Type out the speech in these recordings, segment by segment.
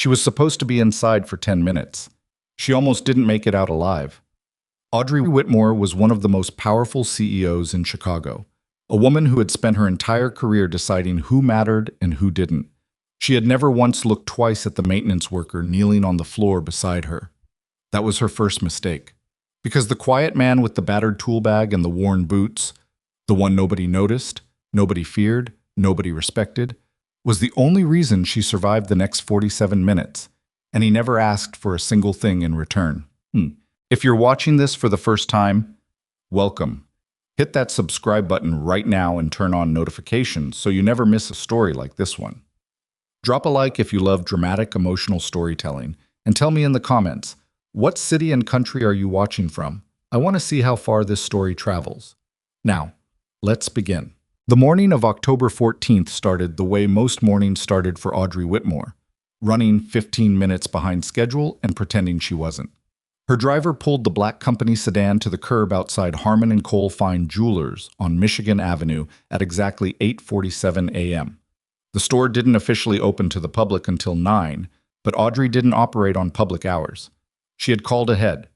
She was supposed to be inside for 10 minutes. She almost didn't make it out alive. Audrey Whitmore was one of the most powerful CEOs in Chicago, a woman who had spent her entire career deciding who mattered and who didn't. She had never once looked twice at the maintenance worker kneeling on the floor beside her. That was her first mistake. Because the quiet man with the battered tool bag and the worn boots, the one nobody noticed, nobody feared, nobody respected, was the only reason she survived the next 47 minutes, and he never asked for a single thing in return. If you're watching this for the first time, welcome. Hit that subscribe button right now and turn on notifications so you never miss a story like this one. Drop a like if you love dramatic, emotional storytelling, and tell me in the comments, what city and country are you watching from? I want to see how far this story travels. Now, let's begin. The morning of October 14th started the way most mornings started for Audrey Whitmore, running 15 minutes behind schedule and pretending she wasn't. Her driver pulled the black company sedan to the curb outside Harmon & Cole Fine Jewelers on Michigan Avenue at exactly 8:47 a.m. The store didn't officially open to the public until 9, but Audrey didn't operate on public hours. She had called ahead.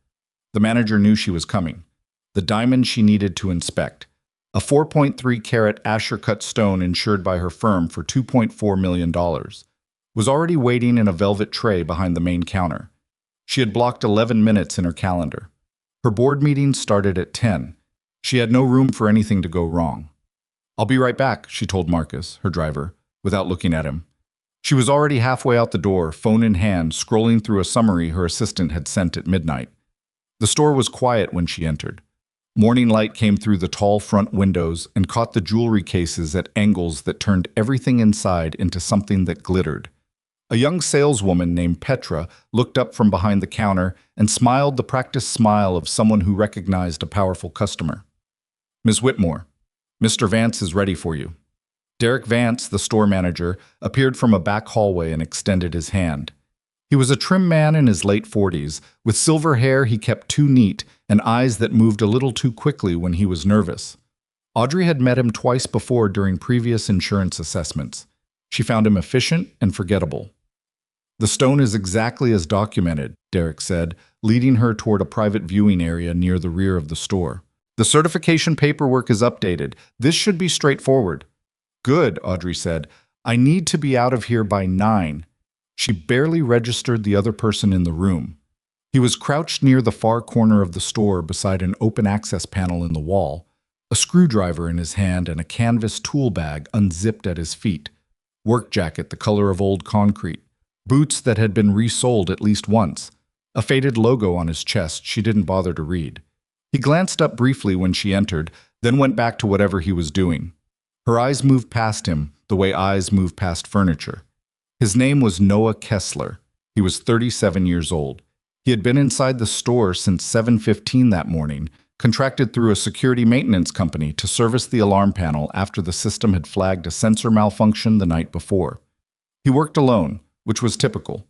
The manager knew she was coming. The diamond she needed to inspect, a 4.3-carat Asher-cut stone insured by her firm for $2.4 million, was already waiting in a velvet tray behind the main counter. She had blocked 11 minutes in her calendar. Her board meeting started at 10. She had no room for anything to go wrong. "I'll be right back," she told Marcus, her driver, without looking at him. She was already halfway out the door, phone in hand, scrolling through a summary her assistant had sent at midnight. The store was quiet when she entered. Morning light came through the tall front windows and caught the jewelry cases at angles that turned everything inside into something that glittered. A young saleswoman named Petra looked up from behind the counter and smiled the practiced smile of someone who recognized a powerful customer. "Ms. Whitmore, Mr. Vance is ready for you." Derek Vance, the store manager, appeared from a back hallway and extended his hand. He was a trim man in his late 40s, with silver hair he kept too neat and eyes that moved a little too quickly when he was nervous. Audrey had met him twice before during previous insurance assessments. She found him efficient and forgettable. "The stone is exactly as documented," Derek said, leading her toward a private viewing area near the rear of the store. "The certification paperwork is updated. This should be straightforward." "Good," Audrey said. "I need to be out of here by 9. She barely registered the other person in the room. He was crouched near the far corner of the store beside an open access panel in the wall, a screwdriver in his hand and a canvas tool bag unzipped at his feet, work jacket the color of old concrete, boots that had been resoled at least once, a faded logo on his chest she didn't bother to read. He glanced up briefly when she entered, then went back to whatever he was doing. Her eyes moved past him, the way eyes move past furniture. His name was Noah Kessler. He was 37 years old. He had been inside the store since 7:15 that morning, contracted through a security maintenance company to service the alarm panel after the system had flagged a sensor malfunction the night before. He worked alone, which was typical.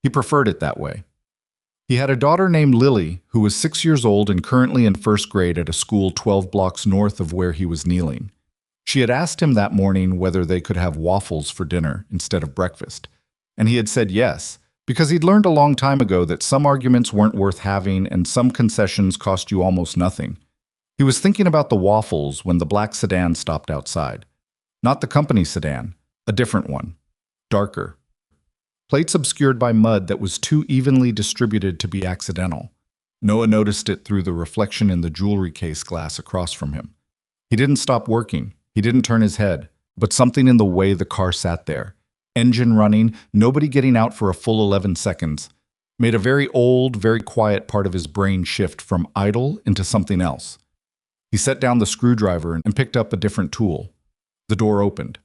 He preferred it that way. He had a daughter named Lily, who was 6 years old and currently in first grade at a school 12 blocks north of where he was kneeling. She had asked him that morning whether they could have waffles for dinner instead of breakfast, and he had said yes, because he'd learned a long time ago that some arguments weren't worth having and some concessions cost you almost nothing. He was thinking about the waffles when the black sedan stopped outside. Not the company sedan, a different one, darker. Plates obscured by mud that was too evenly distributed to be accidental. Noah noticed it through the reflection in the jewelry case glass across from him. He didn't stop working. He didn't turn his head, but something in the way the car sat there, engine running, nobody getting out for a full 11 seconds, made a very old, very quiet part of his brain shift from idle into something else. He set down the screwdriver and picked up a different tool. The door opened.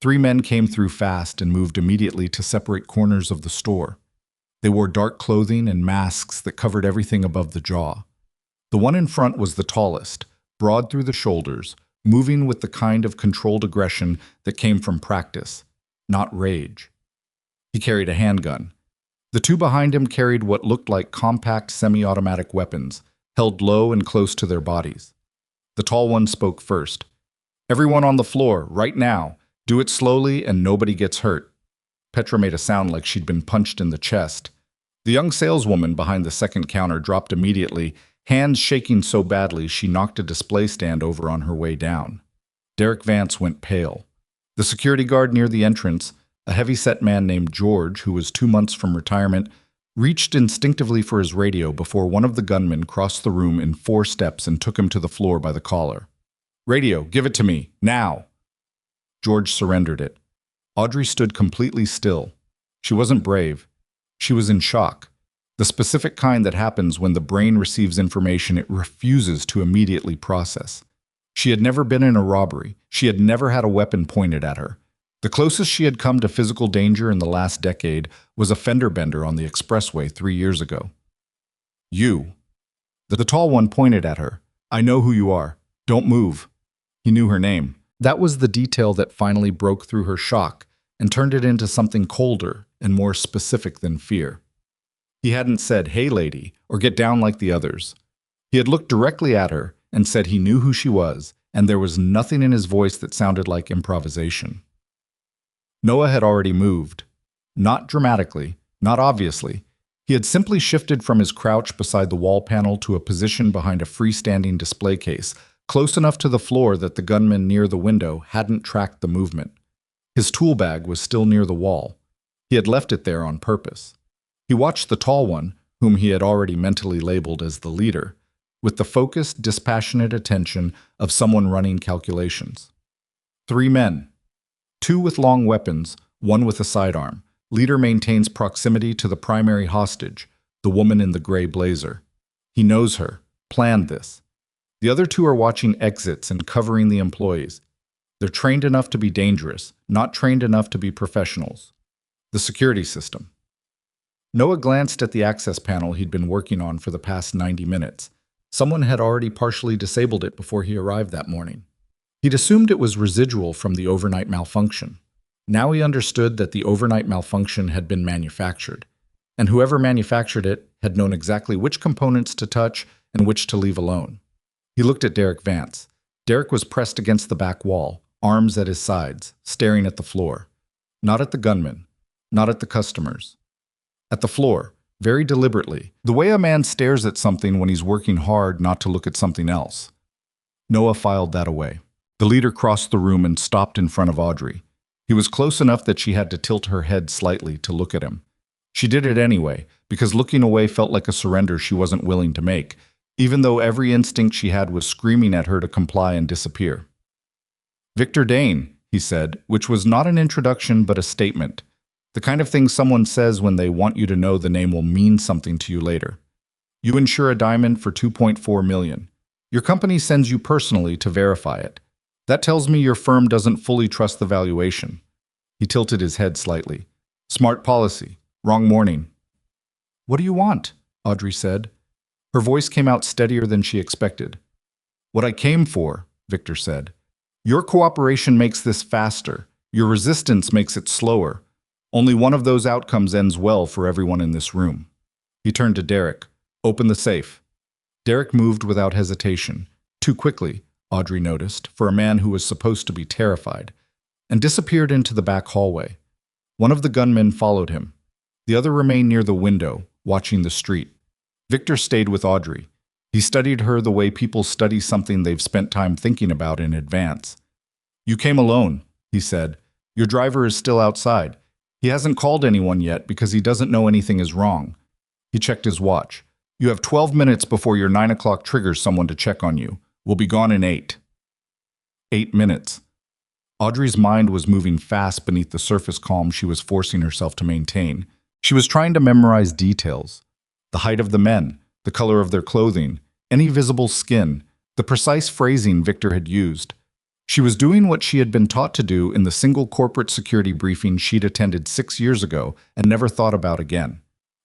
3 men came through fast and moved immediately to separate corners of the store. They wore dark clothing and masks that covered everything above the jaw. The one in front was the tallest, broad through the shoulders, moving with the kind of controlled aggression that came from practice, not rage. He carried a handgun. The 2 behind him carried what looked like compact semi-automatic weapons, held low and close to their bodies. The tall one spoke first. "Everyone on the floor, right now. Do it slowly and nobody gets hurt." Petra made a sound like she'd been punched in the chest. The young saleswoman behind the second counter dropped immediately, hands shaking so badly she knocked a display stand over on her way down. Derek Vance went pale. The security guard near the entrance, a heavy-set man named George, who was 2 months from retirement, reached instinctively for his radio before one of the gunmen crossed the room in 4 steps and took him to the floor by the collar. "Radio, give it to me, now!" George surrendered it. Audrey stood completely still. She wasn't brave. She was in shock. The specific kind that happens when the brain receives information it refuses to immediately process. She had never been in a robbery. She had never had a weapon pointed at her. The closest she had come to physical danger in the last decade was a fender bender on the expressway 3 years ago. "You." The tall one pointed at her. "I know who you are. Don't move." He knew her name. That was the detail that finally broke through her shock and turned it into something colder and more specific than fear. He hadn't said, "Hey, lady," or "Get down like the others." He had looked directly at her and said he knew who she was, and there was nothing in his voice that sounded like improvisation. Noah had already moved. Not dramatically, not obviously. He had simply shifted from his crouch beside the wall panel to a position behind a freestanding display case, close enough to the floor that the gunman near the window hadn't tracked the movement. His tool bag was still near the wall. He had left it there on purpose. He watched the tall one, whom he had already mentally labeled as the leader, with the focused, dispassionate attention of someone running calculations. 3 men. 2 with long weapons, 1 with a sidearm. Leader maintains proximity to the primary hostage, the woman in the gray blazer. He knows her, planned this. The other 2 are watching exits and covering the employees. They're trained enough to be dangerous, not trained enough to be professionals. The security system. Noah glanced at the access panel he'd been working on for the past 90 minutes. Someone had already partially disabled it before he arrived that morning. He'd assumed it was residual from the overnight malfunction. Now he understood that the overnight malfunction had been manufactured, and whoever manufactured it had known exactly which components to touch and which to leave alone. He looked at Derek Vance. Derek was pressed against the back wall, arms at his sides, staring at the floor. Not at the gunman, not at the customers. At the floor, very deliberately, the way a man stares at something when he's working hard not to look at something else. Noah filed that away. The leader crossed the room and stopped in front of Audrey. He was close enough that she had to tilt her head slightly to look at him. She did it anyway, because looking away felt like a surrender she wasn't willing to make, even though every instinct she had was screaming at her to comply and disappear. "Victor Dane," he said, which was not an introduction but a statement. The kind of thing someone says when they want you to know the name will mean something to you later. "You insure a diamond for $2.4 million. Your company sends you personally to verify it. That tells me your firm doesn't fully trust the valuation." He tilted his head slightly. "Smart policy. Wrong morning." "What do you want?" Audrey said. Her voice came out steadier than she expected. "What I came for," Victor said. "Your cooperation makes this faster. Your resistance makes it slower. Only one of those outcomes ends well for everyone in this room." He turned to Derek. "Open the safe." Derek moved without hesitation. Too quickly, Audrey noticed, for a man who was supposed to be terrified, and disappeared into the back hallway. One of the gunmen followed him. The other remained near the window, watching the street. Victor stayed with Audrey. He studied her the way people study something they've spent time thinking about in advance. "You came alone," he said. "Your driver is still outside. He hasn't called anyone yet because he doesn't know anything is wrong." He checked his watch. "You have 12 minutes before your 9 o'clock triggers someone to check on you. We'll be gone in 8. 8 minutes. Audrey's mind was moving fast beneath the surface calm she was forcing herself to maintain. She was trying to memorize details. The height of the men, the color of their clothing, any visible skin, the precise phrasing Victor had used. She was doing what she had been taught to do in the single corporate security briefing she'd attended 6 years ago and never thought about again.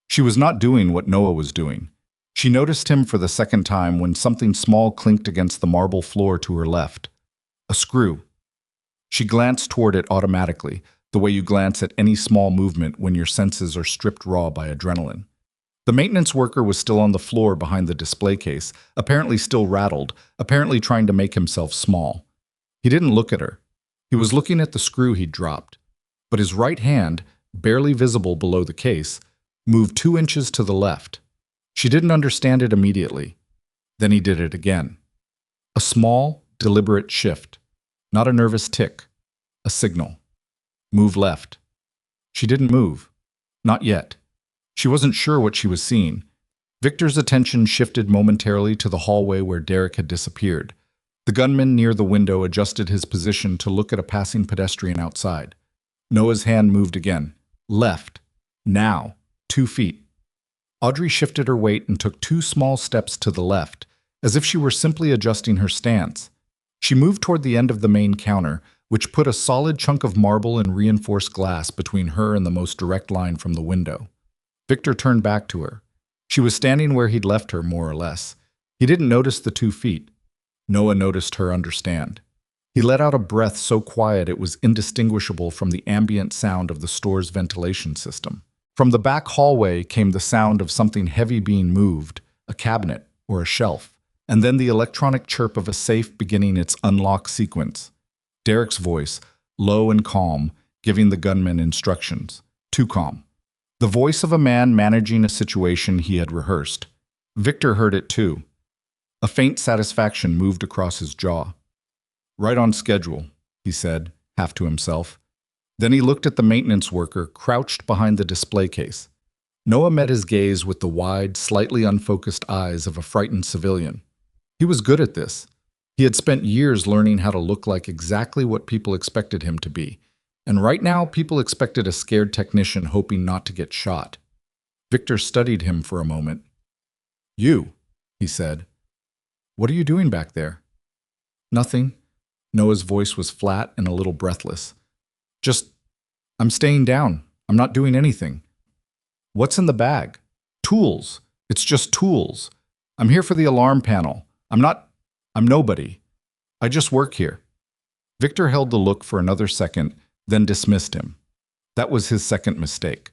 She was not doing what Noah was doing. She noticed him for the second time when something small clinked against the marble floor to her left. A screw. She glanced toward it automatically, the way you glance at any small movement when your senses are stripped raw by adrenaline. The maintenance worker was still on the floor behind the display case, apparently still rattled, apparently trying to make himself small. He didn't look at her. He was looking at the screw he'd dropped. But his right hand, barely visible below the case, moved 2 inches to the left. She didn't understand it immediately. Then he did it again. A small, deliberate shift. Not a nervous tick. A signal. Move left. She didn't move. Not yet. She wasn't sure what she was seeing. Victor's attention shifted momentarily to the hallway where Derek had disappeared. The gunman near the window adjusted his position to look at a passing pedestrian outside. Noah's hand moved again. Left. Now. 2 feet. Audrey shifted her weight and took 2 small steps to the left, as if she were simply adjusting her stance. She moved toward the end of the main counter, which put a solid chunk of marble and reinforced glass between her and the most direct line from the window. Victor turned back to her. She was standing where he'd left her, more or less. He didn't notice the 2 feet. Noah noticed her understand. He let out a breath so quiet it was indistinguishable from the ambient sound of the store's ventilation system. From the back hallway came the sound of something heavy being moved, a cabinet or a shelf, and then the electronic chirp of a safe beginning its unlock sequence. Derek's voice, low and calm, giving the gunman instructions. Too calm. The voice of a man managing a situation he had rehearsed. Victor heard it too. A faint satisfaction moved across his jaw. Right on schedule, he said, half to himself. Then he looked at the maintenance worker crouched behind the display case. Noah met his gaze with the wide, slightly unfocused eyes of a frightened civilian. He was good at this. He had spent years learning how to look like exactly what people expected him to be. And right now, people expected a scared technician hoping not to get shot. Victor studied him for a moment. "You," he said. "What are you doing back there?" "Nothing." Noah's voice was flat and a little breathless. I'm staying down. I'm not doing anything." "What's in the bag?" "Tools. It's just tools. I'm here for the alarm panel. I'm nobody. I just work here." Victor held the look for another second, then dismissed him. That was his second mistake.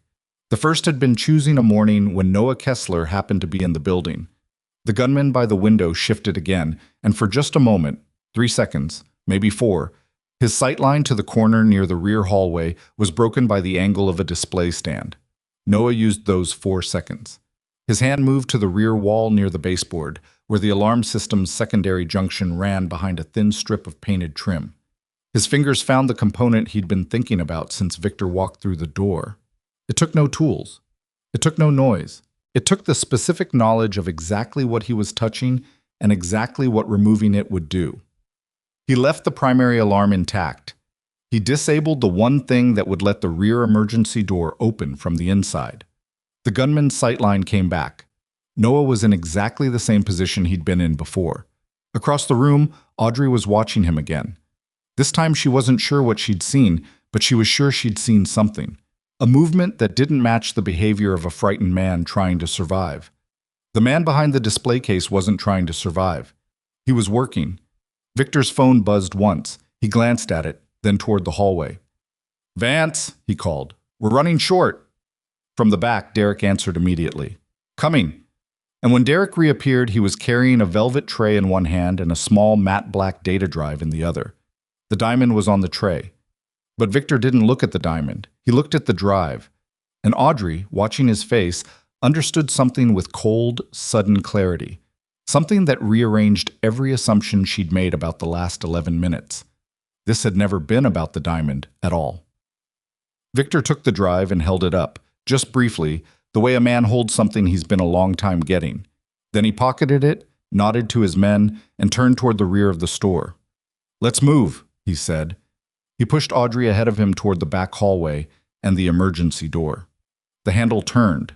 The first had been choosing a morning when Noah Kessler happened to be in the building. The gunman by the window shifted again, and for just a moment, 3 seconds, maybe 4, his sightline to the corner near the rear hallway was broken by the angle of a display stand. Noah used those 4 seconds. His hand moved to the rear wall near the baseboard, where the alarm system's secondary junction ran behind a thin strip of painted trim. His fingers found the component he'd been thinking about since Victor walked through the door. It took no tools. It took no noise. It took the specific knowledge of exactly what he was touching and exactly what removing it would do. He left the primary alarm intact. He disabled the one thing that would let the rear emergency door open from the inside. The gunman's sightline came back. Noah was in exactly the same position he'd been in before. Across the room, Audrey was watching him again. This time she wasn't sure what she'd seen, but she was sure she'd seen something. A movement that didn't match the behavior of a frightened man trying to survive. The man behind the display case wasn't trying to survive. He was working. Victor's phone buzzed once. He glanced at it, then toward the hallway. "Vance," he called. "We're running short." From the back, Derek answered immediately. "Coming." And when Derek reappeared, he was carrying a velvet tray in one hand and a small matte black data drive in the other. The diamond was on the tray. But Victor didn't look at the diamond. He looked at the drive. And Audrey, watching his face, understood something with cold, sudden clarity. Something that rearranged every assumption she'd made about the last 11 minutes. This had never been about the diamond at all. Victor took the drive and held it up, just briefly, the way a man holds something he's been a long time getting. Then he pocketed it, nodded to his men, and turned toward the rear of the store. "Let's move," he said. He pushed Audrey ahead of him toward the back hallway and the emergency door. The handle turned.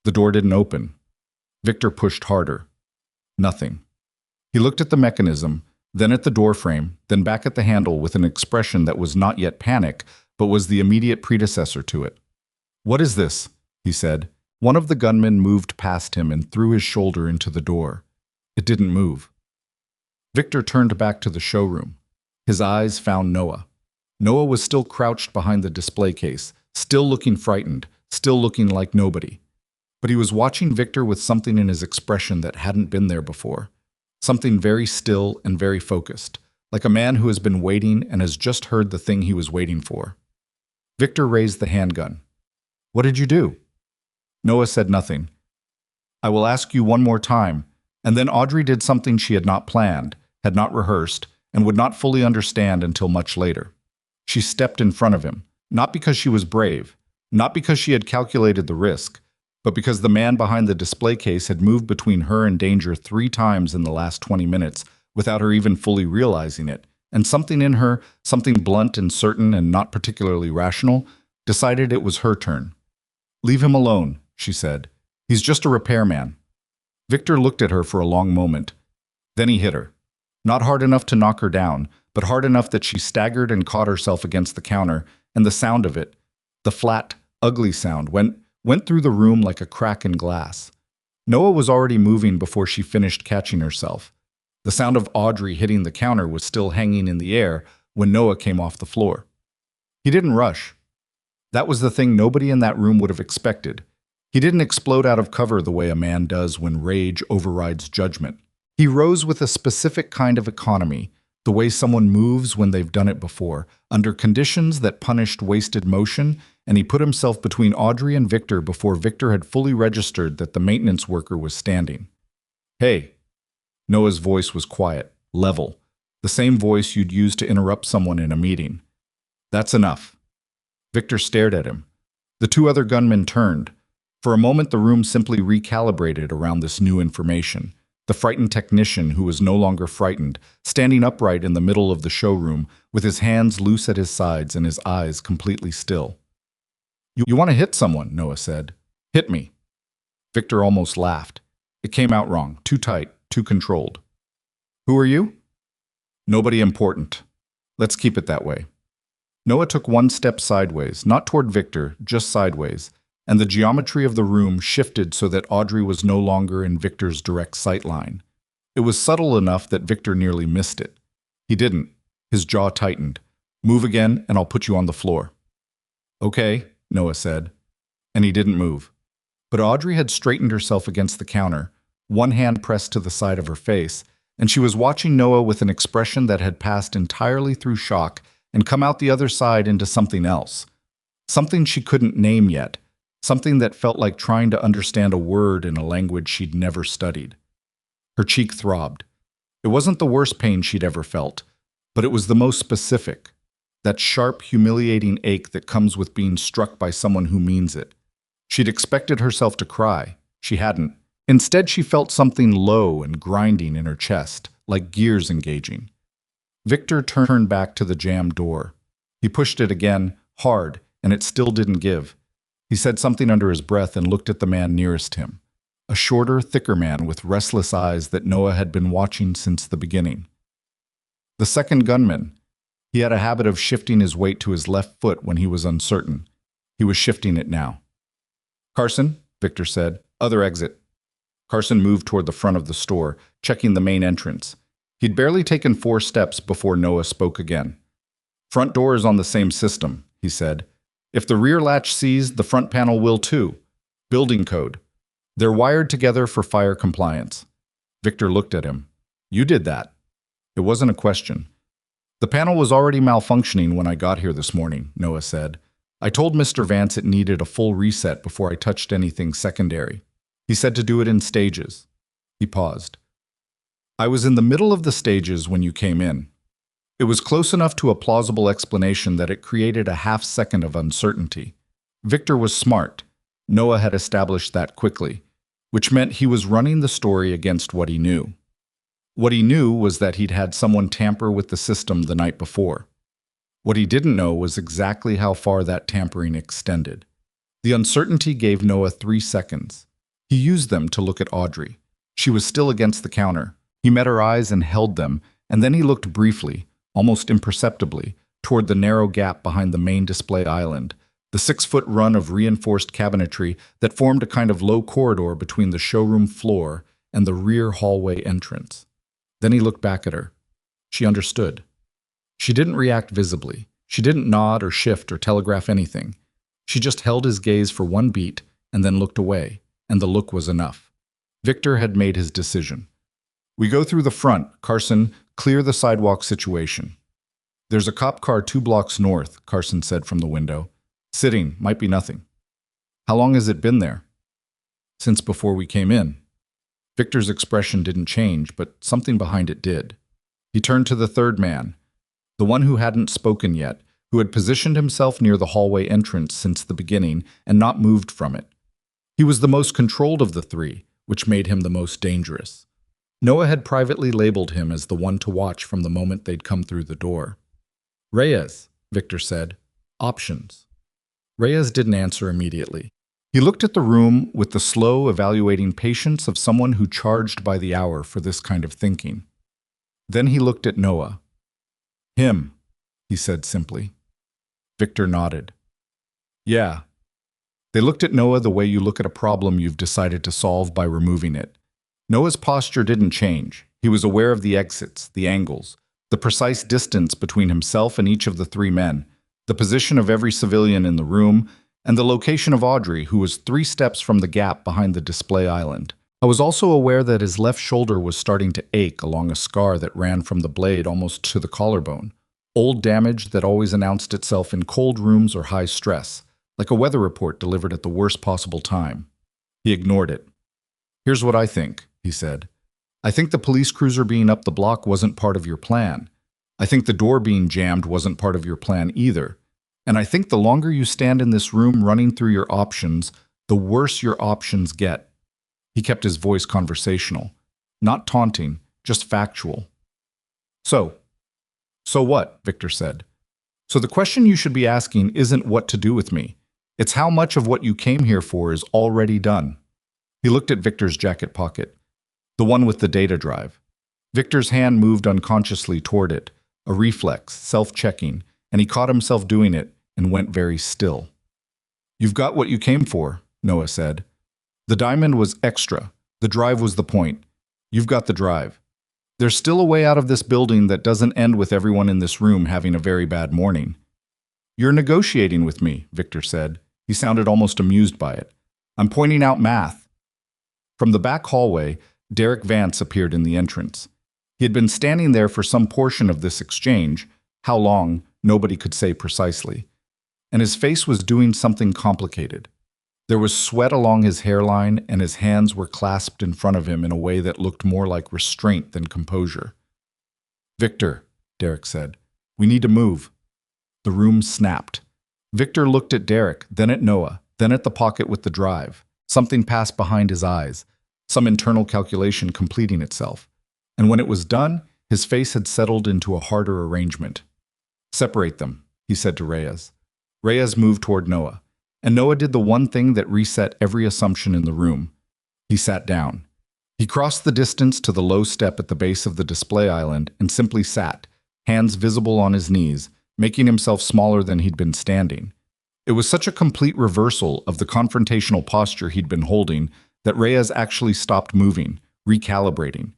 The door didn't open. Victor pushed harder. Nothing. He looked at the mechanism, then at the door frame, then back at the handle with an expression that was not yet panic, but was the immediate predecessor to it. "What is this?" he said. One of the gunmen moved past him and threw his shoulder into the door. It didn't move. Victor turned back to the showroom. His eyes found Noah. Noah was still crouched behind the display case, still looking frightened, still looking like nobody. But he was watching Victor with something in his expression that hadn't been there before. Something very still and very focused, like a man who has been waiting and has just heard the thing he was waiting for. Victor raised the handgun. What did you do? Noah said nothing. I will ask you one more time. And then Audrey did something she had not planned, had not rehearsed, and would not fully understand until much later. She stepped in front of him, not because she was brave, not because she had calculated the risk, but because the man behind the display case had moved between her and danger 3 times in the last 20 minutes without her even fully realizing it, and something in her, something blunt and certain and not particularly rational, decided it was her turn. Leave him alone, she said. He's just a repairman. Victor looked at her for a long moment. Then he hit her. Not hard enough to knock her down, but hard enough that she staggered and caught herself against the counter, and the sound of it, the flat, ugly sound, went through the room like a crack in glass. Noah was already moving before she finished catching herself. The sound of Audrey hitting the counter was still hanging in the air when Noah came off the floor. He didn't rush. That was the thing nobody in that room would have expected. He didn't explode out of cover the way a man does when rage overrides judgment. He rose with a specific kind of economy, the way someone moves when they've done it before, under conditions that punished wasted motion, and he put himself between Audrey and Victor before Victor had fully registered that the maintenance worker was standing. Hey. Noah's voice was quiet, level, the same voice you'd use to interrupt someone in a meeting. That's enough. Victor stared at him. The 2 other gunmen turned. For a moment, the room simply recalibrated around this new information. The frightened technician, who was no longer frightened, standing upright in the middle of the showroom, with his hands loose at his sides and his eyes completely still. You want to hit someone, Noah said. Hit me. Victor almost laughed. It came out wrong, too tight, too controlled. Who are you? Nobody important. Let's keep it that way. Noah took 1 step sideways, not toward Victor, just sideways, and the geometry of the room shifted so that Audrey was no longer in Victor's direct sight line. It was subtle enough that Victor nearly missed it. He didn't. His jaw tightened. Move again, and I'll put you on the floor. Okay, Noah said. And he didn't move. But Audrey had straightened herself against the counter, 1 hand pressed to the side of her face, and she was watching Noah with an expression that had passed entirely through shock and come out the other side into something else. Something she couldn't name yet. Something that felt like trying to understand a word in a language she'd never studied. Her cheek throbbed. It wasn't the worst pain she'd ever felt, but it was the most specific. That sharp, humiliating ache that comes with being struck by someone who means it. She'd expected herself to cry. She hadn't. Instead, she felt something low and grinding in her chest, like gears engaging. Victor turned back to the jammed door. He pushed it again, hard, and it still didn't give. He said something under his breath and looked at the man nearest him, a shorter, thicker man with restless eyes that Noah had been watching since the beginning. The second gunman. He had a habit of shifting his weight to his left foot when he was uncertain. He was shifting it now. Carson, Victor said, other exit. Carson moved toward the front of the store, checking the main entrance. He'd barely taken 4 steps before Noah spoke again. Front door is on the same system, he said. If the rear latch seized, the front panel will too. Building code. They're wired together for fire compliance. Victor looked at him. You did that. It wasn't a question. The panel was already malfunctioning when I got here this morning, Noah said. I told Mr. Vance it needed a full reset before I touched anything secondary. He said to do it in stages. He paused. I was in the middle of the stages when you came in. It was close enough to a plausible explanation that it created a half-second of uncertainty. Victor was smart. Noah had established that quickly, which meant he was running the story against what he knew. What he knew was that he'd had someone tamper with the system the night before. What he didn't know was exactly how far that tampering extended. The uncertainty gave Noah 3 seconds. He used them to look at Audrey. She was still against the counter. He met her eyes and held them, and then he looked briefly, almost imperceptibly, toward the narrow gap behind the main display island, the 6-foot run of reinforced cabinetry that formed a kind of low corridor between the showroom floor and the rear hallway entrance. Then he looked back at her. She understood. She didn't react visibly. She didn't nod or shift or telegraph anything. She just held his gaze for 1 beat and then looked away, and the look was enough. Victor had made his decision. We go through the front, Carson, clear the sidewalk situation. There's a cop car 2 blocks north, Carson said from the window. Sitting, might be nothing. How long has it been there? Since before we came in. Victor's expression didn't change, but something behind it did. He turned to the third man, the one who hadn't spoken yet, who had positioned himself near the hallway entrance since the beginning and not moved from it. He was the most controlled of the three, which made him the most dangerous. Noah had privately labeled him as the one to watch from the moment they'd come through the door. Reyes, Victor said. Options. Reyes didn't answer immediately. He looked at the room with the slow, evaluating patience of someone who charged by the hour for this kind of thinking. Then he looked at Noah. Him, he said simply. Victor nodded. Yeah. They looked at Noah the way you look at a problem you've decided to solve by removing it. Noah's posture didn't change. He was aware of the exits, the angles, the precise distance between himself and each of the three men, the position of every civilian in the room, and the location of Audrey, who was 3 steps from the gap behind the display island. I was also aware that his left shoulder was starting to ache along a scar that ran from the blade almost to the collarbone, old damage that always announced itself in cold rooms or high stress, like a weather report delivered at the worst possible time. He ignored it. Here's what I think, he said. I think the police cruiser being up the block wasn't part of your plan. I think the door being jammed wasn't part of your plan either. And I think the longer you stand in this room running through your options, the worse your options get. He kept his voice conversational, not taunting, just factual. So what? Victor said. So the question you should be asking isn't what to do with me. It's how much of what you came here for is already done. He looked at Victor's jacket pocket, the one with the data drive. Victor's hand moved unconsciously toward it, a reflex, self-checking, and he caught himself doing it and went very still. You've got what you came for, Noah said. The diamond was extra. The drive was the point. You've got the drive. There's still a way out of this building that doesn't end with everyone in this room having a very bad morning. You're negotiating with me, Victor said. He sounded almost amused by it. I'm pointing out math. From the back hallway, Derek Vance appeared in the entrance. He had been standing there for some portion of this exchange, how long, nobody could say precisely. And his face was doing something complicated. There was sweat along his hairline, and his hands were clasped in front of him in a way that looked more like restraint than composure. Victor, Derek said, we need to move. The room snapped. Victor looked at Derek, then at Noah, then at the pocket with the drive. Something passed behind his eyes, some internal calculation completing itself. And when it was done, his face had settled into a harder arrangement. Separate them, he said to Reyes. Reyes moved toward Noah, and Noah did the one thing that reset every assumption in the room. He sat down. He crossed the distance to the low step at the base of the display island and simply sat, hands visible on his knees, making himself smaller than he'd been standing. It was such a complete reversal of the confrontational posture he'd been holding that Reyes actually stopped moving, recalibrating.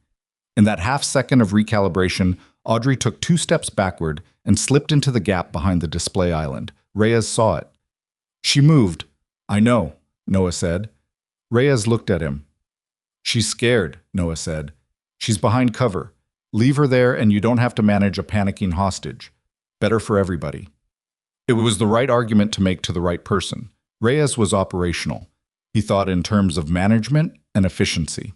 In that half-second of recalibration, Audrey took 2 steps backward and slipped into the gap behind the display island. Reyes saw it. She moved. I know, Noah said. Reyes looked at him. She's scared, Noah said. She's behind cover. Leave her there and you don't have to manage a panicking hostage. Better for everybody. It was the right argument to make to the right person. Reyes was operational. He thought in terms of management and efficiency.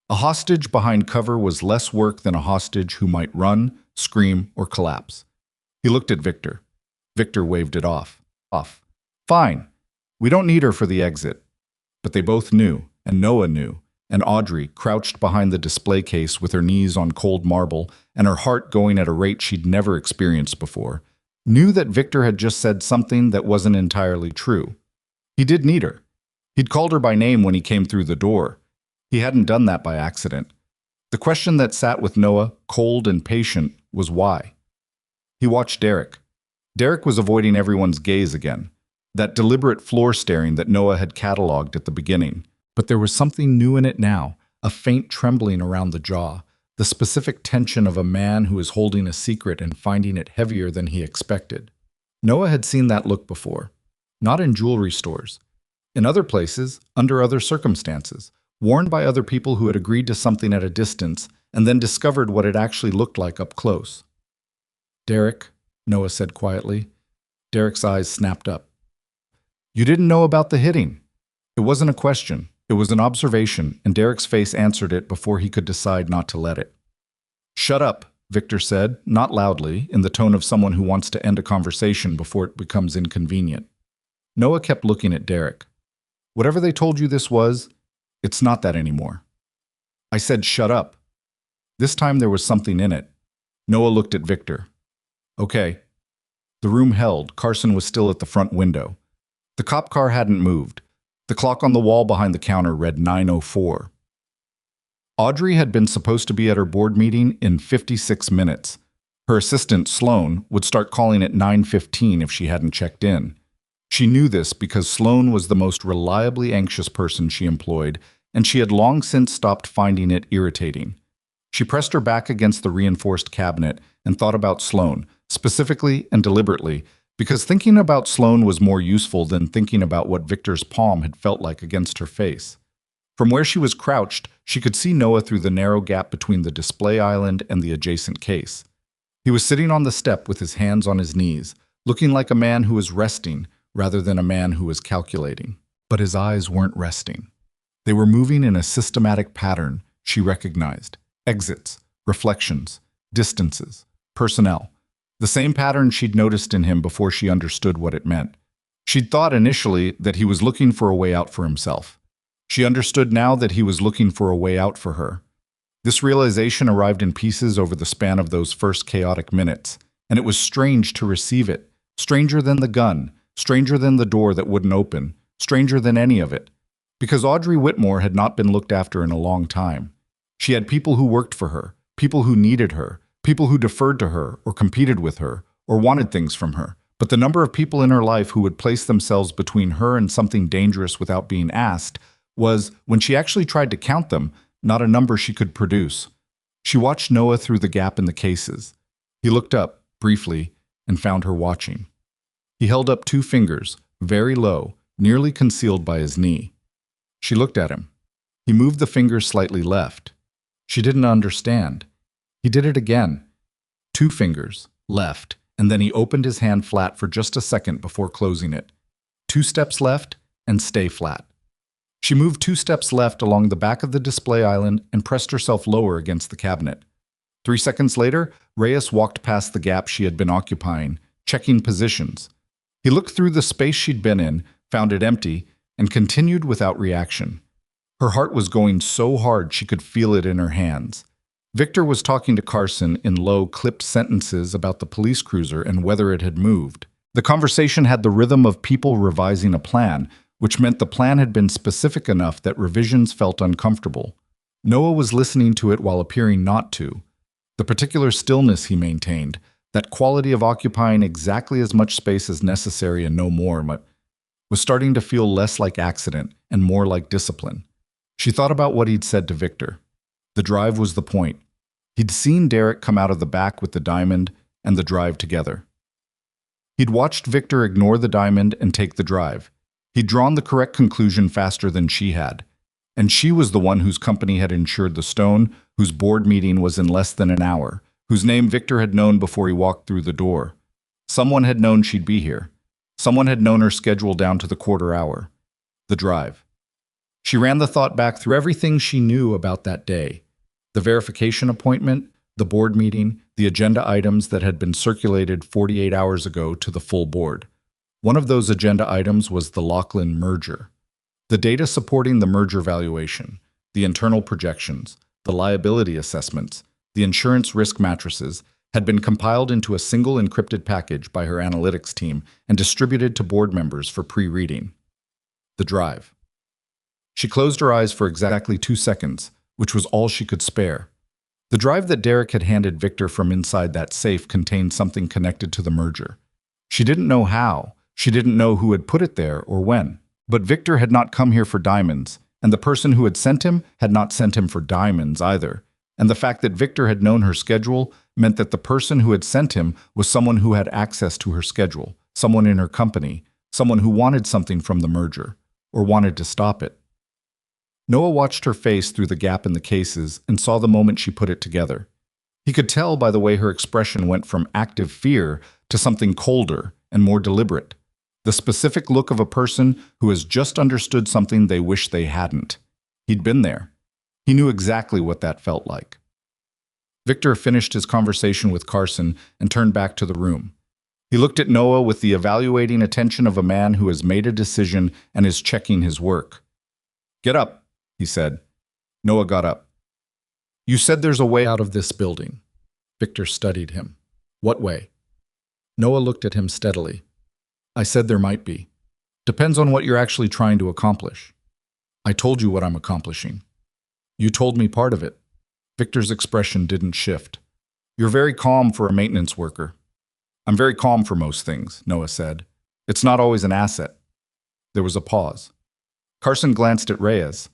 A hostage behind cover was less work than a hostage who might run, scream, or collapse. He looked at Victor. Victor waved it off. Fine. We don't need her for the exit. But they both knew, and Noah knew, and Audrey, crouched behind the display case with her knees on cold marble and her heart going at a rate she'd never experienced before, knew that Victor had just said something that wasn't entirely true. He did need her. He'd called her by name when he came through the door. He hadn't done that by accident. The question that sat with Noah, cold and patient, was why. He watched Derek. Derek was avoiding everyone's gaze again, that deliberate floor staring that Noah had cataloged at the beginning. But there was something new in it now, a faint trembling around the jaw, the specific tension of a man who is holding a secret and finding it heavier than he expected. Noah had seen that look before, not in jewelry stores. In other places, under other circumstances, worn by other people who had agreed to something at a distance and then discovered what it actually looked like up close. Derek, Noah said quietly. Derek's eyes snapped up. You didn't know about the hitting. It wasn't a question. It was an observation, and Derek's face answered it before he could decide not to let it. Shut up, Victor said, not loudly, in the tone of someone who wants to end a conversation before it becomes inconvenient. Noah kept looking at Derek. Whatever they told you this was, it's not that anymore. I said shut up. This time there was something in it. Noah looked at Victor. Okay. The room held. Carson was still at the front window. The cop car hadn't moved. The clock on the wall behind the counter read 9:04. Audrey had been supposed to be at her board meeting in 56 minutes. Her assistant, Sloan, would start calling at 9:15 if she hadn't checked in. She knew this because Sloan was the most reliably anxious person she employed, and she had long since stopped finding it irritating. She pressed her back against the reinforced cabinet and thought about Sloan, specifically and deliberately, because thinking about Sloan was more useful than thinking about what Victor's palm had felt like against her face. From where she was crouched, she could see Noah through the narrow gap between the display island and the adjacent case. He was sitting on the step with his hands on his knees, looking like a man who was resting rather than a man who was calculating. But his eyes weren't resting. They were moving in a systematic pattern she recognized. Exits, reflections, distances, personnel. The same pattern she'd noticed in him before she understood what it meant. She'd thought initially that he was looking for a way out for himself. She understood now that he was looking for a way out for her. This realization arrived in pieces over the span of those first chaotic minutes, and it was strange to receive it. Stranger than the gun, stranger than the door that wouldn't open, stranger than any of it. Because Audrey Whitmore had not been looked after in a long time. She had people who worked for her, people who needed her, people who deferred to her or competed with her or wanted things from her. But the number of people in her life who would place themselves between her and something dangerous without being asked was, when she actually tried to count them, not a number she could produce. She watched Noah through the gap in the cases. He looked up, briefly, and found her watching. He held up 2 fingers, very low, nearly concealed by his knee. She looked at him. He moved the fingers slightly left. She didn't understand. He did it again. 2 fingers, left, and then he opened his hand flat for just a second before closing it. 2 steps left, and stay flat. She moved 2 steps left along the back of the display island and pressed herself lower against the cabinet. 3 seconds later, Reyes walked past the gap she had been occupying, checking positions. He looked through the space she'd been in, found it empty, and continued without reaction. Her heart was going so hard she could feel it in her hands. Victor was talking to Carson in low, clipped sentences about the police cruiser and whether it had moved. The conversation had the rhythm of people revising a plan, which meant the plan had been specific enough that revisions felt uncomfortable. Noah was listening to it while appearing not to. The particular stillness he maintained, that quality of occupying exactly as much space as necessary and no more, was starting to feel less like accident and more like discipline. She thought about what he'd said to Victor. The drive was the point. He'd seen Derek come out of the back with the diamond and the drive together. He'd watched Victor ignore the diamond and take the drive. He'd drawn the correct conclusion faster than she had. And she was the one whose company had insured the stone, whose board meeting was in less than an hour, whose name Victor had known before he walked through the door. Someone had known she'd be here. Someone had known her schedule down to the quarter hour. The drive. She ran the thought back through everything she knew about that day. The verification appointment, the board meeting, the agenda items that had been circulated 48 hours ago to the full board. One of those agenda items was the Lachlan merger. The data supporting the merger valuation, the internal projections, the liability assessments, the insurance risk matrices had been compiled into a single encrypted package by her analytics team and distributed to board members for pre-reading. The drive. She closed her eyes for exactly 2 seconds, which was all she could spare. The drive that Derek had handed Victor from inside that safe contained something connected to the merger. She didn't know how, she didn't know who had put it there or when. But Victor had not come here for diamonds, and the person who had sent him had not sent him for diamonds either. And the fact that Victor had known her schedule meant that the person who had sent him was someone who had access to her schedule, someone in her company, someone who wanted something from the merger, or wanted to stop it. Noah watched her face through the gap in the cases and saw the moment she put it together. He could tell by the way her expression went from active fear to something colder and more deliberate. The specific look of a person who has just understood something they wish they hadn't. He'd been there. He knew exactly what that felt like. Victor finished his conversation with Carson and turned back to the room. He looked at Noah with the evaluating attention of a man who has made a decision and is checking his work. "Get up," he said. Noah got up. "You said there's a way out of this building." Victor studied him. "What way?" Noah looked at him steadily. "I said there might be. Depends on what you're actually trying to accomplish." "I told you what I'm accomplishing." "You told me part of it." Victor's expression didn't shift. "You're very calm for a maintenance worker." "I'm very calm for most things," Noah said. "It's not always an asset." There was a pause. Carson glanced at Reyes.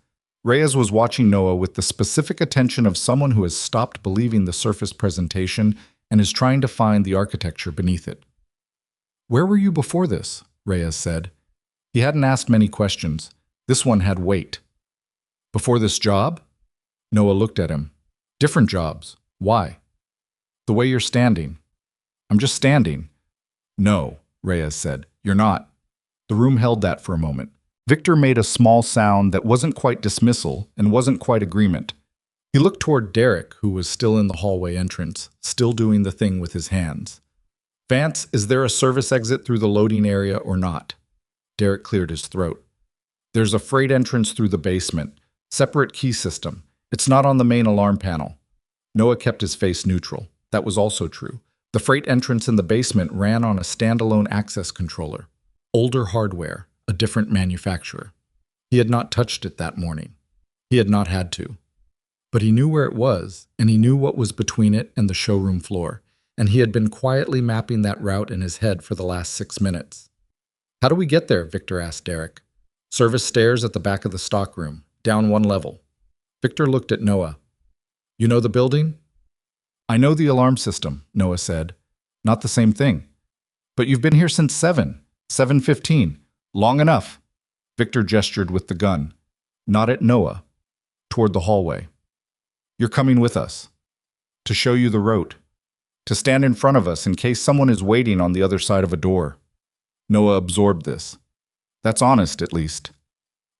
Reyes was watching Noah with the specific attention of someone who has stopped believing the surface presentation and is trying to find the architecture beneath it. "Where were you before this?" Reyes said. He hadn't asked many questions. This one had weight. "Before this job?" Noah looked at him. "Different jobs. Why?" "The way you're standing." "I'm just standing." "No," Reyes said. "You're not." The room held that for a moment. Victor made a small sound that wasn't quite dismissal and wasn't quite agreement. He looked toward Derek, who was still in the hallway entrance, still doing the thing with his hands. "Vance, is there a service exit through the loading area or not?" Derek cleared his throat. "There's a freight entrance through the basement. Separate key system. It's not on the main alarm panel." Noah kept his face neutral. That was also true. The freight entrance in the basement ran on a standalone access controller. Older hardware, a different manufacturer. He had not touched it that morning. He had not had to. But he knew where it was, and he knew what was between it and the showroom floor, and he had been quietly mapping that route in his head for the last 6 minutes. "How do we get there?" Victor asked Derek. "Service stairs at the back of the stockroom, down 1 level. Victor looked at Noah. "You know the building?" "I know the alarm system," Noah said. "Not the same thing." "But you've been here since 7:15. Long enough." Victor gestured with the gun. Not at Noah. Toward the hallway. "You're coming with us. To show you the route. To stand in front of us in case someone is waiting on the other side of a door." Noah absorbed this. "That's honest, at least."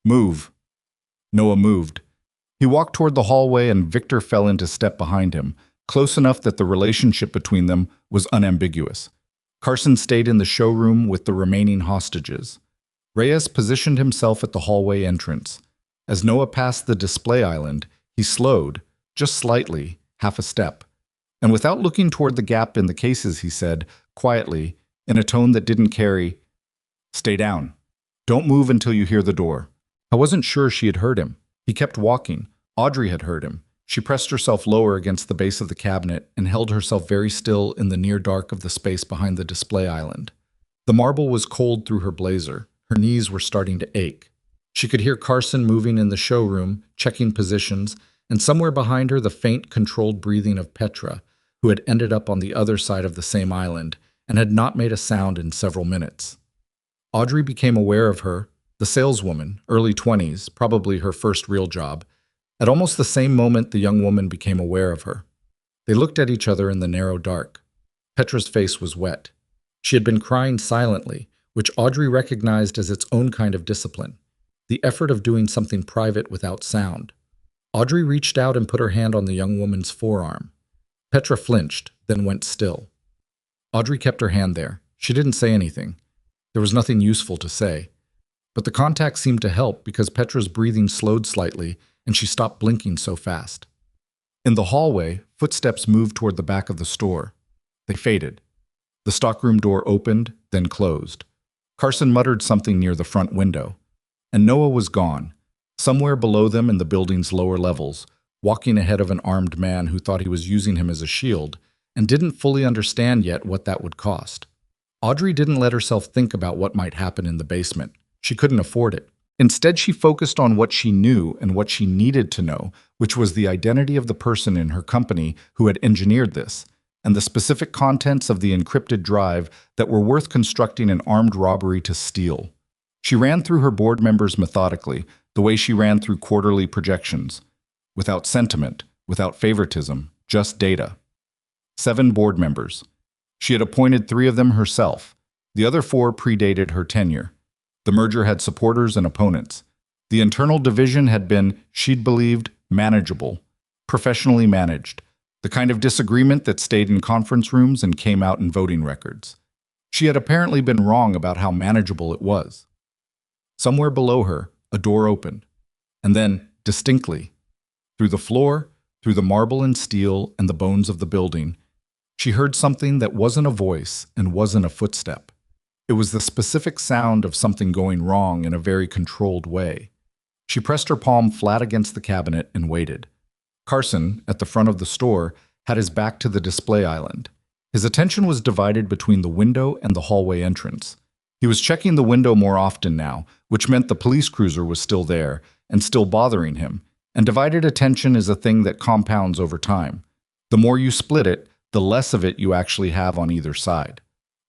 "Move." Noah moved. He walked toward the hallway and Victor fell into step behind him, close enough that the relationship between them was unambiguous. Carson stayed in the showroom with the remaining hostages. Reyes positioned himself at the hallway entrance. As Noah passed the display island, he slowed, just slightly, half a step. And without looking toward the gap in the cases, he said, quietly, in a tone that didn't carry, "Stay down. Don't move until you hear the door." I wasn't sure she had heard him. He kept walking. Audrey had heard him. She pressed herself lower against the base of the cabinet and held herself very still in the near dark of the space behind the display island. The marble was cold through her blazer. Her knees were starting to ache. She could hear Carson moving in the showroom, checking positions, and somewhere behind her the faint, controlled breathing of Petra, who had ended up on the other side of the same island and had not made a sound in several minutes. Audrey became aware of her, the saleswoman, early 20s, probably her first real job. At almost the same moment, the young woman became aware of her. They looked at each other in the narrow dark. Petra's face was wet. She had been crying silently, which Audrey recognized as its own kind of discipline, the effort of doing something private without sound. Audrey reached out and put her hand on the young woman's forearm. Petra flinched, then went still. Audrey kept her hand there. She didn't say anything. There was nothing useful to say. But the contact seemed to help because Petra's breathing slowed slightly and she stopped blinking so fast. In the hallway, footsteps moved toward the back of the store. They faded. The stockroom door opened, then closed. Carson muttered something near the front window. And Noah was gone, somewhere below them in the building's lower levels, walking ahead of an armed man who thought he was using him as a shield and didn't fully understand yet what that would cost. Audrey didn't let herself think about what might happen in the basement. She couldn't afford it. Instead, she focused on what she knew and what she needed to know, which was the identity of the person in her company who had engineered this, and the specific contents of the encrypted drive that were worth constructing an armed robbery to steal. She ran through her board members methodically, the way she ran through quarterly projections. Without sentiment, without favoritism, just data. 7 board members. She had appointed 3 of them herself. The other 4 predated her tenure. The merger had supporters and opponents. The internal division had been, she'd believed, manageable, professionally managed, the kind of disagreement that stayed in conference rooms and came out in voting records. She had apparently been wrong about how manageable it was. Somewhere below her, a door opened. And then, distinctly, through the floor, through the marble and steel and the bones of the building, she heard something that wasn't a voice and wasn't a footstep. It was the specific sound of something going wrong in a very controlled way. She pressed her palm flat against the cabinet and waited. Carson, at the front of the store, had his back to the display island. His attention was divided between the window and the hallway entrance. He was checking the window more often now, which meant the police cruiser was still there and still bothering him. And divided attention is a thing that compounds over time. The more you split it, the less of it you actually have on either side.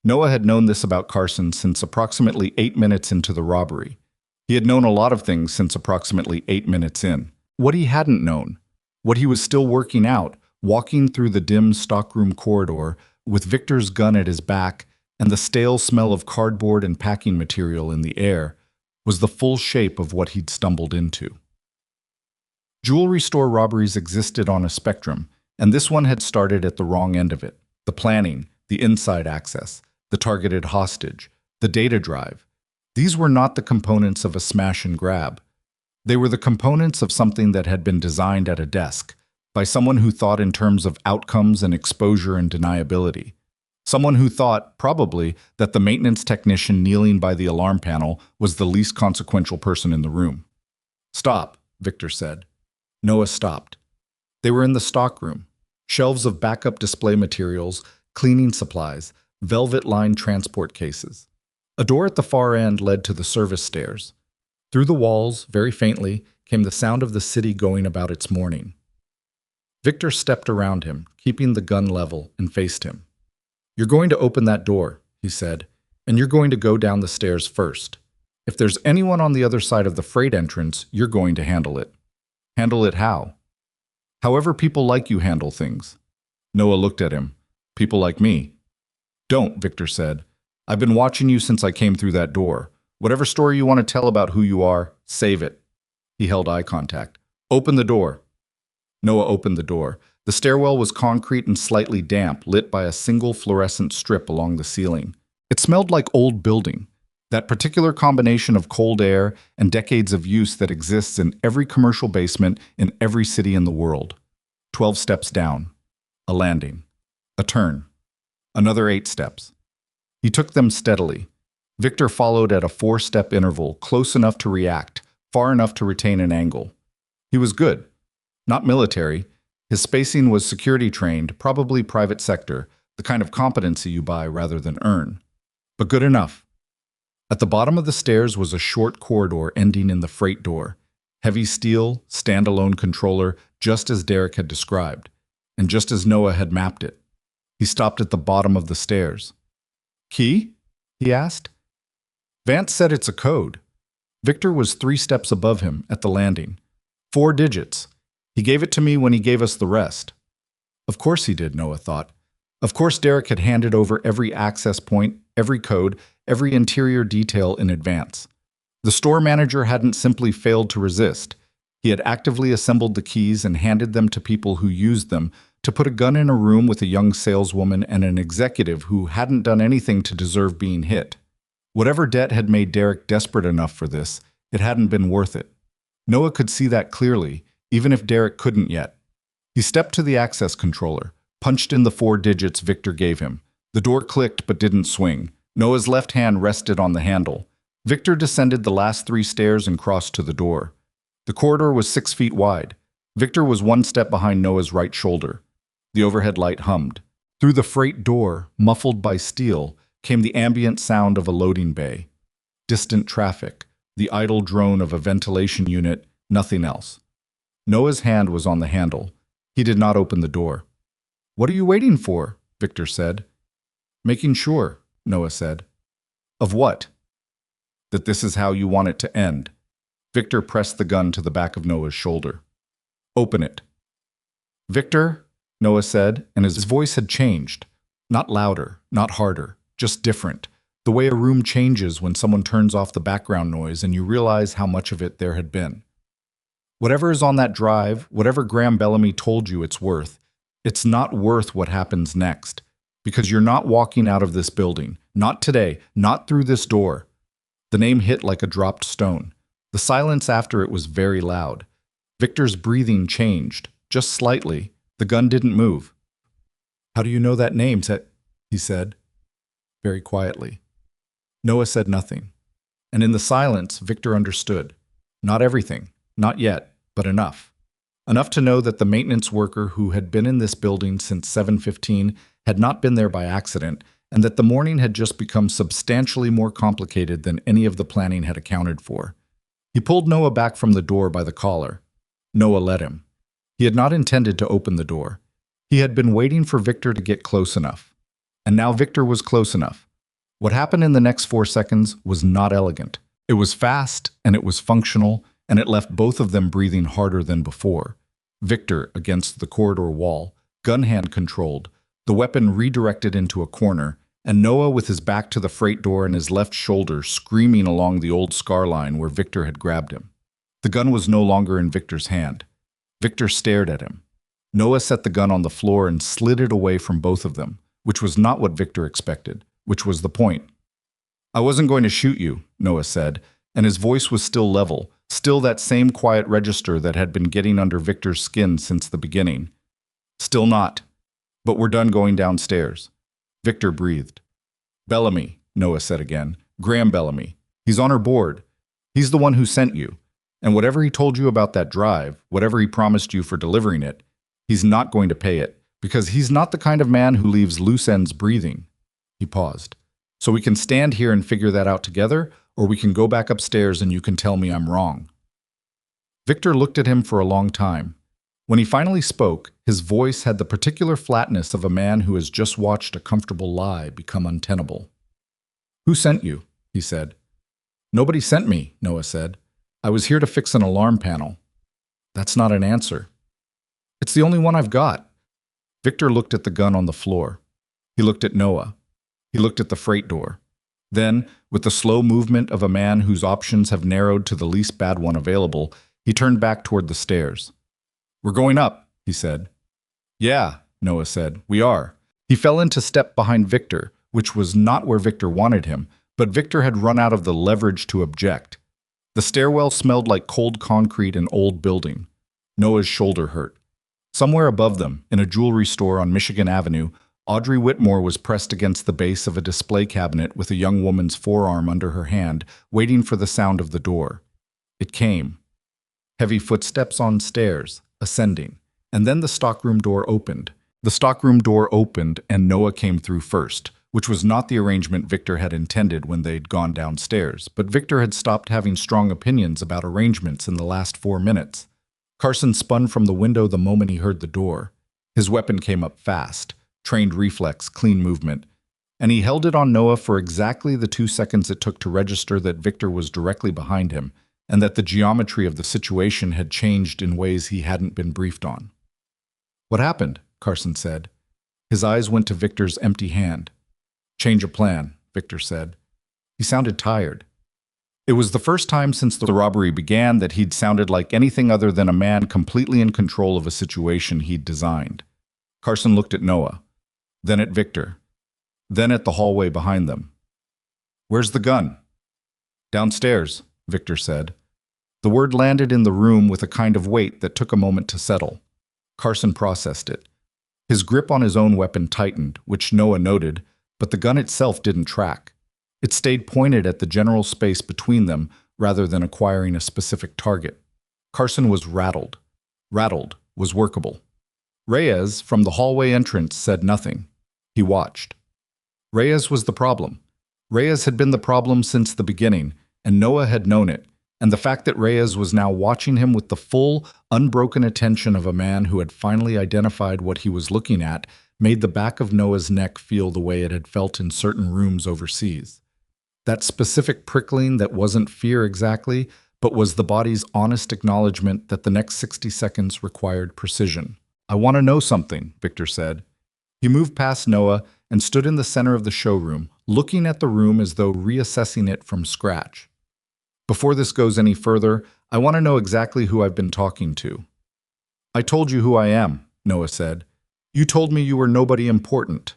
Noah had known this about Carson since approximately 8 minutes into the robbery. He had known a lot of things since approximately 8 minutes in. What he hadn't known, what he was still working out, walking through the dim stockroom corridor with Victor's gun at his back and the stale smell of cardboard and packing material in the air, was the full shape of what he'd stumbled into. Jewelry store robberies existed on a spectrum, and this one had started at the wrong end of it. The planning, the inside access, the targeted hostage, the data drive. These were not the components of a smash and grab. They were the components of something that had been designed at a desk, by someone who thought in terms of outcomes and exposure and deniability. Someone who thought, probably, that the maintenance technician kneeling by the alarm panel was the least consequential person in the room. "Stop," Victor said. Noah stopped. They were in the stockroom. Shelves of backup display materials, cleaning supplies, velvet-lined transport cases. A door at the far end led to the service stairs. Through the walls, very faintly, came the sound of the city going about its morning. Victor stepped around him, keeping the gun level, and faced him. "You're going to open that door," he said, "and you're going to go down the stairs first. If there's anyone on the other side of the freight entrance, you're going to handle it." "Handle it how?" "However people like you handle things." Noah looked at him. "People like me." "Don't," Victor said. "I've been watching you since I came through that door. Whatever story you want to tell about who you are, save it." He held eye contact. "Open the door." Noah opened the door. The stairwell was concrete and slightly damp, lit by a single fluorescent strip along the ceiling. It smelled like old building, that particular combination of cold air and decades of use that exists in every commercial basement in every city in the world. 12 steps down. A landing. A turn. Another 8 steps. He took them steadily. Victor followed at a 4-step interval, close enough to react, far enough to retain an angle. He was good. Not military. His spacing was security-trained, probably private sector, the kind of competency you buy rather than earn. But good enough. At the bottom of the stairs was a short corridor ending in the freight door. Heavy steel, standalone controller, just as Derek had described, and just as Noah had mapped it. He stopped at the bottom of the stairs. "Key?" he asked. Vance said it's a code. Victor was 3 steps above him at the landing. 4 digits. He gave it to me when he gave us the rest. Of course he did, Noah thought. Of course Derek had handed over every access point, every code, every interior detail in advance. The store manager hadn't simply failed to resist. He had actively assembled the keys and handed them to people who used them to put a gun in a room with a young saleswoman and an executive who hadn't done anything to deserve being hit. Whatever debt had made Derek desperate enough for this, it hadn't been worth it. Noah could see that clearly, even if Derek couldn't yet. He stepped to the access controller, punched in the 4 digits Victor gave him. The door clicked but didn't swing. Noah's left hand rested on the handle. Victor descended the last 3 stairs and crossed to the door. The corridor was 6 feet wide. Victor was 1 step behind Noah's right shoulder. The overhead light hummed. Through the freight door, muffled by steel, came the ambient sound of a loading bay. Distant traffic, the idle drone of a ventilation unit, nothing else. Noah's hand was on the handle. He did not open the door. "What are you waiting for?" Victor said. "Making sure," Noah said. "Of what?" "That this is how you want it to end." Victor pressed the gun to the back of Noah's shoulder. "Open it." "Victor," Noah said, and his voice had changed. Not louder, not harder, just different. The way a room changes when someone turns off the background noise and you realize how much of it there had been. Whatever is on that drive, whatever Graham Bellamy told you it's not worth what happens next. Because you're not walking out of this building. Not today. Not through this door. The name hit like a dropped stone. The silence after it was very loud. Victor's breathing changed, just slightly. The gun didn't move. "How do you know that name?" he said, very quietly. Noah said nothing. And in the silence, Victor understood. Not everything. Not yet, but enough. Enough to know that the maintenance worker who had been in this building since 7:15 had not been there by accident, and that the morning had just become substantially more complicated than any of the planning had accounted for. He pulled Noah back from the door by the collar. Noah let him. He had not intended to open the door. He had been waiting for Victor to get close enough. And now Victor was close enough. What happened in the next 4 seconds was not elegant. It was fast, and it was functional, and it left both of them breathing harder than before. Victor against the corridor wall, gun hand controlled, the weapon redirected into a corner, and Noah with his back to the freight door and his left shoulder screaming along the old scar line where Victor had grabbed him. The gun was no longer in Victor's hand. Victor stared at him. Noah set the gun on the floor and slid it away from both of them, which was not what Victor expected, which was the point. "I wasn't going to shoot you," Noah said, and his voice was still level, still that same quiet register that had been getting under Victor's skin since the beginning. "Still not. But we're done going downstairs." Victor breathed. "Bellamy," Noah said again. "Graham Bellamy. He's on our board. He's the one who sent you. And whatever he told you about that drive, whatever he promised you for delivering it, he's not going to pay it, because he's not the kind of man who leaves loose ends breathing." He paused. "So we can stand here and figure that out together, or we can go back upstairs and you can tell me I'm wrong." Victor looked at him for a long time. When he finally spoke, his voice had the particular flatness of a man who has just watched a comfortable lie become untenable. "Who sent you?" he said. "Nobody sent me," Noah said. "I was here to fix an alarm panel." "That's not an answer." "It's the only one I've got." Victor looked at the gun on the floor. He looked at Noah. He looked at the freight door. Then, with the slow movement of a man whose options have narrowed to the least bad one available, he turned back toward the stairs. "We're going up," he said. "Yeah," Noah said, "we are." He fell into step behind Victor, which was not where Victor wanted him, but Victor had run out of the leverage to object. The stairwell smelled like cold concrete and old building. Noah's shoulder hurt. Somewhere above them, in a jewelry store on Michigan Avenue, Audrey Whitmore was pressed against the base of a display cabinet with a young woman's forearm under her hand, waiting for the sound of the door. It came. Heavy footsteps on stairs, ascending. And then the stockroom door opened. The stockroom door opened and Noah came through first, which was not the arrangement Victor had intended when they'd gone downstairs, but Victor had stopped having strong opinions about arrangements in the last 4 minutes. Carson spun from the window the moment he heard the door. His weapon came up fast, trained reflex, clean movement, and he held it on Noah for exactly the 2 seconds it took to register that Victor was directly behind him, and that the geometry of the situation had changed in ways he hadn't been briefed on. "What happened?" Carson said. His eyes went to Victor's empty hand. "Change of plan," Victor said. He sounded tired. It was the first time since the robbery began that he'd sounded like anything other than a man completely in control of a situation he'd designed. Carson looked at Noah, then at Victor, then at the hallway behind them. "Where's the gun?" "Downstairs," Victor said. The word landed in the room with a kind of weight that took a moment to settle. Carson processed it. His grip on his own weapon tightened, which Noah noted, but the gun itself didn't track. It stayed pointed at the general space between them rather than acquiring a specific target. Carson was rattled. Rattled was workable. Reyes, from the hallway entrance, said nothing. He watched. Reyes was the problem. Reyes had been the problem since the beginning, and Noah had known it, and the fact that Reyes was now watching him with the full, unbroken attention of a man who had finally identified what he was looking at made the back of Noah's neck feel the way it had felt in certain rooms overseas. That specific prickling that wasn't fear exactly, but was the body's honest acknowledgement that the next 60 seconds required precision. "I want to know something," Victor said. He moved past Noah and stood in the center of the showroom, looking at the room as though reassessing it from scratch. Before this goes any further, I want to know exactly who I've been talking to. I told you who I am, Noah said. You told me you were nobody important.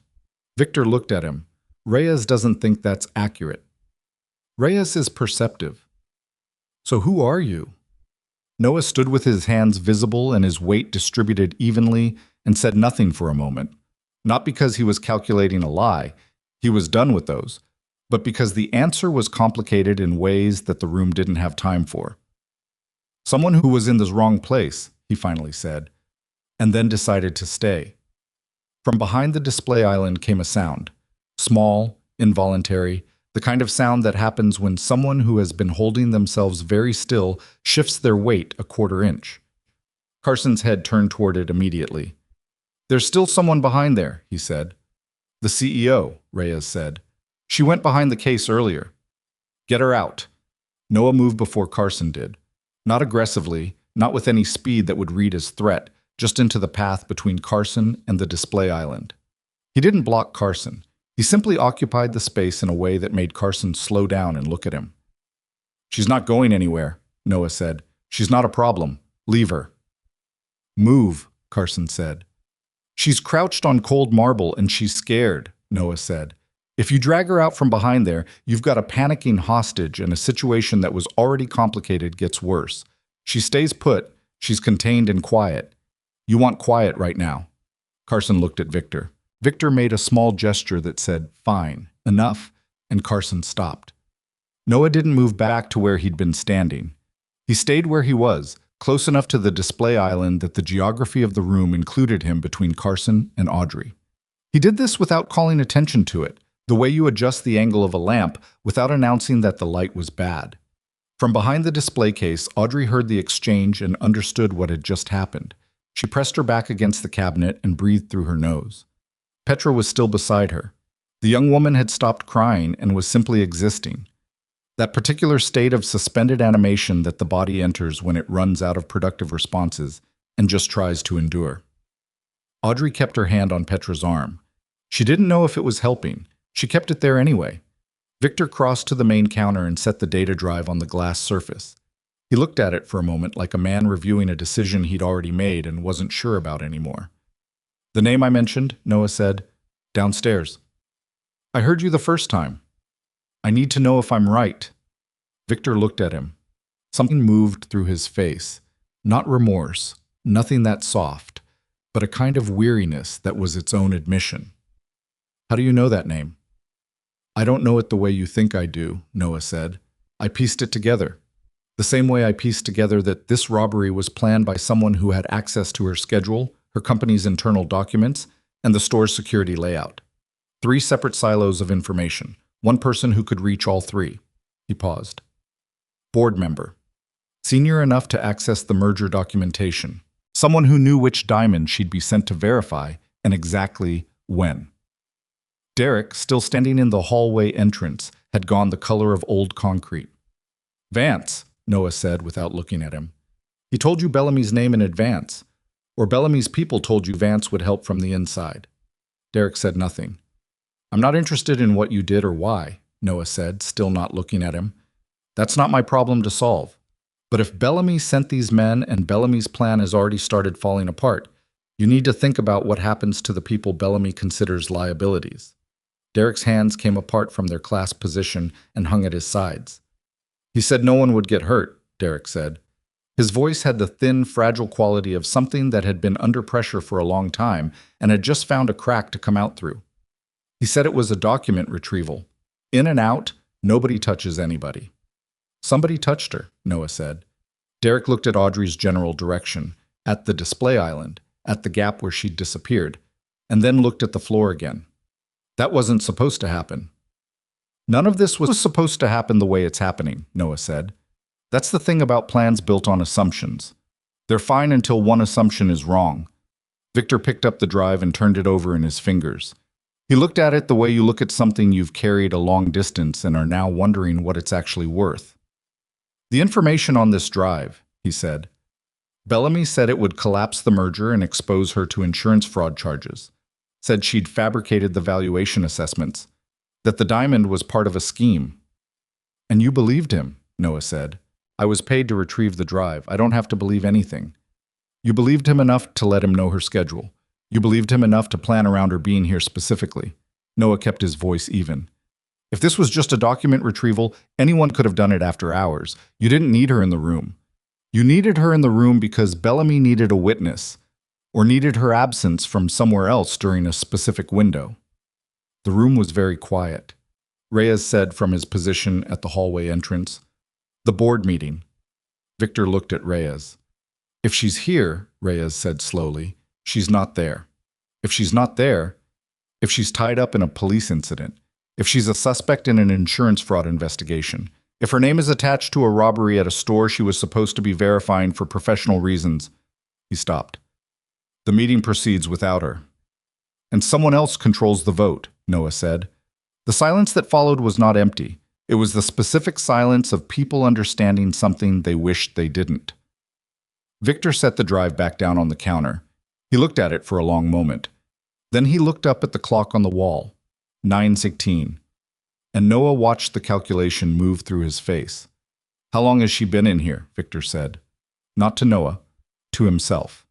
Victor looked at him. Reyes doesn't think that's accurate. Reyes is perceptive. So who are you? Noah stood with his hands visible and his weight distributed evenly and said nothing for a moment. Not because he was calculating a lie, he was done with those, but because the answer was complicated in ways that the room didn't have time for. Someone who was in the wrong place, he finally said, and then decided to stay. From behind the display island came a sound, small, involuntary, the kind of sound that happens when someone who has been holding themselves very still shifts their weight a quarter inch. Carson's head turned toward it immediately. There's still someone behind there, he said. The CEO, Reyes said. She went behind the case earlier. Get her out. Noah moved before Carson did. Not aggressively, not with any speed that would read as threat, just into the path between Carson and the display island. He didn't block Carson. He simply occupied the space in a way that made Carson slow down and look at him. She's not going anywhere, Noah said. She's not a problem. Leave her. Move, Carson said. She's crouched on cold marble and she's scared, Noah said. If you drag her out from behind there, you've got a panicking hostage and a situation that was already complicated gets worse. She stays put, she's contained and quiet. You want quiet right now. Carson looked at Victor. Victor made a small gesture that said, fine, enough, and Carson stopped. Noah didn't move back to where he'd been standing. He stayed where he was, close enough to the display island that the geography of the room included him between Carson and Audrey. He did this without calling attention to it, the way you adjust the angle of a lamp without announcing that the light was bad. From behind the display case, Audrey heard the exchange and understood what had just happened. She pressed her back against the cabinet and breathed through her nose. Petra was still beside her. The young woman had stopped crying and was simply existing. That particular state of suspended animation that the body enters when it runs out of productive responses and just tries to endure. Audrey kept her hand on Petra's arm. She didn't know if it was helping. She kept it there anyway. Victor crossed to the main counter and set the data drive on the glass surface. He looked at it for a moment like a man reviewing a decision he'd already made and wasn't sure about anymore. The name I mentioned, Noah said, downstairs. I heard you the first time. I need to know if I'm right. Victor looked at him. Something moved through his face. Not remorse, nothing that soft, but a kind of weariness that was its own admission. How do you know that name? I don't know it the way you think I do, Noah said. I pieced it together. The same way I pieced together that this robbery was planned by someone who had access to her schedule, her company's internal documents, and the store's security layout. 3 separate silos of information. One person who could reach all 3. He paused. Board member. Senior enough to access the merger documentation. Someone who knew which diamond she'd be sent to verify and exactly when. Derek, still standing in the hallway entrance, had gone the color of old concrete. Vance, Noah said without looking at him. He told you Bellamy's name in advance. Or Bellamy's people told you Vance would help from the inside. Derek said nothing. I'm not interested in what you did or why, Noah said, still not looking at him. That's not my problem to solve. But if Bellamy sent these men and Bellamy's plan has already started falling apart, you need to think about what happens to the people Bellamy considers liabilities. Derek's hands came apart from their clasped position and hung at his sides. He said no one would get hurt, Derek said. His voice had the thin, fragile quality of something that had been under pressure for a long time and had just found a crack to come out through. He said it was a document retrieval. In and out, nobody touches anybody. Somebody touched her, Noah said. Derek looked at Audrey's general direction, at the display island, at the gap where she'd disappeared, and then looked at the floor again. That wasn't supposed to happen. None of this was supposed to happen the way it's happening, Noah said. That's the thing about plans built on assumptions. They're fine until one assumption is wrong. Victor picked up the drive and turned it over in his fingers. He looked at it the way you look at something you've carried a long distance and are now wondering what it's actually worth. The information on this drive, he said. Bellamy said it would collapse the merger and expose her to insurance fraud charges. Said she'd fabricated the valuation assessments. that the diamond was part of a scheme. And you believed him, Noah said. I was paid to retrieve the drive. I don't have to believe anything. You believed him enough to let him know her schedule. You believed him enough to plan around her being here specifically. Noah kept his voice even. If this was just a document retrieval, anyone could have done it after hours. You didn't need her in the room. You needed her in the room because Bellamy needed a witness, or needed her absence from somewhere else during a specific window. The room was very quiet. Reyes said from his position at the hallway entrance, "The board meeting." Victor looked at Reyes. "If she's here," Reyes said slowly, "she's not there. If she's not there, if she's tied up in a police incident, if she's a suspect in an insurance fraud investigation, if her name is attached to a robbery at a store she was supposed to be verifying for professional reasons." He stopped. "The meeting proceeds without her. And someone else controls the vote," Noah said. The silence that followed was not empty. It was the specific silence of people understanding something they wished they didn't. Victor set the drive back down on the counter. He looked at it for a long moment. Then he looked up at the clock on the wall, 9:16. And Noah watched the calculation move through his face. "How long has she been in here?" Victor said. Not to Noah, to himself.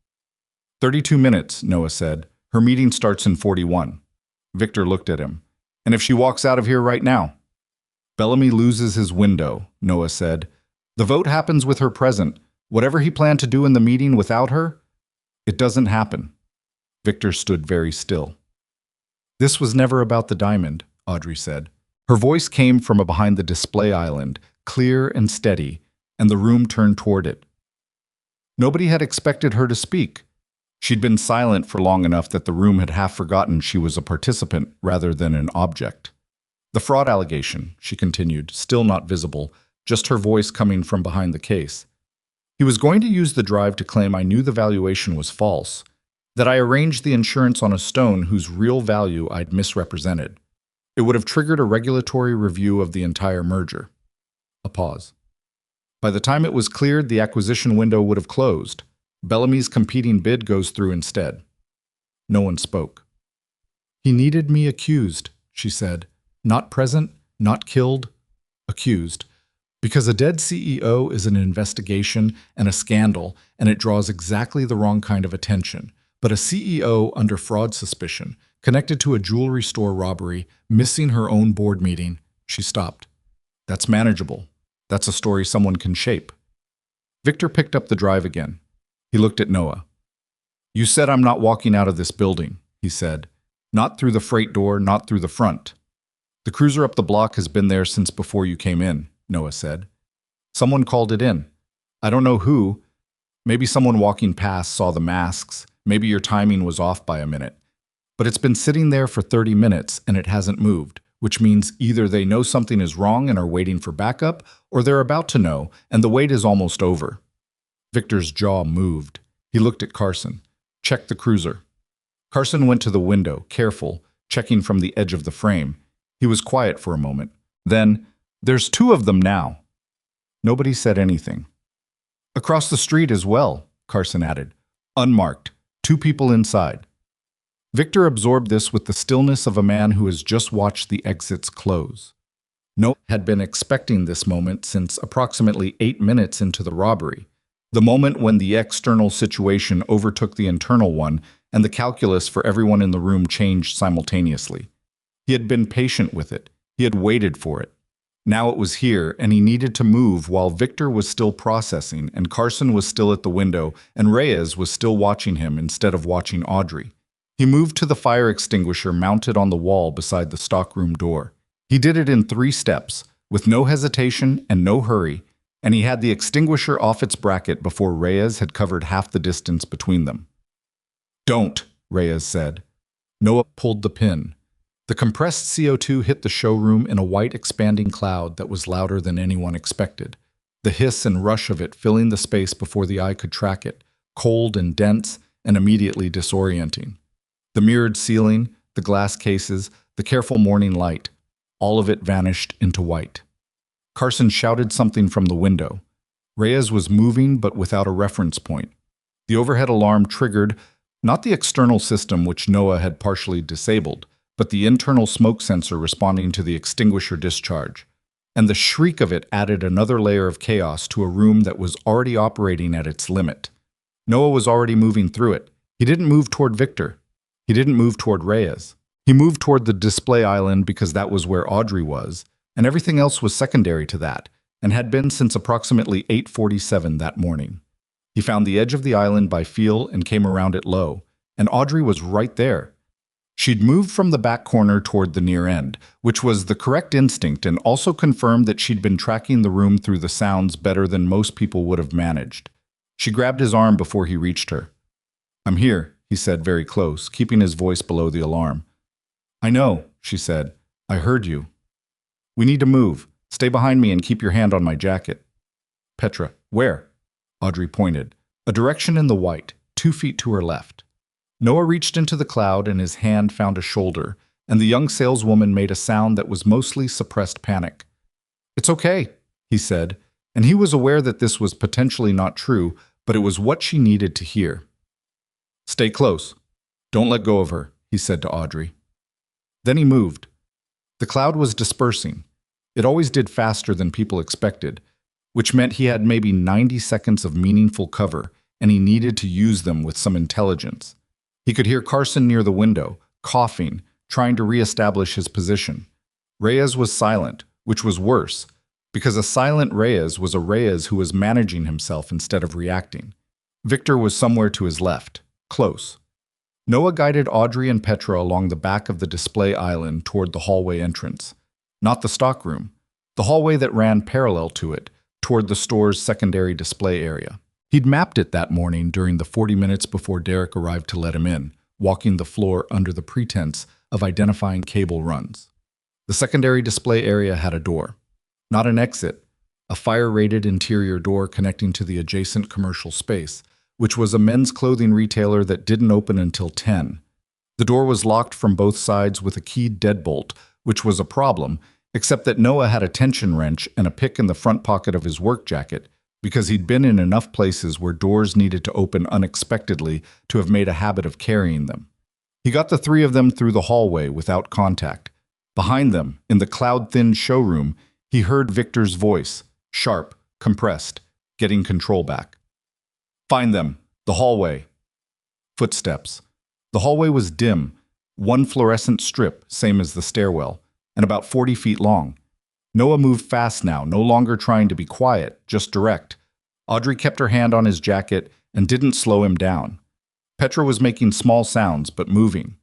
32 minutes, Noah said. "Her meeting starts in 41. Victor looked at him. "And if she walks out of here right now?" "Bellamy loses his window," Noah said. "The vote happens with her present. Whatever he planned to do in the meeting without her, it doesn't happen." Victor stood very still. "This was never about the diamond," Audrey said. Her voice came from behind the display island, clear and steady, and the room turned toward it. Nobody had expected her to speak. She'd been silent for long enough that the room had half forgotten she was a participant rather than an object. "The fraud allegation," she continued, still not visible, just her voice coming from behind the case. "He was going to use the drive to claim I knew the valuation was false, that I arranged the insurance on a stone whose real value I'd misrepresented. It would have triggered a regulatory review of the entire merger." A pause. "By the time it was cleared, the acquisition window would have closed. Bellamy's competing bid goes through instead." No one spoke. "He needed me accused," she said. "Not present, not killed, accused. Because a dead CEO is an investigation and a scandal, and it draws exactly the wrong kind of attention. But a CEO under fraud suspicion, connected to a jewelry store robbery, missing her own board meeting," she stopped. "That's manageable. That's a story someone can shape." Victor picked up the drive again. He looked at Noah. "You said I'm not walking out of this building," he said. "Not through the freight door, not through the front." "The cruiser up the block has been there since before you came in," Noah said. "Someone called it in. I don't know who. Maybe someone walking past saw the masks. Maybe your timing was off by a minute. But it's been sitting there for 30 minutes and it hasn't moved, which means either they know something is wrong and are waiting for backup, or they're about to know, and the wait is almost over." Victor's jaw moved. He looked at Carson. "Check the cruiser." Carson went to the window, careful, checking from the edge of the frame. He was quiet for a moment. Then, "There's 2 of them now." Nobody said anything. "Across the street as well," Carson added. "Unmarked. 2 people inside." Victor absorbed this with the stillness of a man who has just watched the exits close. Noah had been expecting this moment since approximately 8 minutes into the robbery. The moment when the external situation overtook the internal one and the calculus for everyone in the room changed simultaneously. He had been patient with it. He had waited for it. Now it was here, and he needed to move while Victor was still processing, and Carson was still at the window, and Reyes was still watching him instead of watching Audrey. He moved to the fire extinguisher mounted on the wall beside the stockroom door. He did it in 3 steps, with no hesitation and no hurry, and he had the extinguisher off its bracket before Reyes had covered half the distance between them. "Don't," Reyes said. Noah pulled the pin. The compressed CO2 hit the showroom in a white expanding cloud that was louder than anyone expected. The hiss and rush of it filling the space before the eye could track it, cold and dense and immediately disorienting. The mirrored ceiling, the glass cases, the careful morning light, all of it vanished into white. Carson shouted something from the window. Reyes was moving but without a reference point. The overhead alarm triggered, not the external system which Noah had partially disabled, but the internal smoke sensor responding to the extinguisher discharge. And the shriek of it added another layer of chaos to a room that was already operating at its limit. Noah was already moving through it. He didn't move toward Victor. He didn't move toward Reyes. He moved toward the display island because that was where Audrey was, and everything else was secondary to that, and had been since approximately 8:47 that morning. He found the edge of the island by feel and came around it low, and Audrey was right there. She'd moved from the back corner toward the near end, which was the correct instinct and also confirmed that she'd been tracking the room through the sounds better than most people would have managed. She grabbed his arm before he reached her. "I'm here," he said very close, keeping his voice below the alarm. "I know," she said. "I heard you. We need to move. Stay behind me and keep your hand on my jacket." "Petra, where?" Audrey pointed. A direction in the white, 2 feet to her left. Noah reached into the cloud and his hand found a shoulder, and the young saleswoman made a sound that was mostly suppressed panic. "It's okay," he said, and he was aware that this was potentially not true, but it was what she needed to hear. "Stay close. Don't let go of her," he said to Audrey. Then he moved. The cloud was dispersing. It always did faster than people expected, which meant he had maybe 90 seconds of meaningful cover, and he needed to use them with some intelligence. He could hear Carson near the window, coughing, trying to reestablish his position. Reyes was silent, which was worse, because a silent Reyes was a Reyes who was managing himself instead of reacting. Victor was somewhere to his left, close. Noah guided Audrey and Petra along the back of the display island toward the hallway entrance. Not the stockroom, the hallway that ran parallel to it, toward the store's secondary display area. He'd mapped it that morning during the 40 minutes before Derek arrived to let him in, walking the floor under the pretense of identifying cable runs. The secondary display area had a door. Not an exit, a fire-rated interior door connecting to the adjacent commercial space, which was a men's clothing retailer that didn't open until 10. The door was locked from both sides with a keyed deadbolt, which was a problem, except that Noah had a tension wrench and a pick in the front pocket of his work jacket, because he'd been in enough places where doors needed to open unexpectedly to have made a habit of carrying them. He got the three of them through the hallway without contact. Behind them, in the cloud-thin showroom, he heard Victor's voice, sharp, compressed, getting control back. "Find them. The hallway." Footsteps. The hallway was dim, one fluorescent strip, same as the stairwell, and about 40 feet long. Noah moved fast now, no longer trying to be quiet, just direct. Audrey kept her hand on his jacket and didn't slow him down. Petra was making small sounds, but moving.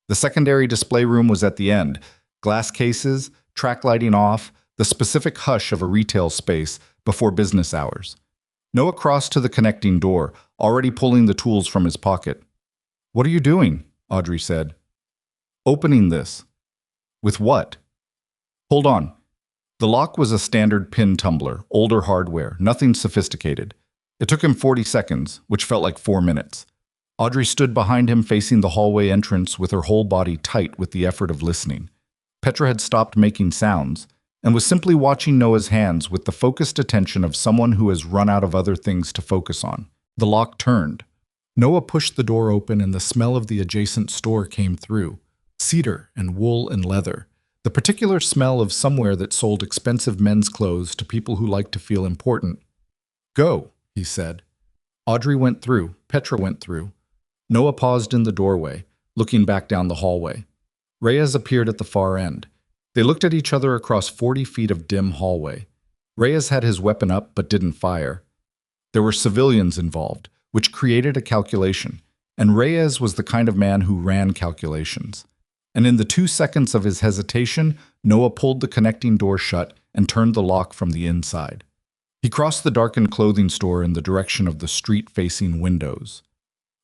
The secondary display room was at the end. Glass cases, track lighting off, the specific hush of a retail space before business hours. Noah crossed to the connecting door, already pulling the tools from his pocket. "What are you doing?" Audrey said. "Opening this." "With what?" "Hold on." The lock was a standard pin tumbler, older hardware, nothing sophisticated. It took him 40 seconds, which felt like 4 minutes. Audrey stood behind him facing the hallway entrance with her whole body tight with the effort of listening. Petra had stopped making sounds and was simply watching Noah's hands with the focused attention of someone who has run out of other things to focus on. The lock turned. Noah pushed the door open and the smell of the adjacent store came through. Cedar and wool and leather. The particular smell of somewhere that sold expensive men's clothes to people who like to feel important. "Go," he said. Audrey went through. Petra went through. Noah paused in the doorway, looking back down the hallway. Reyes appeared at the far end. They looked at each other across 40 feet of dim hallway. Reyes had his weapon up but didn't fire. There were civilians involved, which created a calculation, and Reyes was the kind of man who ran calculations. And in the 2 seconds of his hesitation, Noah pulled the connecting door shut and turned the lock from the inside. He crossed the darkened clothing store in the direction of the street-facing windows.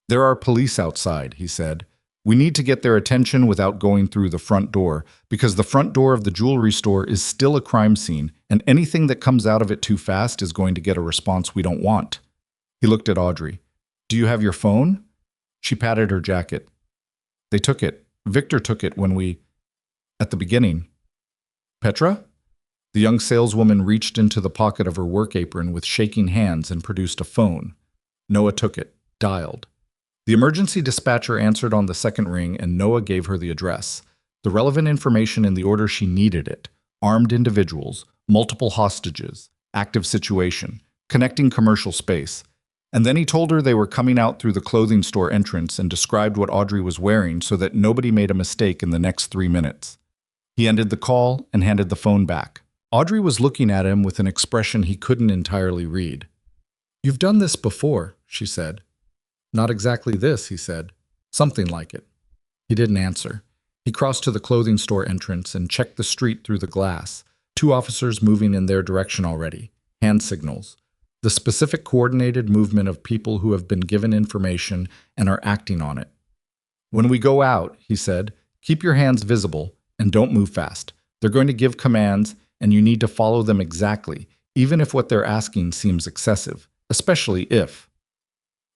"There are police outside," he said. "We need to get their attention without going through the front door, because the front door of the jewelry store is still a crime scene, and anything that comes out of it too fast is going to get a response we don't want." He looked at Audrey. "Do you have your phone?" She patted her jacket. "They took it. Victor took it at the beginning." "Petra?" The young saleswoman reached into the pocket of her work apron with shaking hands and produced a phone. Noah took it, dialed. The emergency dispatcher answered on the second ring and Noah gave her the address. The relevant information in the order she needed it: armed individuals, multiple hostages, active situation, connecting commercial space. And then he told her they were coming out through the clothing store entrance and described what Audrey was wearing so that nobody made a mistake in the next 3 minutes. He ended the call and handed the phone back. Audrey was looking at him with an expression he couldn't entirely read. "You've done this before," she said. "Not exactly this," he said. "Something like it." He didn't answer. He crossed to the clothing store entrance and checked the street through the glass. 2 officers moving in their direction already. Hand signals. The specific coordinated movement of people who have been given information and are acting on it. "When we go out," he said, "keep your hands visible and don't move fast. They're going to give commands and you need to follow them exactly, even if what they're asking seems excessive, especially if."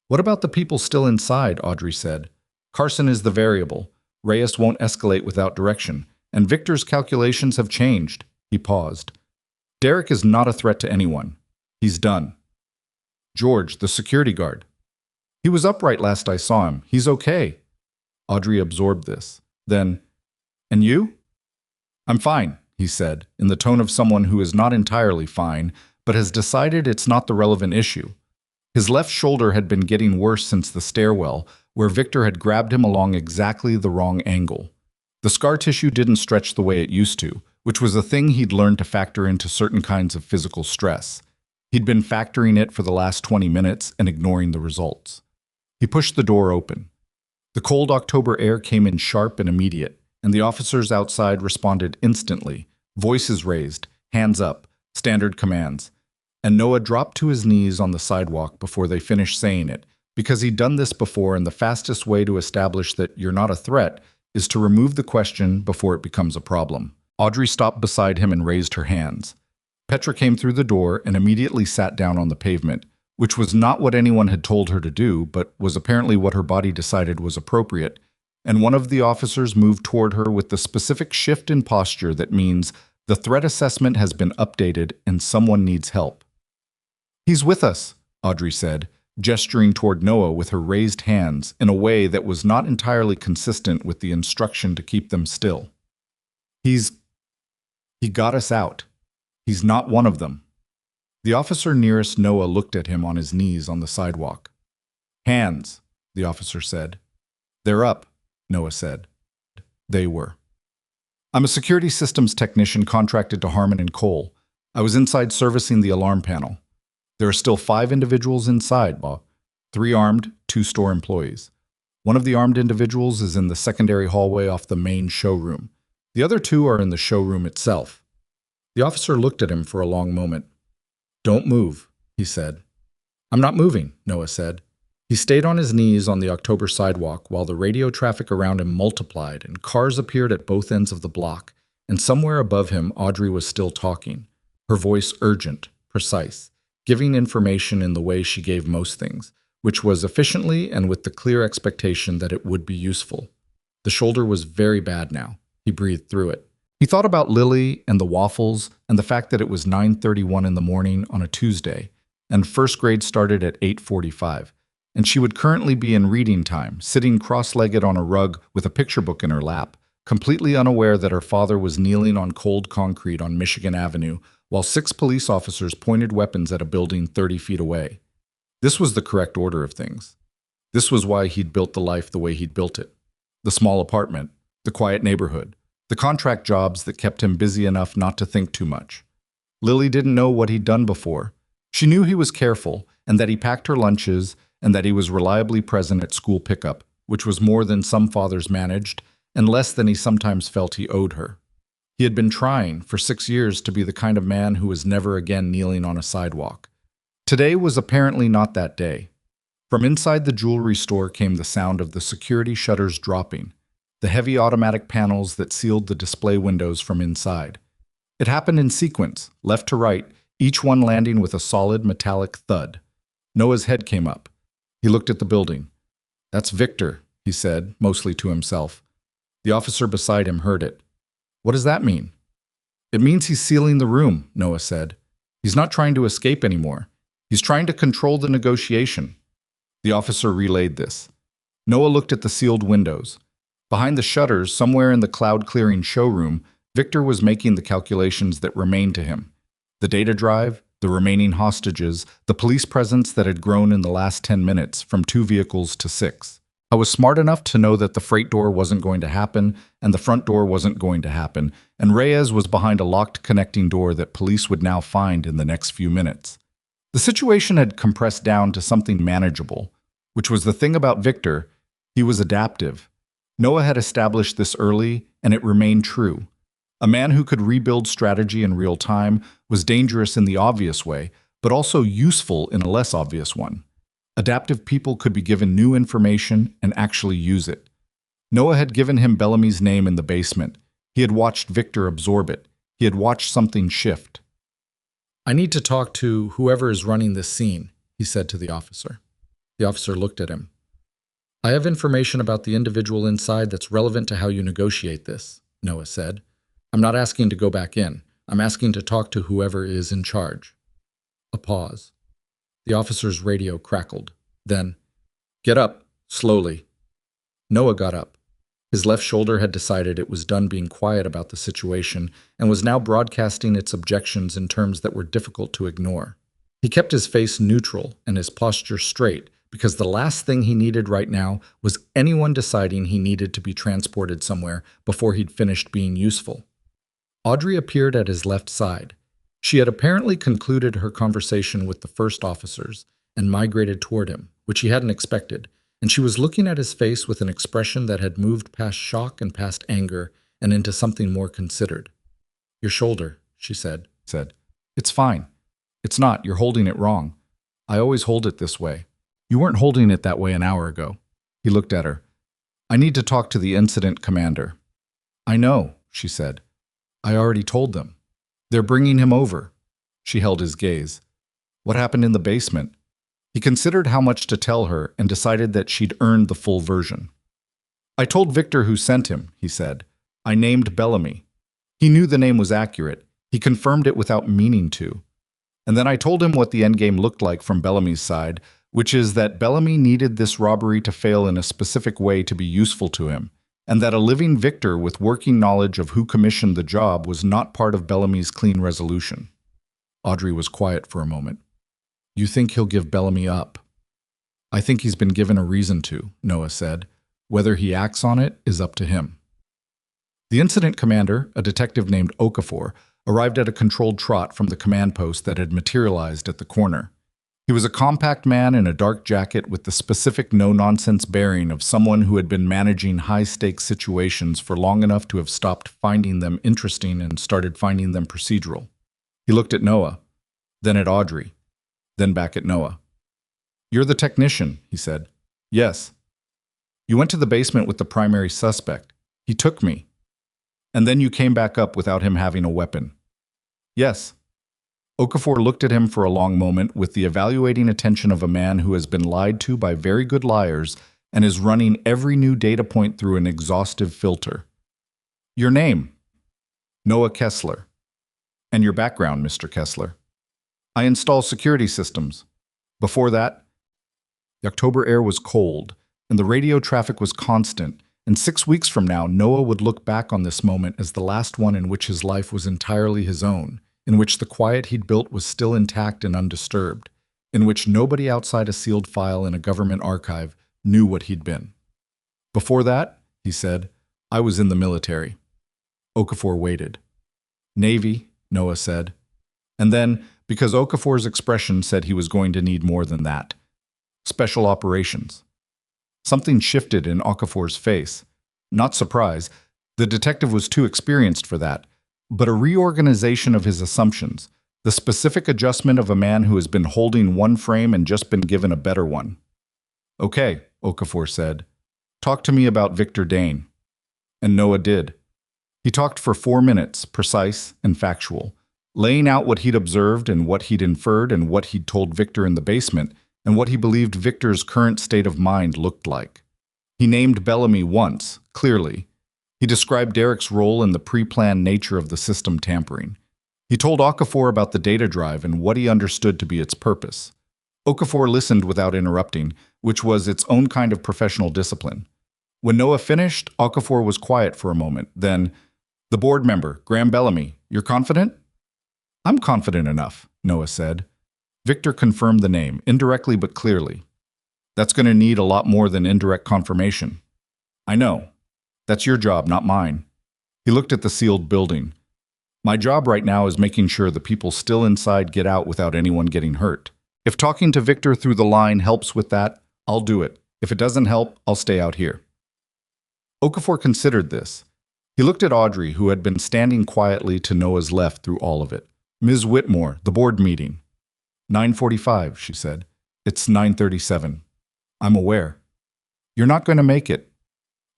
"What about the people still inside?" Audrey said. "Carson is the variable. Reyes won't escalate without direction, and Victor's calculations have changed." He paused. "Derek is not a threat to anyone. He's done." "George, the security guard." "He was upright last I saw him. He's okay." Audrey absorbed this. Then, "And you?" "I'm fine," he said, in the tone of someone who is not entirely fine, but has decided it's not the relevant issue. His left shoulder had been getting worse since the stairwell, where Victor had grabbed him along exactly the wrong angle. The scar tissue didn't stretch the way it used to, which was a thing he'd learned to factor into certain kinds of physical stress. He'd been factoring it for the last 20 minutes and ignoring the results. He pushed the door open. The cold October air came in sharp and immediate, and the officers outside responded instantly, voices raised, hands up, standard commands. And Noah dropped to his knees on the sidewalk before they finished saying it, because he'd done this before, and the fastest way to establish that you're not a threat is to remove the question before it becomes a problem. Audrey stopped beside him and raised her hands. Petra came through the door and immediately sat down on the pavement, which was not what anyone had told her to do, but was apparently what her body decided was appropriate, and one of the officers moved toward her with the specific shift in posture that means the threat assessment has been updated and someone needs help. "He's with us," Audrey said, gesturing toward Noah with her raised hands in a way that was not entirely consistent with the instruction to keep them still. He got us out. He's not one of them." The officer nearest Noah looked at him on his knees on the sidewalk. "Hands," the officer said. "They're up," Noah said. They were. "I'm a security systems technician contracted to Harmon and Cole. I was inside servicing the alarm panel. There are still 5 individuals inside, 3 armed, 2 store employees. One of the armed individuals is in the secondary hallway off the main showroom. The other 2 are in the showroom itself." The officer looked at him for a long moment. "Don't move," he said. "I'm not moving," Noah said. He stayed on his knees on the October sidewalk while the radio traffic around him multiplied and cars appeared at both ends of the block, and somewhere above him Audrey was still talking, her voice urgent, precise, giving information in the way she gave most things, which was efficiently and with the clear expectation that it would be useful. The shoulder was very bad now. He breathed through it. He thought about Lily and the waffles and the fact that it was 9:31 in the morning on a Tuesday, and first grade started at 8:45, and she would currently be in reading time, sitting cross-legged on a rug with a picture book in her lap, completely unaware that her father was kneeling on cold concrete on Michigan Avenue while 6 police officers pointed weapons at a building 30 feet away. This was the correct order of things. This was why he'd built the life the way he'd built it. The small apartment, the quiet neighborhood, the contract jobs that kept him busy enough not to think too much. Lily didn't know what he'd done before. She knew he was careful and that he packed her lunches and that he was reliably present at school pickup, which was more than some fathers managed and less than he sometimes felt he owed her. He had been trying for 6 years to be the kind of man who was never again kneeling on a sidewalk. Today was apparently not that day. From inside the jewelry store came the sound of the security shutters dropping, the heavy automatic panels that sealed the display windows from inside. It happened in sequence, left to right, each one landing with a solid metallic thud. Noah's head came up. He looked at the building. "That's Victor," he said, mostly to himself. The officer beside him heard it. "What does that mean?" "It means he's sealing the room," Noah said. "He's not trying to escape anymore. He's trying to control the negotiation." The officer relayed this. Noah looked at the sealed windows. Behind the shutters, somewhere in the cloud-clearing showroom, Victor was making the calculations that remained to him. The data drive, the remaining hostages, the police presence that had grown in the last 10 minutes from 2 vehicles to 6. I was smart enough to know that the freight door wasn't going to happen and the front door wasn't going to happen, and Reyes was behind a locked connecting door that police would now find in the next few minutes. The situation had compressed down to something manageable, which was the thing about Victor. He was adaptive. Noah had established this early, and it remained true. A man who could rebuild strategy in real time was dangerous in the obvious way, but also useful in a less obvious one. Adaptive people could be given new information and actually use it. Noah had given him Bellamy's name in the basement. He had watched Victor absorb it. He had watched something shift. "I need to talk to whoever is running this scene," he said to the officer. The officer looked at him. "I have information about the individual inside that's relevant to how you negotiate this," Noah said. "I'm not asking to go back in. I'm asking to talk to whoever is in charge." A pause. The officer's radio crackled. Then, "Get up, slowly." Noah got up. His left shoulder had decided it was done being quiet about the situation and was now broadcasting its objections in terms that were difficult to ignore. He kept his face neutral and his posture straight because the last thing he needed right now was anyone deciding he needed to be transported somewhere before he'd finished being useful. Audrey appeared at his left side. She had apparently concluded her conversation with the first officers and migrated toward him, which he hadn't expected, and she was looking at his face with an expression that had moved past shock and past anger and into something more considered. "Your shoulder," she said. "It's fine. It's not. You're holding it wrong. I always hold it this way. You weren't holding it that way an hour ago." He looked at her. "I need to talk to the incident commander." "I know," she said. "I already told them. They're bringing him over." She held his gaze. "What happened in the basement?" He considered how much to tell her and decided that she'd earned the full version. "I told Victor who sent him," he said. "I named Bellamy. He knew the name was accurate. He confirmed it without meaning to. And then I told him what the endgame looked like from Bellamy's side, which is that Bellamy needed this robbery to fail in a specific way to be useful to him, and that a living Victor with working knowledge of who commissioned the job was not part of Bellamy's clean resolution." Audrey was quiet for a moment. "You think he'll give Bellamy up?" "I think he's been given a reason to," Noah said. "Whether he acts on it is up to him." The incident commander, a detective named Okafor, arrived at a controlled trot from the command post that had materialized at the corner. He was a compact man in a dark jacket with the specific no-nonsense bearing of someone who had been managing high-stakes situations for long enough to have stopped finding them interesting and started finding them procedural. He looked at Noah, then at Audrey, then back at Noah. "You're the technician," he said. "Yes." "You went to the basement with the primary suspect. He took me. And then you came back up without him having a weapon." "Yes." Okafor looked at him for a long moment with the evaluating attention of a man who has been lied to by very good liars and is running every new data point through an exhaustive filter. "Your name?" "Noah Kessler." "And your background, Mr. Kessler?" "I install security systems. Before that?" The October air was cold, and the radio traffic was constant, and 6 weeks from now, Noah would look back on this moment as the last one in which his life was entirely his own, in which the quiet he'd built was still intact and undisturbed, in which nobody outside a sealed file in a government archive knew what he'd been. "Before that," he said, "I was in the military." Okafor waited. "Navy," Noah said. And then, because Okafor's expression said he was going to need more than that, "Special operations." Something shifted in Okafor's face. Not surprise. The detective was too experienced for that. But a reorganization of his assumptions, the specific adjustment of a man who has been holding one frame and just been given a better one. "Okay," Okafor said. "Talk to me about Victor Dane." And Noah did. He talked for 4 minutes, precise and factual, laying out what he'd observed and what he'd inferred and what he'd told Victor in the basement and what he believed Victor's current state of mind looked like. He named Bellamy once, clearly. He described Derek's role in the pre-planned nature of the system tampering. He told Okafor about the data drive and what he understood to be its purpose. Okafor listened without interrupting, which was its own kind of professional discipline. When Noah finished, Okafor was quiet for a moment. Then, "The board member, Graham Bellamy, you're confident?" "I'm confident enough," Noah said. Victor confirmed the name, indirectly but clearly. "That's going to need a lot more than indirect confirmation." "I know. That's your job, not mine." He looked at the sealed building. "My job right now is making sure the people still inside get out without anyone getting hurt. If talking to Victor through the line helps with that, I'll do it. If it doesn't help, I'll stay out here." Okafor considered this. He looked at Audrey, who had been standing quietly to Noah's left through all of it. "Ms. Whitmore, the board meeting." 9:45, she said. "It's 9:37. "I'm aware." "You're not going to make it."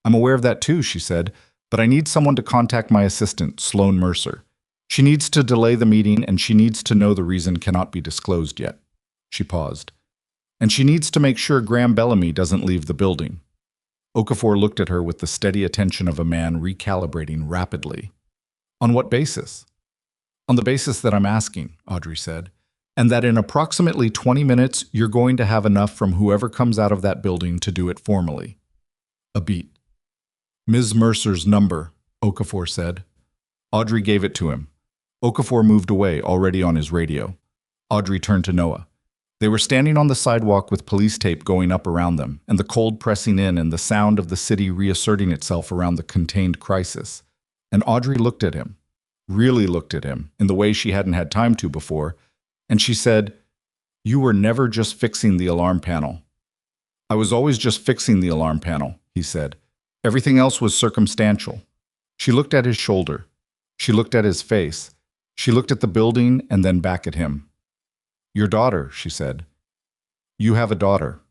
"I'm aware of that too," she said, "but I need someone to contact my assistant, Sloan Mercer. She needs to delay the meeting, and she needs to know the reason cannot be disclosed yet." She paused. "And she needs to make sure Graham Bellamy doesn't leave the building." Okafor looked at her with the steady attention of a man recalibrating rapidly. "On what basis?" "On the basis that I'm asking," Audrey said, "and that in approximately 20 minutes you're going to have enough from whoever comes out of that building to do it formally." A beat. "Ms. Mercer's number," Okafor said. Audrey gave it to him. Okafor moved away, already on his radio. Audrey turned to Noah. They were standing on the sidewalk with police tape going up around them, and the cold pressing in and the sound of the city reasserting itself around the contained crisis. And Audrey looked at him, really looked at him, in the way she hadn't had time to before, and she said, "You were never just fixing the alarm panel." "I was always just fixing the alarm panel," he said. "Everything else was circumstantial." She looked at his shoulder. She looked at his face. She looked at the building and then back at him. "Your daughter," she said. "You have a daughter."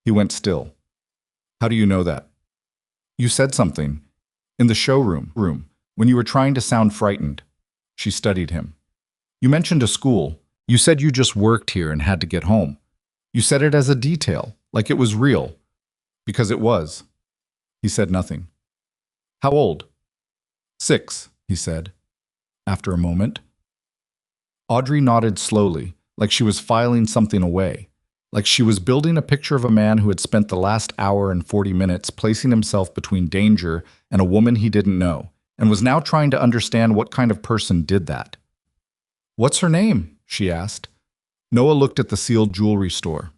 He went still. "How do you know that?" "You said something. In the showroom, when you were trying to sound frightened." She studied him. "You mentioned a school. You said you just worked here and had to get home. You said it as a detail, like it was real." "Because it was." He said nothing. "How old?" "6, he said. After a moment. Audrey nodded slowly, like she was filing something away, like she was building a picture of a man who had spent the last hour and 40 minutes placing himself between danger and a woman he didn't know, and was now trying to understand what kind of person did that. "What's her name?" she asked. Noah looked at the sealed jewelry store.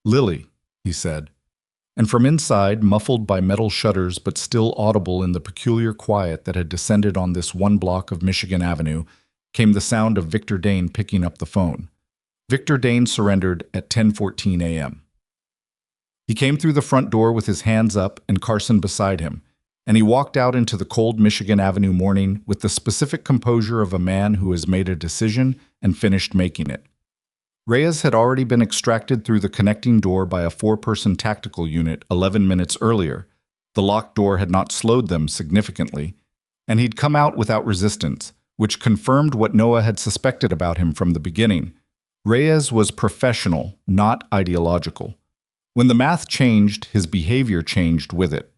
"Lily," he said. And from inside, muffled by metal shutters but still audible in the peculiar quiet that had descended on this one block of Michigan Avenue, came the sound of Victor Dane picking up the phone. Victor Dane surrendered at 10:14 a.m. He came through the front door with his hands up and Carson beside him, and he walked out into the cold Michigan Avenue morning with the specific composure of a man who has made a decision and finished making it. Reyes had already been extracted through the connecting door by a 4-person tactical unit 11 minutes earlier. The locked door had not slowed them significantly, and he'd come out without resistance, which confirmed what Noah had suspected about him from the beginning. Reyes was professional, not ideological. When the math changed, his behavior changed with it.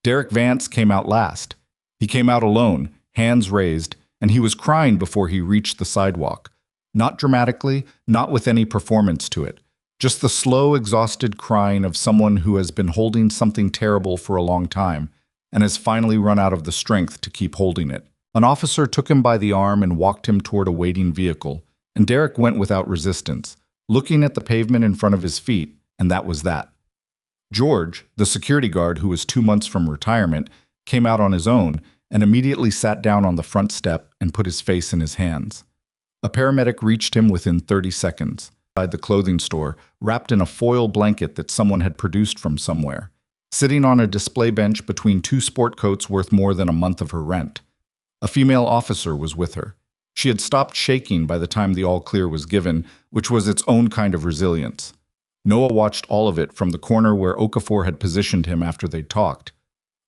Derek Vance came out last. He came out alone, hands raised, and he was crying before he reached the sidewalk. Not dramatically, not with any performance to it. Just the slow, exhausted crying of someone who has been holding something terrible for a long time and has finally run out of the strength to keep holding it. An officer took him by the arm and walked him toward a waiting vehicle, and Derek went without resistance, looking at the pavement in front of his feet, and that was that. George, the security guard who was 2 months from retirement, came out on his own and immediately sat down on the front step and put his face in his hands. A paramedic reached him within 30 seconds, inside the clothing store, wrapped in a foil blanket that someone had produced from somewhere, sitting on a display bench between 2 sport coats worth more than a month of her rent. A female officer was with her. She had stopped shaking by the time the all-clear was given, which was its own kind of resilience. Noah watched all of it from the corner where Okafor had positioned him after they'd talked.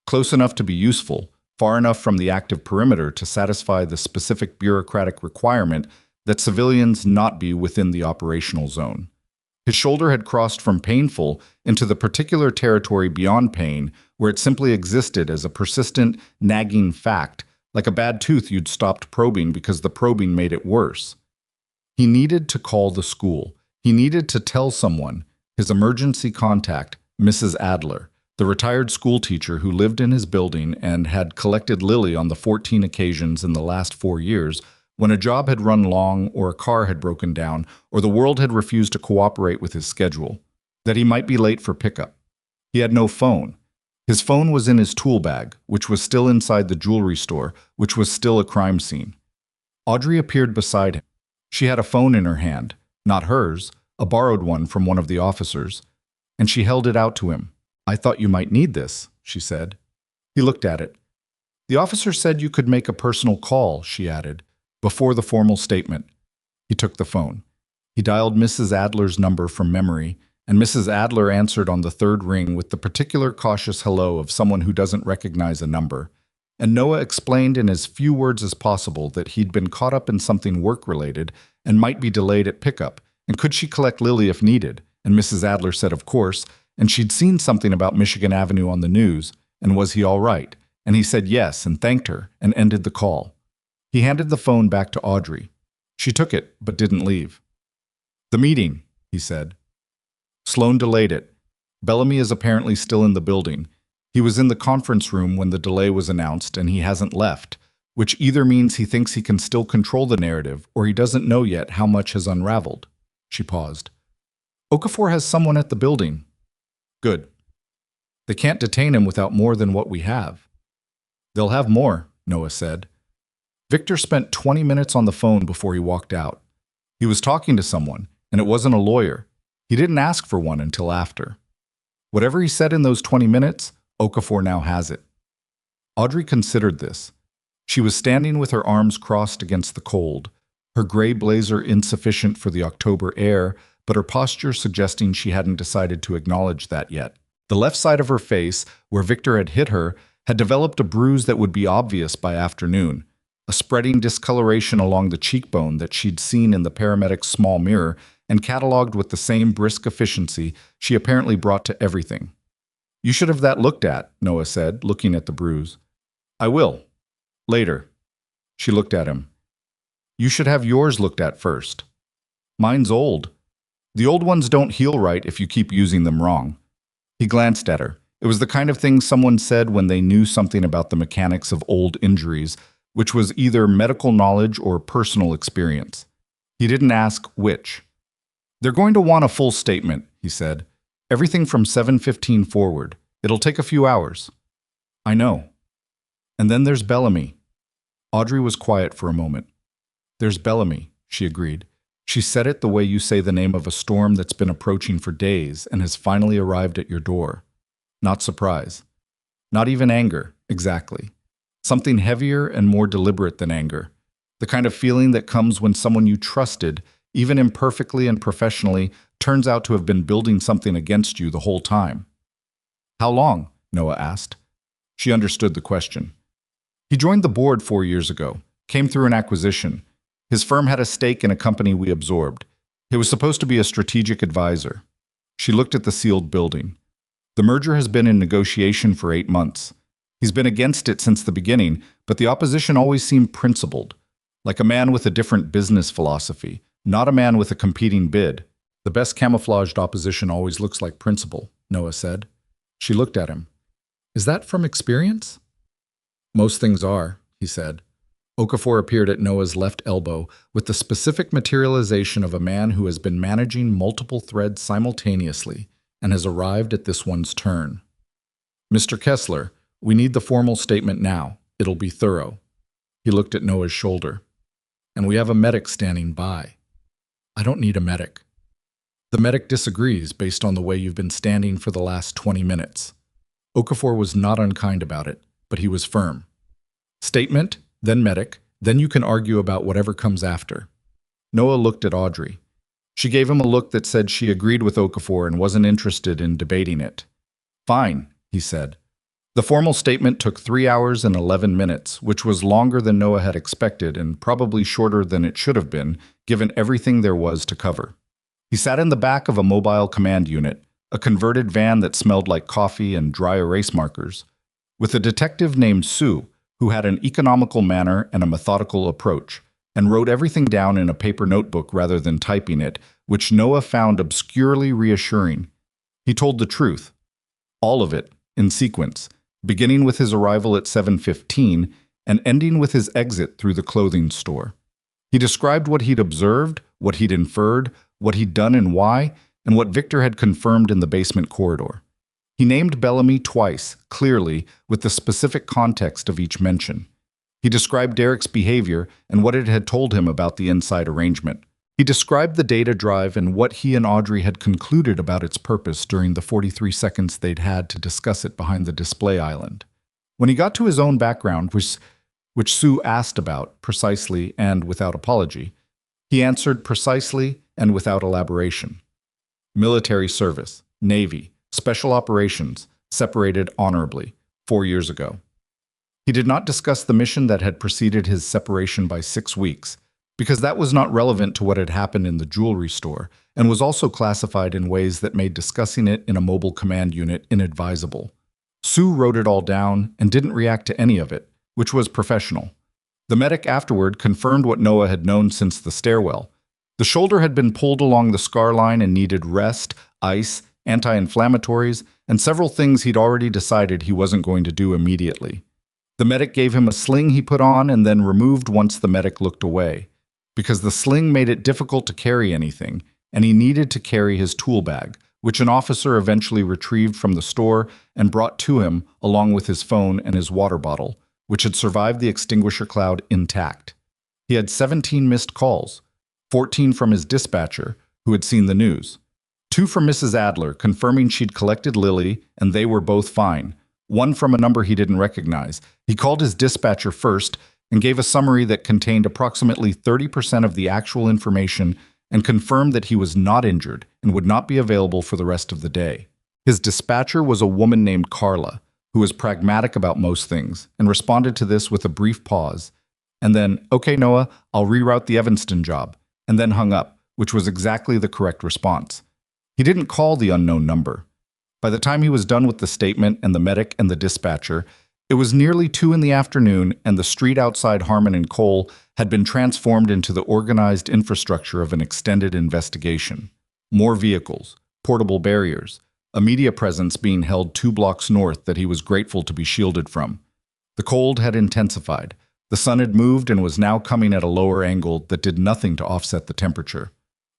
Close enough to be useful, far enough from the active perimeter to satisfy the specific bureaucratic requirement that civilians not be within the operational zone. His shoulder had crossed from painful into the particular territory beyond pain, where it simply existed as a persistent, nagging fact, like a bad tooth you'd stopped probing because the probing made it worse. He needed to call the school. He needed to tell someone, his emergency contact, Mrs. Adler, the retired schoolteacher who lived in his building and had collected Lily on the 14 occasions in the last 4 years when a job had run long or a car had broken down or the world had refused to cooperate with his schedule, that he might be late for pickup. He had no phone. His phone was in his tool bag, which was still inside the jewelry store, which was still a crime scene. Audrey appeared beside him. She had a phone in her hand, not hers, a borrowed one from one of the officers, and she held it out to him. "I thought you might need this," she said. He looked at it. "The officer said you could make a personal call," she added, before the formal statement. He took the phone. He dialed Mrs. Adler's number from memory, and Mrs. Adler answered on the third ring with the particular cautious hello of someone who doesn't recognize a number. And Noah explained in as few words as possible that he'd been caught up in something work-related and might be delayed at pickup, and could she collect Lily if needed? And Mrs. Adler said of course, and she'd seen something about Michigan Avenue on the news, and was he all right? And he said yes and thanked her and ended the call. He handed the phone back to Audrey. She took it, but didn't leave. "The meeting," he said. Sloan delayed it. Bellamy is apparently still in the building. He was in the conference room when the delay was announced, and he hasn't left, which either means he thinks he can still control the narrative or he doesn't know yet how much has unraveled. She paused. "Okafor has someone at the building." "Good. They can't detain him without more than what we have." "They'll have more," Noah said. Victor spent 20 minutes on the phone before he walked out. He was talking to someone, and it wasn't a lawyer. He didn't ask for one until after. Whatever he said in those 20 minutes, Okafor now has it. Audrey considered this. She was standing with her arms crossed against the cold, her gray blazer insufficient for the October air, but her posture suggesting she hadn't decided to acknowledge that yet. The left side of her face, where Victor had hit her, had developed a bruise that would be obvious by afternoon, a spreading discoloration along the cheekbone that she'd seen in the paramedic's small mirror and catalogued with the same brisk efficiency she apparently brought to everything. "You should have that looked at," Noah said, looking at the bruise. "I will. Later." She looked at him. "You should have yours looked at first." "Mine's old. The old ones don't heal right if you keep using them wrong." He glanced at her. It was the kind of thing someone said when they knew something about the mechanics of old injuries, which was either medical knowledge or personal experience. He didn't ask which. "They're going to want a full statement," he said. "Everything from 7:15 forward. It'll take a few hours." "I know." "And then there's Bellamy." Audrey was quiet for a moment. "There's Bellamy," she agreed. "She said it the way you say the name of a storm that's been approaching for days and has finally arrived at your door. Not surprise. Not even anger, exactly. Something heavier and more deliberate than anger. The kind of feeling that comes when someone you trusted, even imperfectly and professionally, turns out to have been building something against you the whole time." "How long?" Noah asked. She understood the question. "He joined the board 4 years ago, came through an acquisition. His firm had a stake in a company we absorbed. He was supposed to be a strategic advisor." She looked at the sealed building. "The merger has been in negotiation for 8 months. He's been against it since the beginning, but the opposition always seemed principled, like a man with a different business philosophy, not a man with a competing bid." "The best camouflaged opposition always looks like principle," Noah said. She looked at him. "Is that from experience?" "Most things are," he said. Okafor appeared at Noah's left elbow with the specific materialization of a man who has been managing multiple threads simultaneously and has arrived at this one's turn. "Mr. Kessler, we need the formal statement now. It'll be thorough." He looked at Noah's shoulder. "And we have a medic standing by." "I don't need a medic." "The medic disagrees based on the way you've been standing for the last 20 minutes. Okafor was not unkind about it, but he was firm. "Statement, then medic, then you can argue about whatever comes after." Noah looked at Audrey. She gave him a look that said she agreed with Okafor and wasn't interested in debating it. "Fine," he said. The formal statement took 3 hours and 11 minutes, which was longer than Noah had expected and probably shorter than it should have been, given everything there was to cover. He sat in the back of a mobile command unit, a converted van that smelled like coffee and dry erase markers, with a detective named Sue, who had an economical manner and a methodical approach, and wrote everything down in a paper notebook rather than typing it, which Noah found obscurely reassuring. He told the truth. All of it, in sequence, beginning with his arrival at 7:15 and ending with his exit through the clothing store. He described what he'd observed, what he'd inferred, what he'd done and why, and what Victor had confirmed in the basement corridor. He named Bellamy twice, clearly, with the specific context of each mention. He described Derek's behavior and what it had told him about the inside arrangement. He described the data drive and what he and Audrey had concluded about its purpose during the 43 seconds they'd had to discuss it behind the display island. When he got to his own background, which Sue asked about precisely and without apology, he answered precisely and without elaboration. Military service, Navy, special operations, separated honorably, 4 years ago. He did not discuss the mission that had preceded his separation by 6 weeks, because that was not relevant to what had happened in the jewelry store, and was also classified in ways that made discussing it in a mobile command unit inadvisable. Sue wrote it all down and didn't react to any of it, which was professional. The medic afterward confirmed what Noah had known since the stairwell. The shoulder had been pulled along the scar line and needed rest, ice, anti-inflammatories, and several things he'd already decided he wasn't going to do immediately. The medic gave him a sling he put on and then removed once the medic looked away, because the sling made it difficult to carry anything, and he needed to carry his tool bag, which an officer eventually retrieved from the store and brought to him along with his phone and his water bottle, which had survived the extinguisher cloud intact. He had 17 missed calls, 14 from his dispatcher, who had seen the news, 2 from Mrs. Adler confirming she'd collected Lily and they were both fine, 1 from a number he didn't recognize. He called his dispatcher first and gave a summary that contained approximately 30% of the actual information and confirmed that he was not injured and would not be available for the rest of the day. His dispatcher was a woman named Carla, who was pragmatic about most things, and responded to this with a brief pause, and then, "Okay, Noah, I'll reroute the Evanston job," and then hung up, which was exactly the correct response. He didn't call the unknown number. By the time he was done with the statement and the medic and the dispatcher, it was nearly 2 in the afternoon, and the street outside Harmon and Cole had been transformed into the organized infrastructure of an extended investigation. More vehicles, portable barriers, a media presence being held 2 blocks north that he was grateful to be shielded from. The cold had intensified. The sun had moved and was now coming at a lower angle that did nothing to offset the temperature.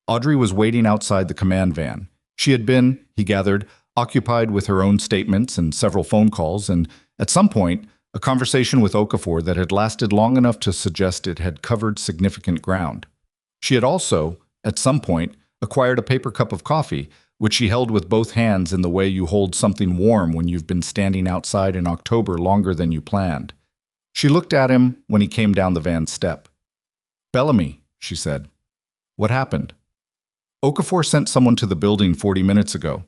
Audrey was waiting outside the command van. She had been, he gathered, occupied with her own statements and several phone calls, and at some point, a conversation with Okafor that had lasted long enough to suggest it had covered significant ground. She had also, at some point, acquired a paper cup of coffee, which she held with both hands in the way you hold something warm when you've been standing outside in October longer than you planned. She looked at him when he came down the van step. "Bellamy," she said. "What happened?" "Okafor sent someone to the building 40 minutes ago."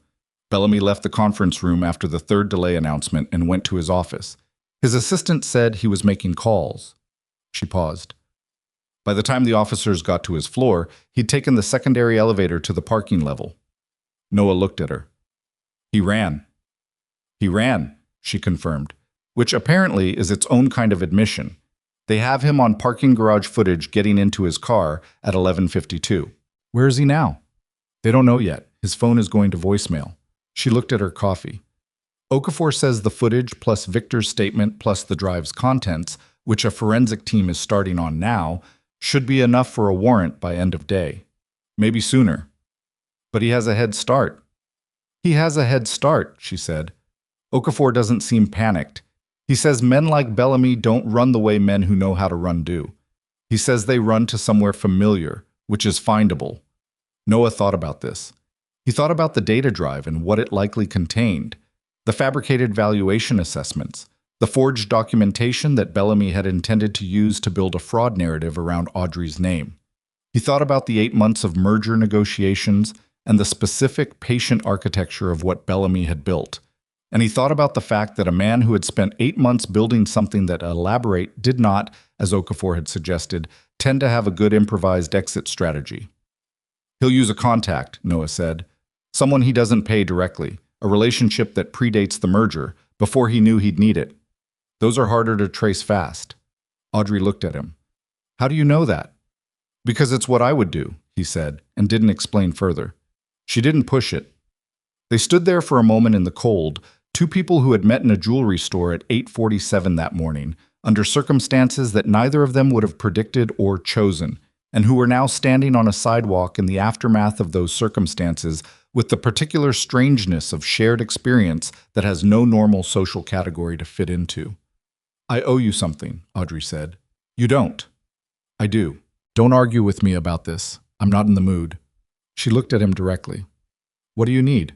Bellamy left the conference room after the 3rd delay announcement and went to his office. His assistant said he was making calls. She paused. By the time the officers got to his floor, he'd taken the secondary elevator to the parking level. Noah looked at her. "He ran." "He ran," she confirmed, which apparently is its own kind of admission. They have him on parking garage footage getting into his car at 11:52. Where is he now? They don't know yet. His phone is going to voicemail. She looked at her coffee. Okafor says the footage plus Victor's statement plus the drive's contents, which a forensic team is starting on now, should be enough for a warrant by end of day. Maybe sooner. But he has a head start. He has a head start, she said. Okafor doesn't seem panicked. He says men like Bellamy don't run the way men who know how to run do. He says they run to somewhere familiar, which is findable. Noah thought about this. He thought about the data drive and what it likely contained, the fabricated valuation assessments, the forged documentation that Bellamy had intended to use to build a fraud narrative around Audrey's name. He thought about the 8 months of merger negotiations and the specific patient architecture of what Bellamy had built. And he thought about the fact that a man who had spent 8 months building something that elaborate did not, as Okafor had suggested, tend to have a good improvised exit strategy. He'll use a contact, Noah said. Someone he doesn't pay directly, a relationship that predates the merger, before he knew he'd need it. Those are harder to trace fast. Audrey looked at him. How do you know that? Because it's what I would do, he said, and didn't explain further. She didn't push it. They stood there for a moment in the cold, Two people who had met in a jewelry store at 8:47 that morning, under circumstances that neither of them would have predicted or chosen, and who were now standing on a sidewalk in the aftermath of those circumstances with the particular strangeness of shared experience that has no normal social category to fit into. "I owe you something," Audrey said. "You don't." "I do. Don't argue with me about this. I'm not in the mood." She looked at him directly. "What do you need?"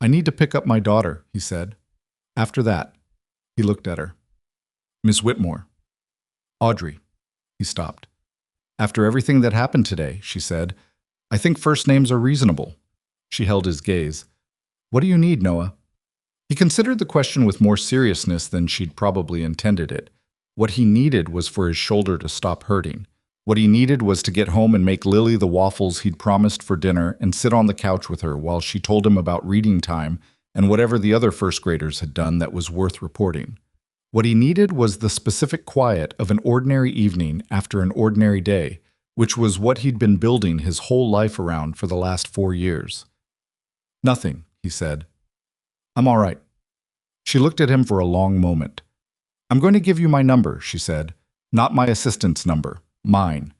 "I need to pick up my daughter," he said. After that, he looked at her. "Miss Whitmore." "Audrey." He stopped. "After everything that happened today," she said, "I think first names are reasonable." She held his gaze. "What do you need, Noah?" He considered the question with more seriousness than she'd probably intended it. What he needed was for his shoulder to stop hurting. What he needed was to get home and make Lily the waffles he'd promised for dinner and sit on the couch with her while she told him about reading time and whatever the other first graders had done that was worth reporting. What he needed was the specific quiet of an ordinary evening after an ordinary day, which was what he'd been building his whole life around for the last 4 years. "Nothing," he said. "I'm all right." She looked at him for a long moment. "I'm going to give you my number," she said. "Not my assistant's number. Mine.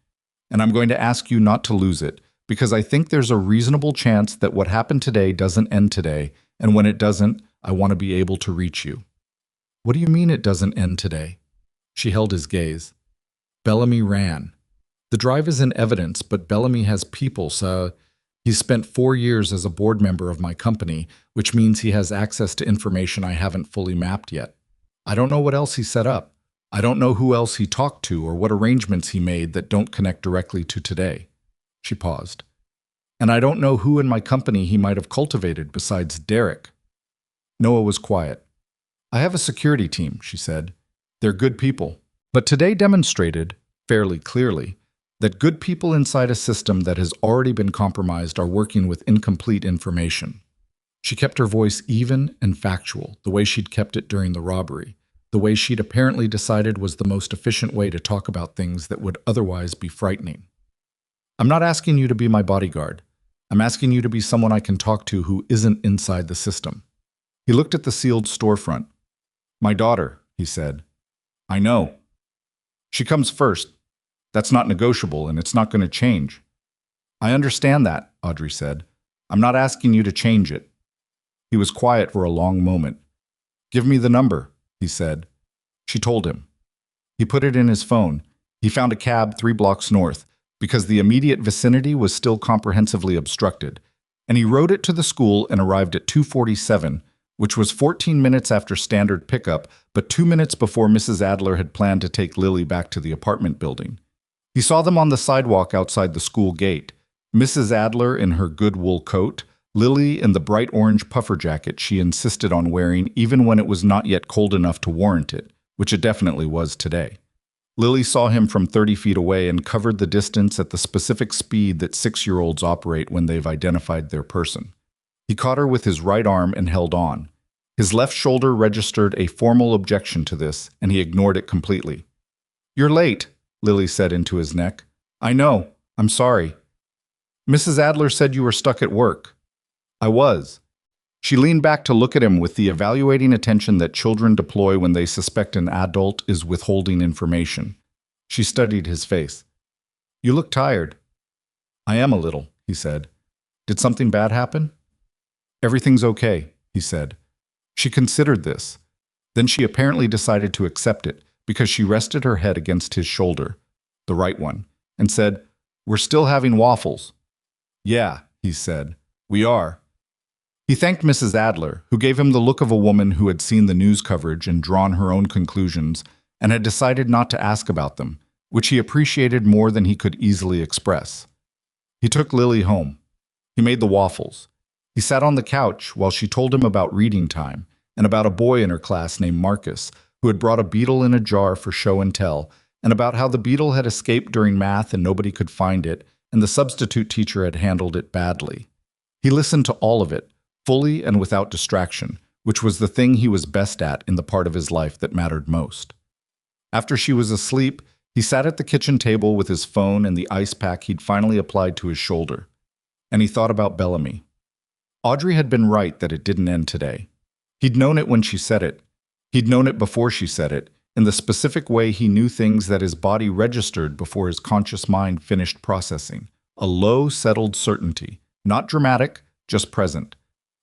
And I'm going to ask you not to lose it, because I think there's a reasonable chance that what happened today doesn't end today, and when it doesn't, I want to be able to reach you." "What do you mean it doesn't end today?" She held his gaze. "Bellamy ran. The drive is in evidence, but Bellamy has people, so he's spent 4 years as a board member of my company, which means he has access to information I haven't fully mapped yet. I don't know what else he set up. I don't know who else he talked to or what arrangements he made that don't connect directly to today." She paused. "And I don't know who in my company he might have cultivated besides Derek." Noah was quiet. "I have a security team," she said. "They're good people. But today demonstrated, fairly clearly, that good people inside a system that has already been compromised are working with incomplete information." She kept her voice even and factual, the way she'd kept it during the robbery, the way she'd apparently decided was the most efficient way to talk about things that would otherwise be frightening. "I'm not asking you to be my bodyguard. I'm asking you to be someone I can talk to who isn't inside the system." He looked at the sealed storefront. "My daughter," he said. "I know. She comes first. That's not negotiable, and it's not going to change." "I understand that," Audrey said. "I'm not asking you to change it." He was quiet for a long moment. "Give me the number," he said. She told him. He put it in his phone. He found a cab 3 blocks north, because the immediate vicinity was still comprehensively obstructed, and he rode it to the school and arrived at 2:47, which was 14 minutes after standard pickup, but 2 minutes before Mrs. Adler had planned to take Lily back to the apartment building. He saw them on the sidewalk outside the school gate, Mrs. Adler in her good wool coat, Lily in the bright orange puffer jacket she insisted on wearing even when it was not yet cold enough to warrant it, which it definitely was today. Lily saw him from 30 feet away and covered the distance at the specific speed that 6-year-olds operate when they've identified their person. He caught her with his right arm and held on. His left shoulder registered a formal objection to this, and he ignored it completely. "You're late," Lily said into his neck. "I know. I'm sorry. Mrs. Adler said you were stuck at work." "I was." She leaned back to look at him with the evaluating attention that children deploy when they suspect an adult is withholding information. She studied his face. "You look tired." "I am a little," he said. "Did something bad happen?" "Everything's okay," he said. She considered this. Then she apparently decided to accept it, because she rested her head against his shoulder, the right one, and said, "We're still having waffles." "Yeah," he said. "We are." He thanked Mrs. Adler, who gave him the look of a woman who had seen the news coverage and drawn her own conclusions, and had decided not to ask about them, which he appreciated more than he could easily express. He took Lily home. He made the waffles. He sat on the couch while she told him about reading time, and about a boy in her class named Marcus, who had brought a beetle in a jar for show and tell, and about how the beetle had escaped during math and nobody could find it, and the substitute teacher had handled it badly. He listened to all of it, fully and without distraction, which was the thing he was best at in the part of his life that mattered most. After she was asleep, he sat at the kitchen table with his phone and the ice pack he'd finally applied to his shoulder. And he thought about Bellamy. Audrey had been right that it didn't end today. He'd known it when she said it. He'd known it before she said it, in the specific way he knew things that his body registered before his conscious mind finished processing. A low, settled certainty. Not dramatic, just present.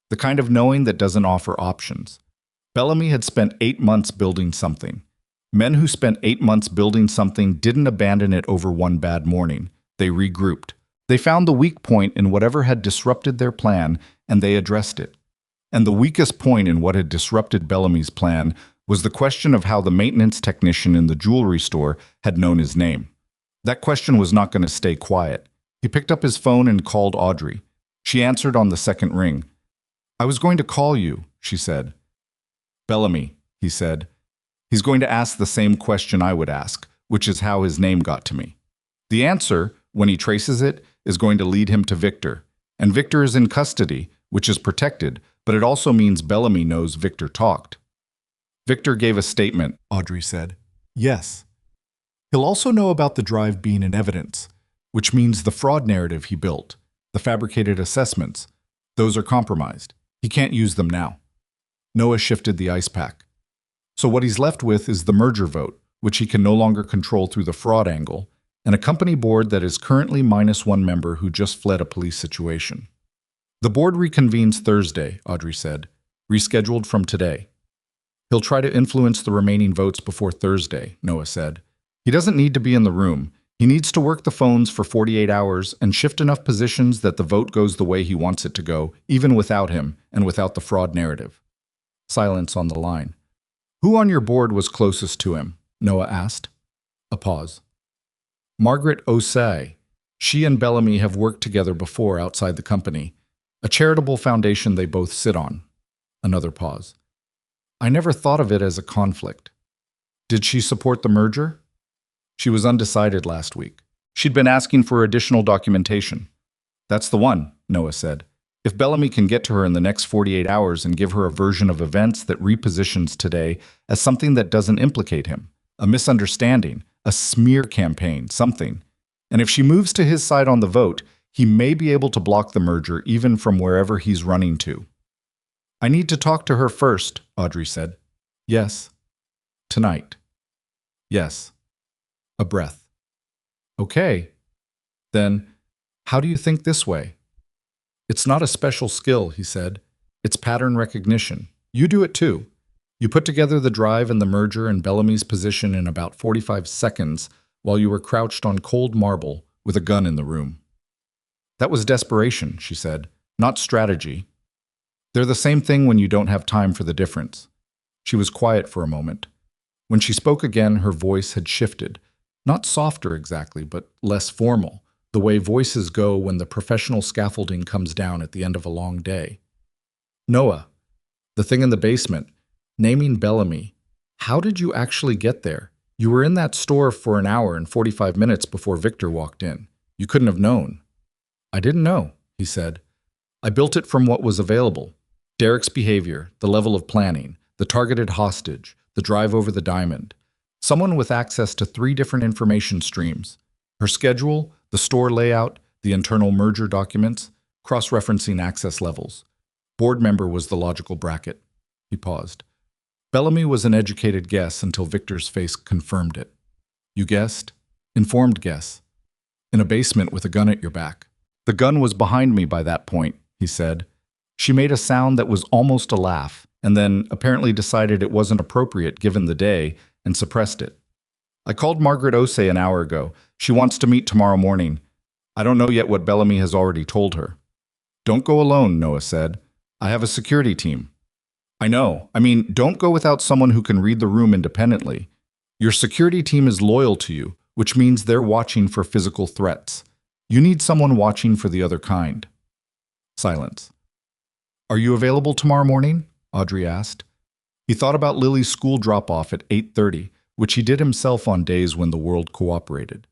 The kind of knowing that doesn't offer options. Bellamy had spent 8 months building something. Men who spent 8 months building something didn't abandon it over one bad morning. They regrouped. They found the weak point in whatever had disrupted their plan, and they addressed it. And the weakest point in what had disrupted Bellamy's plan was the question of how the maintenance technician in the jewelry store had known his name. That question was not going to stay quiet. He picked up his phone and called Audrey. She answered on the second ring. "I was going to call you," she said. "Bellamy," he said. "He's going to ask the same question I would ask, which is how his name got to me. The answer, when he traces it, is going to lead him to Victor. And Victor is in custody, which is protected, but it also means Bellamy knows Victor talked." "Victor gave a statement," Audrey said. "Yes. He'll also know about the drive being in evidence, which means the fraud narrative he built, the fabricated assessments, those are compromised. He can't use them now." Noah shifted the ice pack. "So what he's left with is the merger vote, which he can no longer control through the fraud angle, and a company board that is currently -1 member who just fled a police situation." "The board reconvenes Thursday," Audrey said, "rescheduled from today." "He'll try to influence the remaining votes before Thursday," Noah said. "He doesn't need to be in the room. He needs to work the phones for 48 hours and shift enough positions that the vote goes the way he wants it to go, even without him and without the fraud narrative." Silence on the line. "Who on your board was closest to him?" Noah asked. A pause. "Margaret Osei. She and Bellamy have worked together before outside the company. A charitable foundation they both sit on." Another pause. "I never thought of it as a conflict. Did she support the merger?" "She was undecided last week. She'd been asking for additional documentation." "That's the one," Noah said. "If Bellamy can get to her in the next 48 hours and give her a version of events that repositions today as something that doesn't implicate him, a misunderstanding, a smear campaign, something. And if she moves to his side on the vote, he may be able to block the merger even from wherever he's running to." "I need to talk to her first," Audrey said. "Yes." "Tonight." "Yes." A breath. "Okay. Then, how do you think this way?" "It's not a special skill," he said. "It's pattern recognition. You do it too. You put together the drive and the merger and Bellamy's position in about 45 seconds while you were crouched on cold marble with a gun in the room." "That was desperation," she said, "not strategy. They're the same thing when you don't have time for the difference." She was quiet for a moment. When she spoke again, her voice had shifted. Not softer exactly, but less formal, the way voices go when the professional scaffolding comes down at the end of a long day. "Noah, the thing in the basement, naming Bellamy, how did you actually get there? You were in that store for an hour and 45 minutes before Victor walked in. You couldn't have known." "I didn't know," he said. "I built it from what was available. Derek's behavior, the level of planning, the targeted hostage, the drive over the diamond. Someone with access to 3 different information streams. Her schedule, the store layout, the internal merger documents, cross-referencing access levels. Board member was the logical bracket." He paused. "Bellamy was an educated guess until Victor's face confirmed it." "You guessed?" "Informed guess. In a basement with a gun at your back." "The gun was behind me by that point," he said. She made a sound that was almost a laugh, and then apparently decided it wasn't appropriate given the day and suppressed it. "I called Margaret Osei an hour ago. She wants to meet tomorrow morning. I don't know yet what Bellamy has already told her." "Don't go alone," Noah said. "I have a security team." "I know. I mean, don't go without someone who can read the room independently. Your security team is loyal to you, which means they're watching for physical threats. You need someone watching for the other kind." Silence. "Are you available tomorrow morning?" Audrey asked. He thought about Lily's school drop-off at 8:30, which he did himself on days when the world cooperated.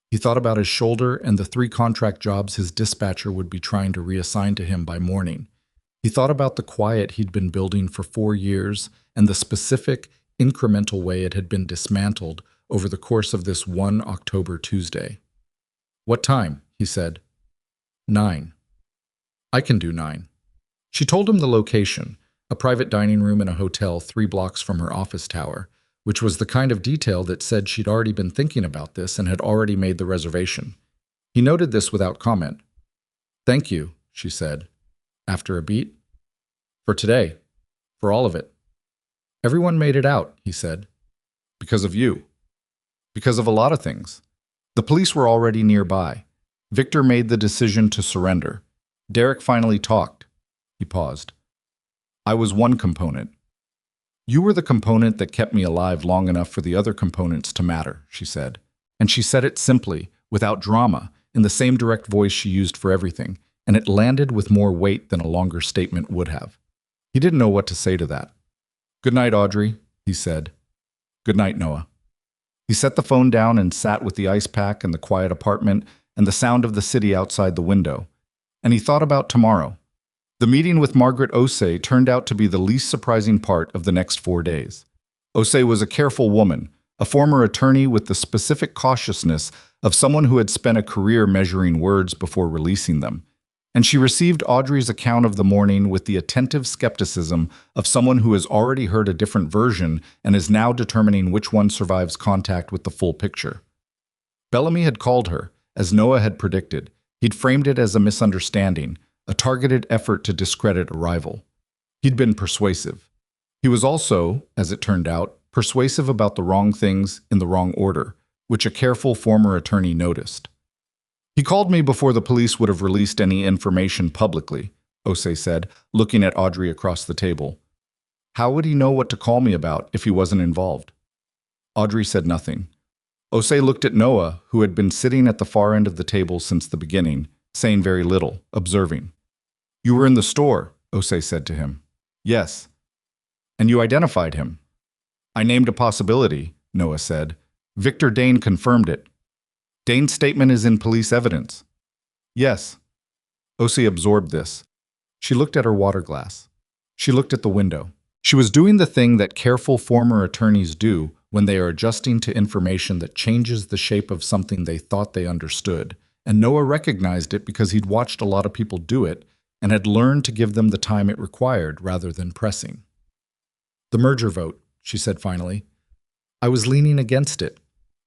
He thought about his shoulder and the 3 contract jobs his dispatcher would be trying to reassign to him by morning. He thought about the quiet he'd been building for 4 years and the specific, incremental way it had been dismantled over the course of this one October Tuesday. "What time?" he said. 9. "I can do 9. She told him the location, a private dining room in a hotel 3 blocks from her office tower, which was the kind of detail that said she'd already been thinking about this and had already made the reservation. He noted this without comment. "Thank you," she said, after a beat. "For today. For all of it." "Everyone made it out," he said. "Because of you. Because of a lot of things." The police were already nearby. Victor made the decision to surrender. Derek finally talked. He paused. "I was one component. You were the component that kept me alive long enough for the other components to matter," she said. And she said it simply, without drama, in the same direct voice she used for everything, and it landed with more weight than a longer statement would have. He didn't know what to say to that. "Good night, Audrey," he said. "Good night, Noah." He set the phone down and sat with the ice pack and the quiet apartment and the sound of the city outside the window. And he thought about tomorrow. The meeting with Margaret Osei turned out to be the least surprising part of the next 4 days. Osei was a careful woman, a former attorney with the specific cautiousness of someone who had spent a career measuring words before releasing them. And she received Audrey's account of the morning with the attentive skepticism of someone who has already heard a different version and is now determining which one survives contact with the full picture. Bellamy had called her, as Noah had predicted. He'd framed it as a misunderstanding, a targeted effort to discredit a rival. He'd been persuasive. He was also, as it turned out, persuasive about the wrong things in the wrong order, which a careful former attorney noticed. "He called me before the police would have released any information publicly," Osei said, looking at Audrey across the table. "How would he know what to call me about if he wasn't involved?" Audrey said nothing. Osei looked at Noah, who had been sitting at the far end of the table since the beginning, saying very little, observing. "You were in the store," Osei said to him. "Yes." "And you identified him." "I named a possibility," Noah said. "Victor Dane confirmed it." "Dane's statement is in police evidence." "Yes." Osei absorbed this. She looked at her water glass. She looked at the window. She was doing the thing that careful former attorneys do when they are adjusting to information that changes the shape of something they thought they understood, and Noah recognized it because he'd watched a lot of people do it and had learned to give them the time it required rather than pressing. "The merger vote," she said finally. "I was leaning against it.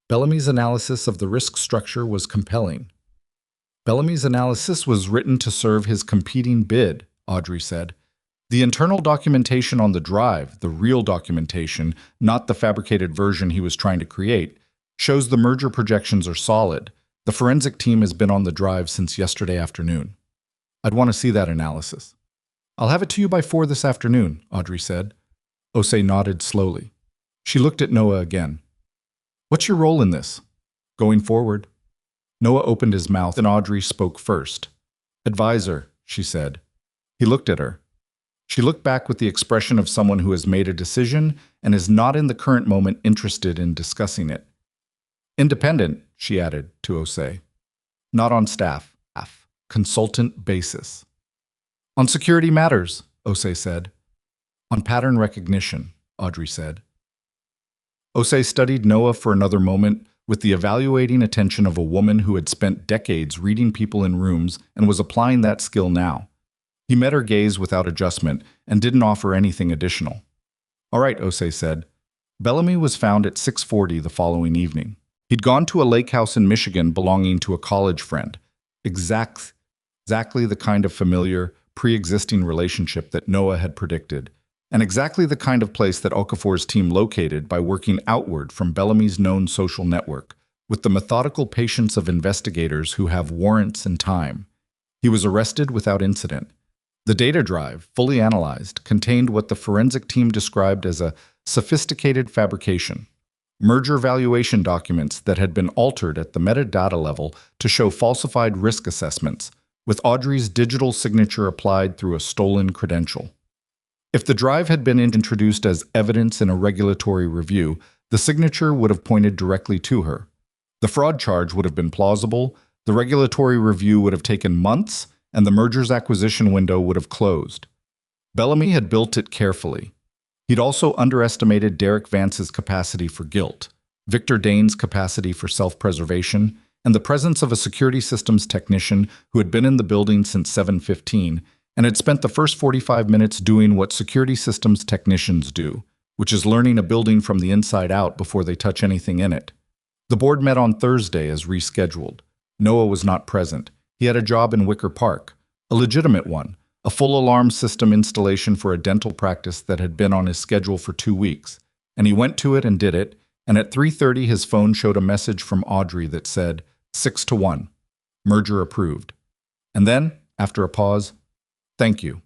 Bellamy's analysis of the risk structure was compelling." "Bellamy's analysis was written to serve his competing bid," Audrey said. "The internal documentation on the drive, the real documentation, not the fabricated version he was trying to create, shows the merger projections are solid. The forensic team has been on the drive since yesterday afternoon. I'd want to see that analysis." "I'll have it to you by 4 this afternoon," Audrey said. Osei nodded slowly. She looked at Noah again. "What's your role in this? Going forward?" Noah opened his mouth and Audrey spoke first. "Advisor," she said. He looked at her. She looked back with the expression of someone who has made a decision and is not in the current moment interested in discussing it. "Independent," she added to Osei. "Not on staff. Consultant basis." "On security matters," Osei said. "On pattern recognition," Audrey said. Osei studied Noah for another moment with the evaluating attention of a woman who had spent decades reading people in rooms and was applying that skill now. He met her gaze without adjustment and didn't offer anything additional. "All right," Osei said. "Bellamy was found at 6:40 the following evening. He'd gone to a lake house in Michigan belonging to a college friend. Exactly the kind of familiar, pre-existing relationship that Noah had predicted, and exactly the kind of place that Okafor's team located by working outward from Bellamy's known social network, with the methodical patience of investigators who have warrants and time. He was arrested without incident. The data drive, fully analyzed, contained what the forensic team described as a sophisticated fabrication. Merger valuation documents that had been altered at the metadata level to show falsified risk assessments, with Audrey's digital signature applied through a stolen credential. If the drive had been introduced as evidence in a regulatory review, the signature would have pointed directly to her. The fraud charge would have been plausible, the regulatory review would have taken months, and the merger's acquisition window would have closed. Bellamy had built it carefully. He'd also underestimated Derek Vance's capacity for guilt, Victor Dane's capacity for self-preservation, and the presence of a security systems technician who had been in the building since 7:15 and had spent the first 45 minutes doing what security systems technicians do, which is learning a building from the inside out before they touch anything in it. The board met on Thursday as rescheduled. Noah was not present. He had a job in Wicker Park, a legitimate one, a full alarm system installation for a dental practice that had been on his schedule for 2 weeks. And he went to it and did it, and at 3:30 his phone showed a message from Audrey that said, 6-1, merger approved. And then, after a pause, thank you.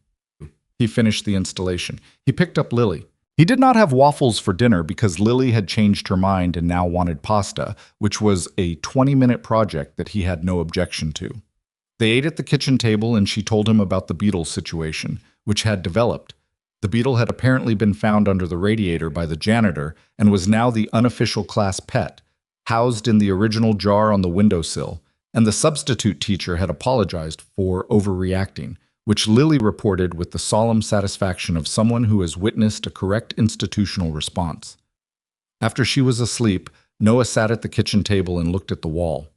He finished the installation. He picked up Lily. He did not have waffles for dinner because Lily had changed her mind and now wanted pasta, which was a 20-minute project that he had no objection to. They ate at the kitchen table and she told him about the beetle situation, which had developed. The beetle had apparently been found under the radiator by the janitor and was now the unofficial class pet, housed in the original jar on the windowsill, and the substitute teacher had apologized for overreacting, which Lily reported with the solemn satisfaction of someone who has witnessed a correct institutional response. After she was asleep, Noah sat at the kitchen table and looked at the wall.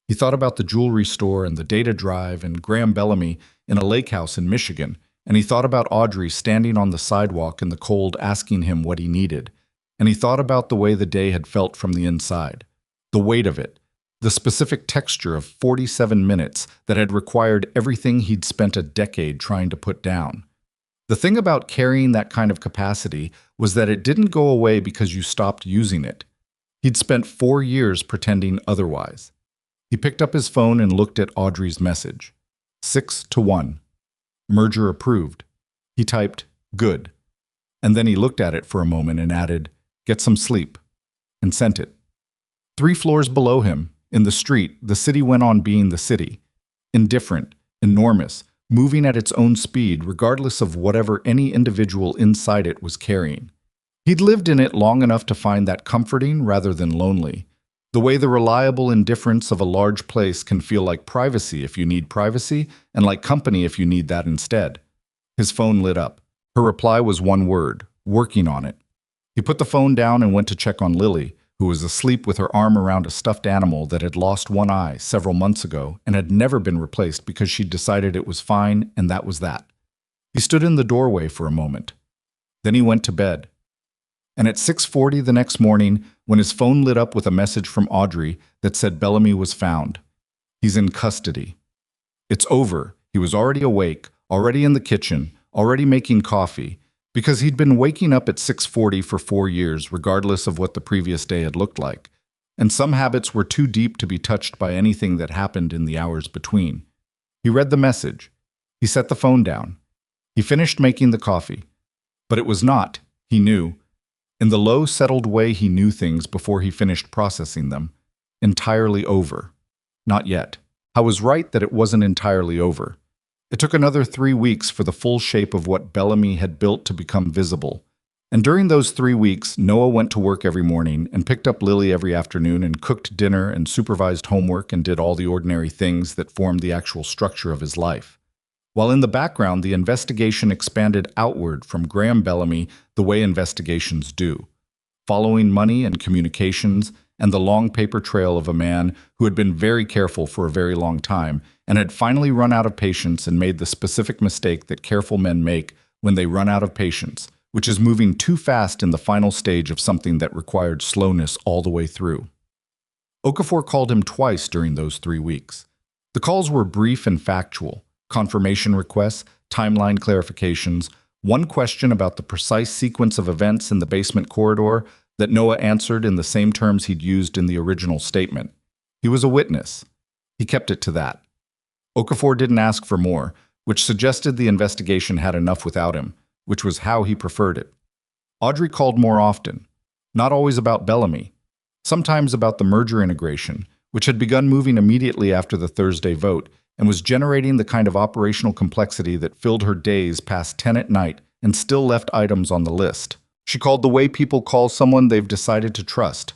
He thought about the jewelry store and the data drive and Graham Bellamy in a lake house in Michigan, and he thought about Audrey standing on the sidewalk in the cold asking him what he needed, and he thought about the way the day had felt from the inside, the weight of it, the specific texture of 47 minutes that had required everything he'd spent a decade trying to put down. The thing about carrying that kind of capacity was that it didn't go away because you stopped using it. He'd spent 4 years pretending otherwise. He picked up his phone and looked at Audrey's message. 6-1. Merger approved. He typed, good. And then he looked at it for a moment and added, get some sleep, and sent it. 3 floors below him, in the street, the city went on being the city. Indifferent, enormous, moving at its own speed regardless of whatever any individual inside it was carrying. He'd lived in it long enough to find that comforting rather than lonely. The way the reliable indifference of a large place can feel like privacy if you need privacy, and like company if you need that instead. His phone lit up. Her reply was one word, working on it. He put the phone down and went to check on Lily, who was asleep with her arm around a stuffed animal that had lost one eye several months ago and had never been replaced because she'd decided it was fine and that was that. He stood in the doorway for a moment. Then he went to bed. And at 6:40 the next morning, when his phone lit up with a message from Audrey that said Bellamy was found. He's in custody. It's over. He was already awake, already in the kitchen, already making coffee, because he'd been waking up at 6:40 for 4 years, regardless of what the previous day had looked like. And some habits were too deep to be touched by anything that happened in the hours between. He read the message. He set the phone down. He finished making the coffee. But it was not, he knew, in the low, settled way he knew things before he finished processing them, entirely over. Not yet. I was right that it wasn't entirely over. It took another 3 weeks for the full shape of what Bellamy had built to become visible. And during those 3 weeks, Noah went to work every morning and picked up Lily every afternoon and cooked dinner and supervised homework and did all the ordinary things that formed the actual structure of his life. While in the background, the investigation expanded outward from Graham Bellamy the way investigations do, following money and communications and the long paper trail of a man who had been very careful for a very long time and had finally run out of patience and made the specific mistake that careful men make when they run out of patience, which is moving too fast in the final stage of something that required slowness all the way through. Okafor called him twice during those 3 weeks. The calls were brief and factual. Confirmation requests, timeline clarifications, one question about the precise sequence of events in the basement corridor that Noah answered in the same terms he'd used in the original statement. He was a witness. He kept it to that. Okafor didn't ask for more, which suggested the investigation had enough without him, which was how he preferred it. Audrey called more often, not always about Bellamy, sometimes about the merger integration, which had begun moving immediately after the Thursday vote, and was generating the kind of operational complexity that filled her days past 10 at night and still left items on the list. She called the way people call someone they've decided to trust,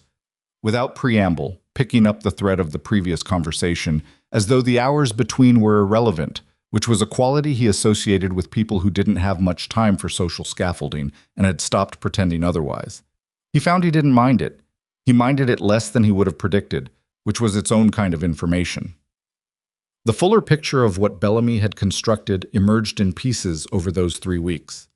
without preamble, picking up the thread of the previous conversation, as though the hours between were irrelevant, which was a quality he associated with people who didn't have much time for social scaffolding and had stopped pretending otherwise. He found he didn't mind it. He minded it less than he would have predicted, which was its own kind of information. The fuller picture of what Bellamy had constructed emerged in pieces over those 3 weeks.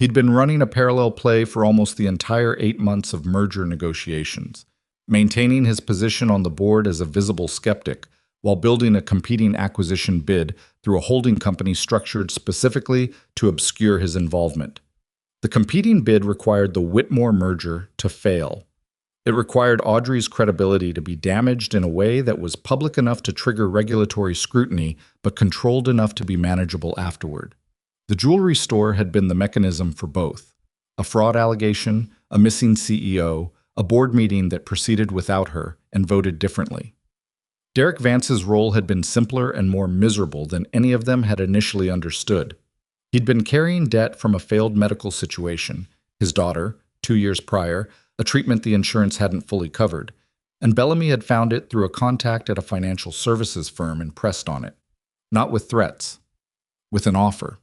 He'd been running a parallel play for almost the entire 8 months of merger negotiations, maintaining his position on the board as a visible skeptic while building a competing acquisition bid through a holding company structured specifically to obscure his involvement. The competing bid required the Whitmore merger to fail. It required Audrey's credibility to be damaged in a way that was public enough to trigger regulatory scrutiny, but controlled enough to be manageable afterward. The jewelry store had been the mechanism for both. A fraud allegation, a missing CEO, a board meeting that proceeded without her and voted differently. Derek Vance's role had been simpler and more miserable than any of them had initially understood. He'd been carrying debt from a failed medical situation, his daughter, 2 years prior, a treatment the insurance hadn't fully covered, and Bellamy had found it through a contact at a financial services firm and pressed on it. Not with threats, with an offer.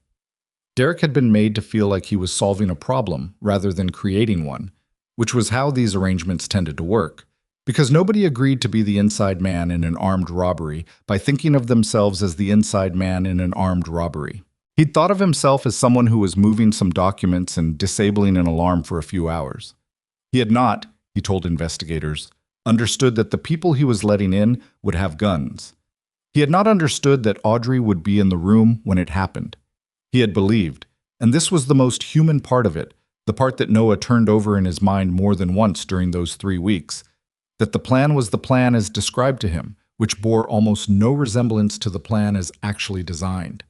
Derek had been made to feel like he was solving a problem rather than creating one, which was how these arrangements tended to work, because nobody agreed to be the inside man in an armed robbery by thinking of themselves as the inside man in an armed robbery. He'd thought of himself as someone who was moving some documents and disabling an alarm for a few hours. He had not, he told investigators, understood that the people he was letting in would have guns. He had not understood that Audrey would be in the room when it happened. He had believed, and this was the most human part of it, the part that Noah turned over in his mind more than once during those 3 weeks, that the plan was the plan as described to him, which bore almost no resemblance to the plan as actually designed.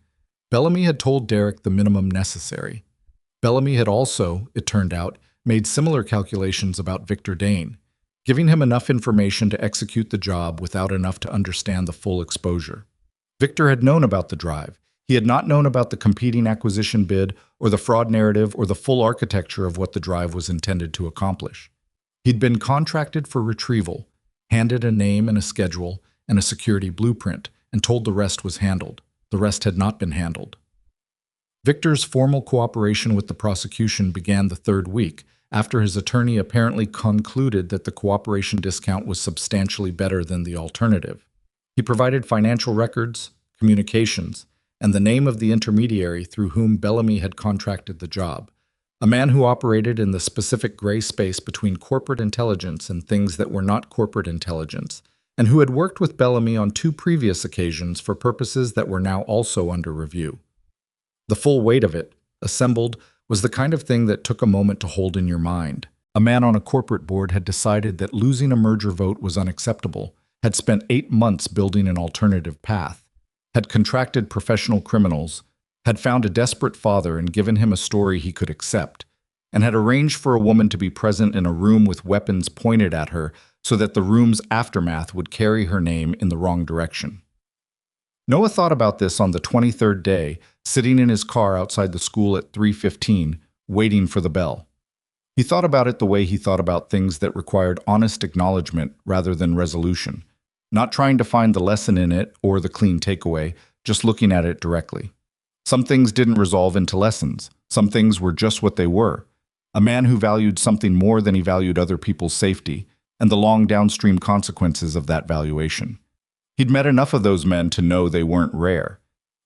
Bellamy had told Derek the minimum necessary. Bellamy had also, it turned out, made similar calculations about Victor Dane, giving him enough information to execute the job without enough to understand the full exposure. Victor had known about the drive. He had not known about the competing acquisition bid or the fraud narrative or the full architecture of what the drive was intended to accomplish. He'd been contracted for retrieval, handed a name and a schedule and a security blueprint, and told the rest was handled. The rest had not been handled. Victor's formal cooperation with the prosecution began the 3rd week, after his attorney apparently concluded that the cooperation discount was substantially better than the alternative. He provided financial records, communications, and the name of the intermediary through whom Bellamy had contracted the job, a man who operated in the specific gray space between corporate intelligence and things that were not corporate intelligence, and who had worked with Bellamy on 2 previous occasions for purposes that were now also under review. The full weight of it, assembled, was the kind of thing that took a moment to hold in your mind. A man on a corporate board had decided that losing a merger vote was unacceptable, had spent 8 months building an alternative path, had contracted professional criminals, had found a desperate father and given him a story he could accept, and had arranged for a woman to be present in a room with weapons pointed at her so that the room's aftermath would carry her name in the wrong direction. Noah thought about this on the 23rd day, sitting in his car outside the school at 3:15, waiting for the bell. He thought about it the way he thought about things that required honest acknowledgement rather than resolution, not trying to find the lesson in it or the clean takeaway, just looking at it directly. Some things didn't resolve into lessons. Some things were just what they were. A man who valued something more than he valued other people's safety, and the long downstream consequences of that valuation. He'd met enough of those men to know they weren't rare.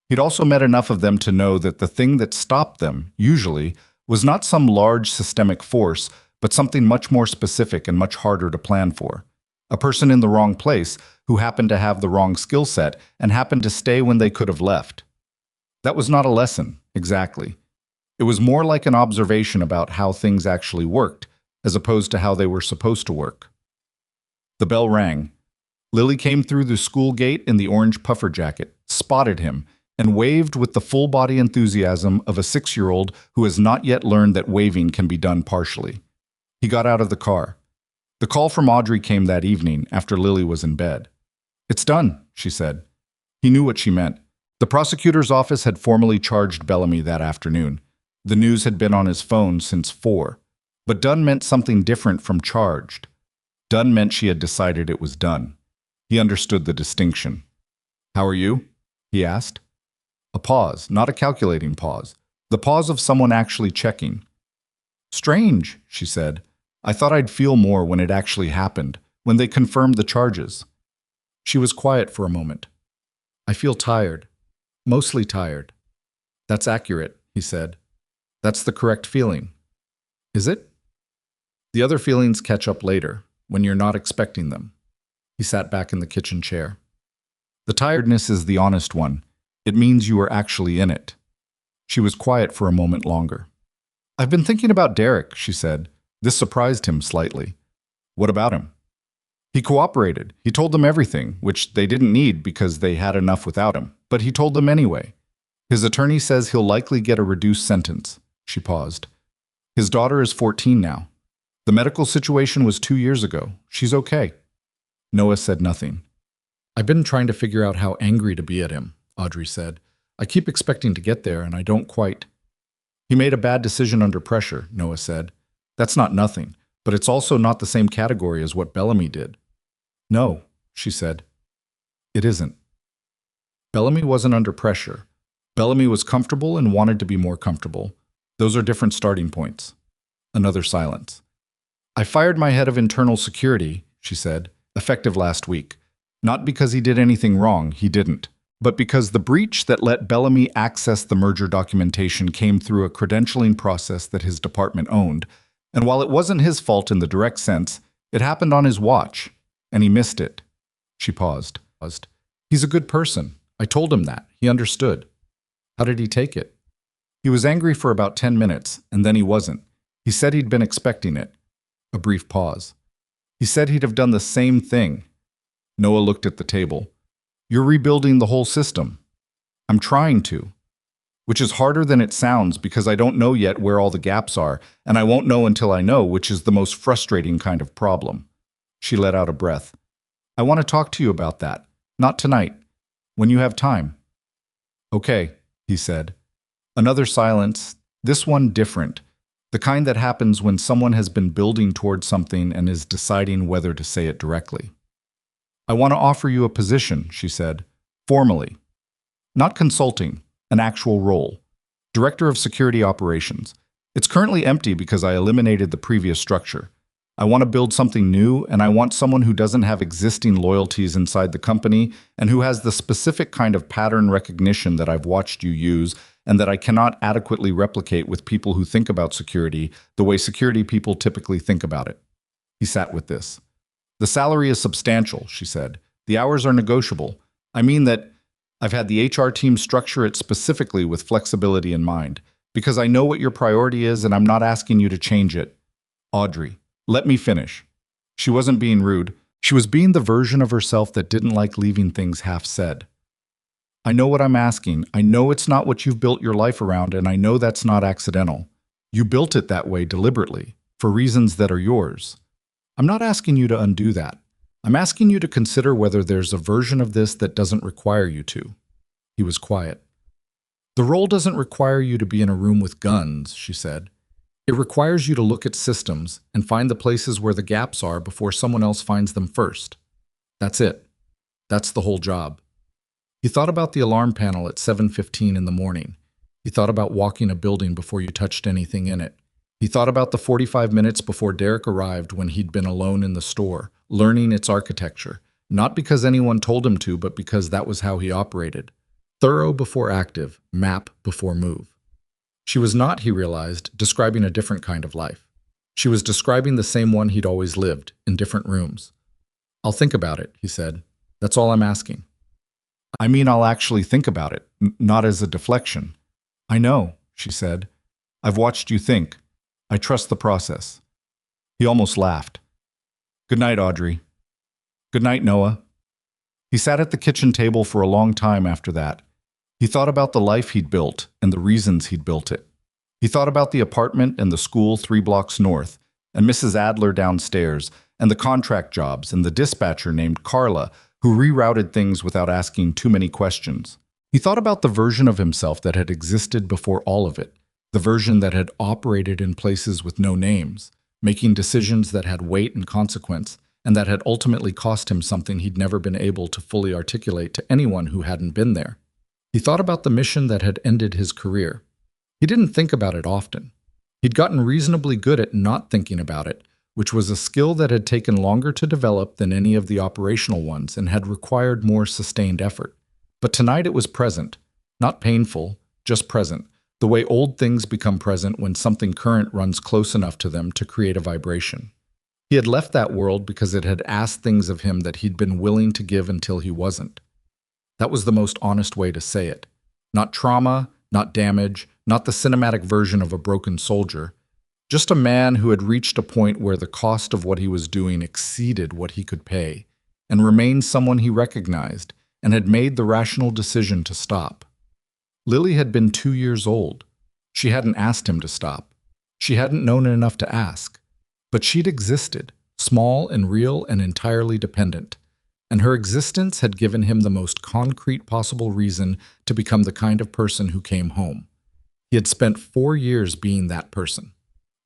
He'd also met enough of them to know that the thing that stopped them, usually, was not some large systemic force, but something much more specific and much harder to plan for. A person in the wrong place who happened to have the wrong skill set and happened to stay when they could have left. That was not a lesson, exactly. It was more like an observation about how things actually worked, as opposed to how they were supposed to work. The bell rang. Lily came through the school gate in the orange puffer jacket, spotted him, and waved with the full-body enthusiasm of a 6-year-old who has not yet learned that waving can be done partially. He got out of the car. The call from Audrey came that evening after Lily was in bed. "It's done," she said. He knew what she meant. The prosecutor's office had formally charged Bellamy that afternoon. The news had been on his phone since 4. But done meant something different from charged. Done meant she had decided it was done. He understood the distinction. "How are you?" he asked. A pause, not a calculating pause. The pause of someone actually checking. "Strange," she said. "I thought I'd feel more when it actually happened, when they confirmed the charges." She was quiet for a moment. I feel tired. Mostly tired. That's accurate, he said. That's the correct feeling. Is it? The other feelings catch up later, when you're not expecting them. He sat back in the kitchen chair. The tiredness is the honest one. It means you are actually in it. She was quiet for a moment longer. I've been thinking about Derek, she said. This surprised him slightly. What about him? He cooperated. He told them everything, which they didn't need because they had enough without him. But he told them anyway. His attorney says he'll likely get a reduced sentence. She paused. His daughter is 14 now. The medical situation was 2 years ago. She's okay. Noah said nothing. I've been trying to figure out how angry to be at him, Audrey said. I keep expecting to get there, and I don't quite. He made a bad decision under pressure, Noah said. That's not nothing, but it's also not the same category as what Bellamy did. No, she said. It isn't. Bellamy wasn't under pressure. Bellamy was comfortable and wanted to be more comfortable. Those are different starting points. Another silence. I fired my head of internal security, she said, effective last week. Not because he did anything wrong, he didn't, but because the breach that let Bellamy access the merger documentation came through a credentialing process that his department owned, and while it wasn't his fault in the direct sense, it happened on his watch, and he missed it. She paused. He's a good person. I told him that. He understood. How did he take it? He was angry for about 10 minutes, and then he wasn't. He said he'd been expecting it. A brief pause. He said he'd have done the same thing. Noah looked at the table. You're rebuilding the whole system. I'm trying to. Which is harder than it sounds because I don't know yet where all the gaps are, and I won't know until I know, which is the most frustrating kind of problem. She let out a breath. I want to talk to you about that. Not tonight. When you have time. Okay, he said. Another silence, this one different. The kind that happens when someone has been building towards something and is deciding whether to say it directly. I want to offer you a position, she said, formally. Not consulting, an actual role. Director of Security Operations. It's currently empty because I eliminated the previous structure. I want to build something new, and I want someone who doesn't have existing loyalties inside the company and who has the specific kind of pattern recognition that I've watched you use and that I cannot adequately replicate with people who think about security the way security people typically think about it. He sat with this. The salary is substantial, she said. The hours are negotiable. I mean that I've had the HR team structure it specifically with flexibility in mind, because I know what your priority is and I'm not asking you to change it. Audrey, let me finish. She wasn't being rude. She was being the version of herself that didn't like leaving things half said. I know what I'm asking. I know it's not what you've built your life around, and I know that's not accidental. You built it that way deliberately, for reasons that are yours. I'm not asking you to undo that. I'm asking you to consider whether there's a version of this that doesn't require you to. He was quiet. The role doesn't require you to be in a room with guns, she said. It requires you to look at systems and find the places where the gaps are before someone else finds them first. That's it. That's the whole job. He thought about the alarm panel at 7:15 in the morning. He thought about walking a building before you touched anything in it. He thought about the 45 minutes before Derek arrived when he'd been alone in the store, learning its architecture, not because anyone told him to, but because that was how he operated. Thorough before active, map before move. She was not, he realized, describing a different kind of life. She was describing the same one he'd always lived, in different rooms. I'll think about it, he said. That's all I'm asking. I mean, I'll actually think about it, not as a deflection. I know, she said. I've watched you think. I trust the process. He almost laughed. Good night, Audrey. Good night, Noah. He sat at the kitchen table for a long time after that. He thought about the life he'd built and the reasons he'd built it. He thought about the apartment and the school 3 blocks north, and Mrs. Adler downstairs, and the contract jobs and the dispatcher named Carla, who rerouted things without asking too many questions. He thought about the version of himself that had existed before all of it, the version that had operated in places with no names, making decisions that had weight and consequence, and that had ultimately cost him something he'd never been able to fully articulate to anyone who hadn't been there. He thought about the mission that had ended his career. He didn't think about it often. He'd gotten reasonably good at not thinking about it, which was a skill that had taken longer to develop than any of the operational ones and had required more sustained effort. But tonight it was present, not painful, just present, the way old things become present when something current runs close enough to them to create a vibration. He had left that world because it had asked things of him that he'd been willing to give until he wasn't. That was the most honest way to say it. Not trauma, not damage, not the cinematic version of a broken soldier. Just a man who had reached a point where the cost of what he was doing exceeded what he could pay, and remained someone he recognized, and had made the rational decision to stop. Lily had been 2 years old. She hadn't asked him to stop. She hadn't known enough to ask. But she'd existed, small and real and entirely dependent. And her existence had given him the most concrete possible reason to become the kind of person who came home. He had spent 4 years being that person.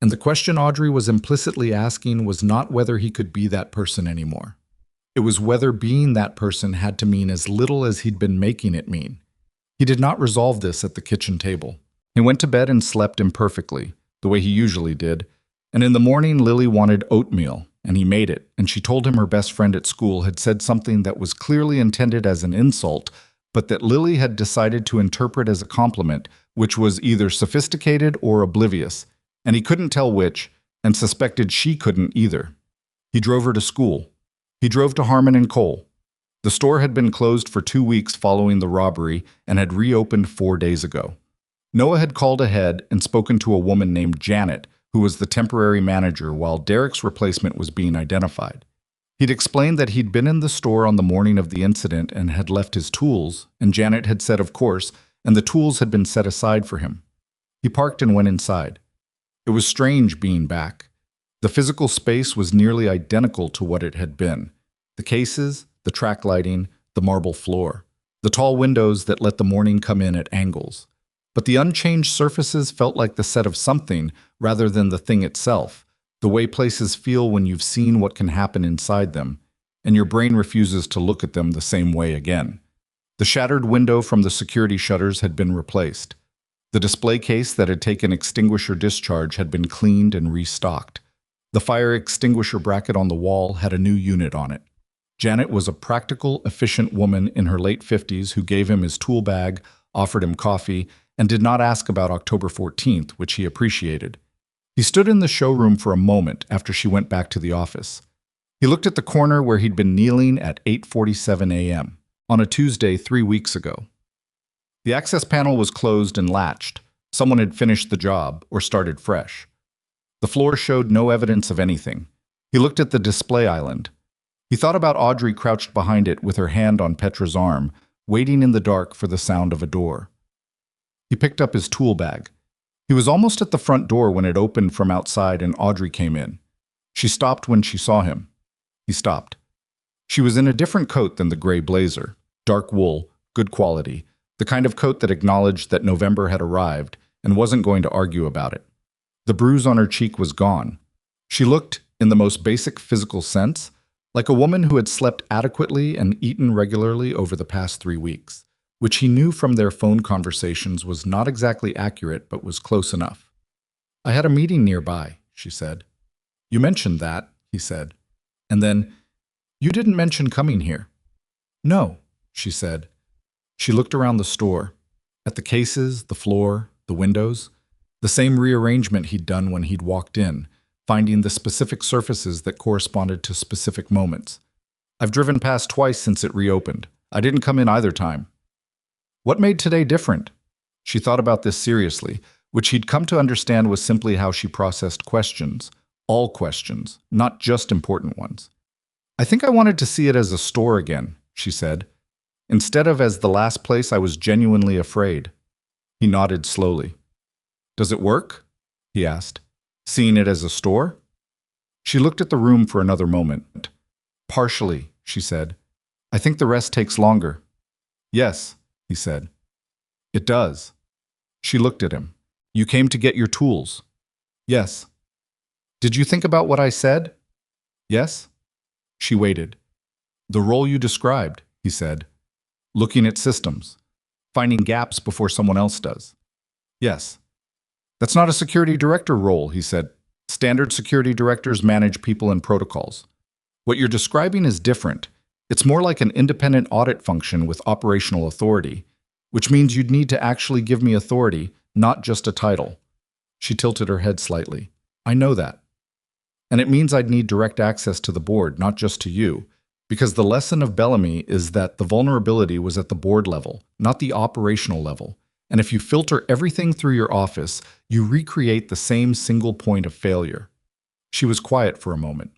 And the question Audrey was implicitly asking was not whether he could be that person anymore. It was whether being that person had to mean as little as he'd been making it mean. He did not resolve this at the kitchen table. He went to bed and slept imperfectly, the way he usually did, and in the morning Lily wanted oatmeal, and he made it, and she told him her best friend at school had said something that was clearly intended as an insult, but that Lily had decided to interpret as a compliment, which was either sophisticated or oblivious, and he couldn't tell which, and suspected she couldn't either. He drove her to school. He drove to Harmon and Cole. The store had been closed for 2 weeks following the robbery and had reopened 4 days ago. Noah had called ahead and spoken to a woman named Janet, who was the temporary manager while Derek's replacement was being identified. He'd explained that he'd been in the store on the morning of the incident and had left his tools, and Janet had said of course, and the tools had been set aside for him. He parked and went inside. It was strange being back. The physical space was nearly identical to what it had been. The cases, the track lighting, the marble floor, the tall windows that let the morning come in at angles. But the unchanged surfaces felt like the set of something rather than the thing itself, the way places feel when you've seen what can happen inside them, and your brain refuses to look at them the same way again. The shattered window from the security shutters had been replaced. The display case that had taken extinguisher discharge had been cleaned and restocked. The fire extinguisher bracket on the wall had a new unit on it. Janet was a practical, efficient woman in her late 50s who gave him his tool bag, offered him coffee, and did not ask about October 14th, which he appreciated. He stood in the showroom for a moment after she went back to the office. He looked at the corner where he'd been kneeling at 8:47 a.m. on a Tuesday 3 weeks ago. The access panel was closed and latched. Someone had finished the job or started fresh. The floor showed no evidence of anything. He looked at the display island. He thought about Audrey crouched behind it with her hand on Petra's arm, waiting in the dark for the sound of a door. He picked up his tool bag. He was almost at the front door when it opened from outside and Audrey came in. She stopped when she saw him. He stopped. She was in a different coat than the gray blazer, dark wool, good quality, the kind of coat that acknowledged that November had arrived and wasn't going to argue about it. The bruise on her cheek was gone. She looked, in the most basic physical sense, like a woman who had slept adequately and eaten regularly over the past 3 weeks, which he knew from their phone conversations was not exactly accurate but was close enough. "I had a meeting nearby," she said. "You mentioned that," he said. And then, "You didn't mention coming here." "No," she said. She looked around the store, at the cases, the floor, the windows, the same rearrangement he'd done when he'd walked in, finding the specific surfaces that corresponded to specific moments. "I've driven past twice since it reopened. I didn't come in either time." What made today different? She thought about this seriously, which he'd come to understand was simply how she processed questions, all questions, not just important ones. "I think I wanted to see it as a store again," she said, "instead of as the last place I was genuinely afraid." He nodded slowly. "Does it work?" he asked. "Seeing it as a store?" She looked at the room for another moment. "Partially," she said. "I think the rest takes longer." "Yes," he said. "It does." She looked at him. "You came to get your tools?" "Yes." "Did you think about what I said?" "Yes." She waited. "The role you described," he said. "Looking at systems. Finding gaps before someone else does." "Yes." "That's not a security director role," he said. "Standard security directors manage people and protocols. What you're describing is different. It's more like an independent audit function with operational authority, which means you'd need to actually give me authority, not just a title. She tilted her head slightly. I know that. And it means I'd need direct access to the board, not just to you, because the lesson of Bellamy is that the vulnerability was at the board level, not the operational level. And if you filter everything through your office, you recreate the same single point of failure. She was quiet for a moment.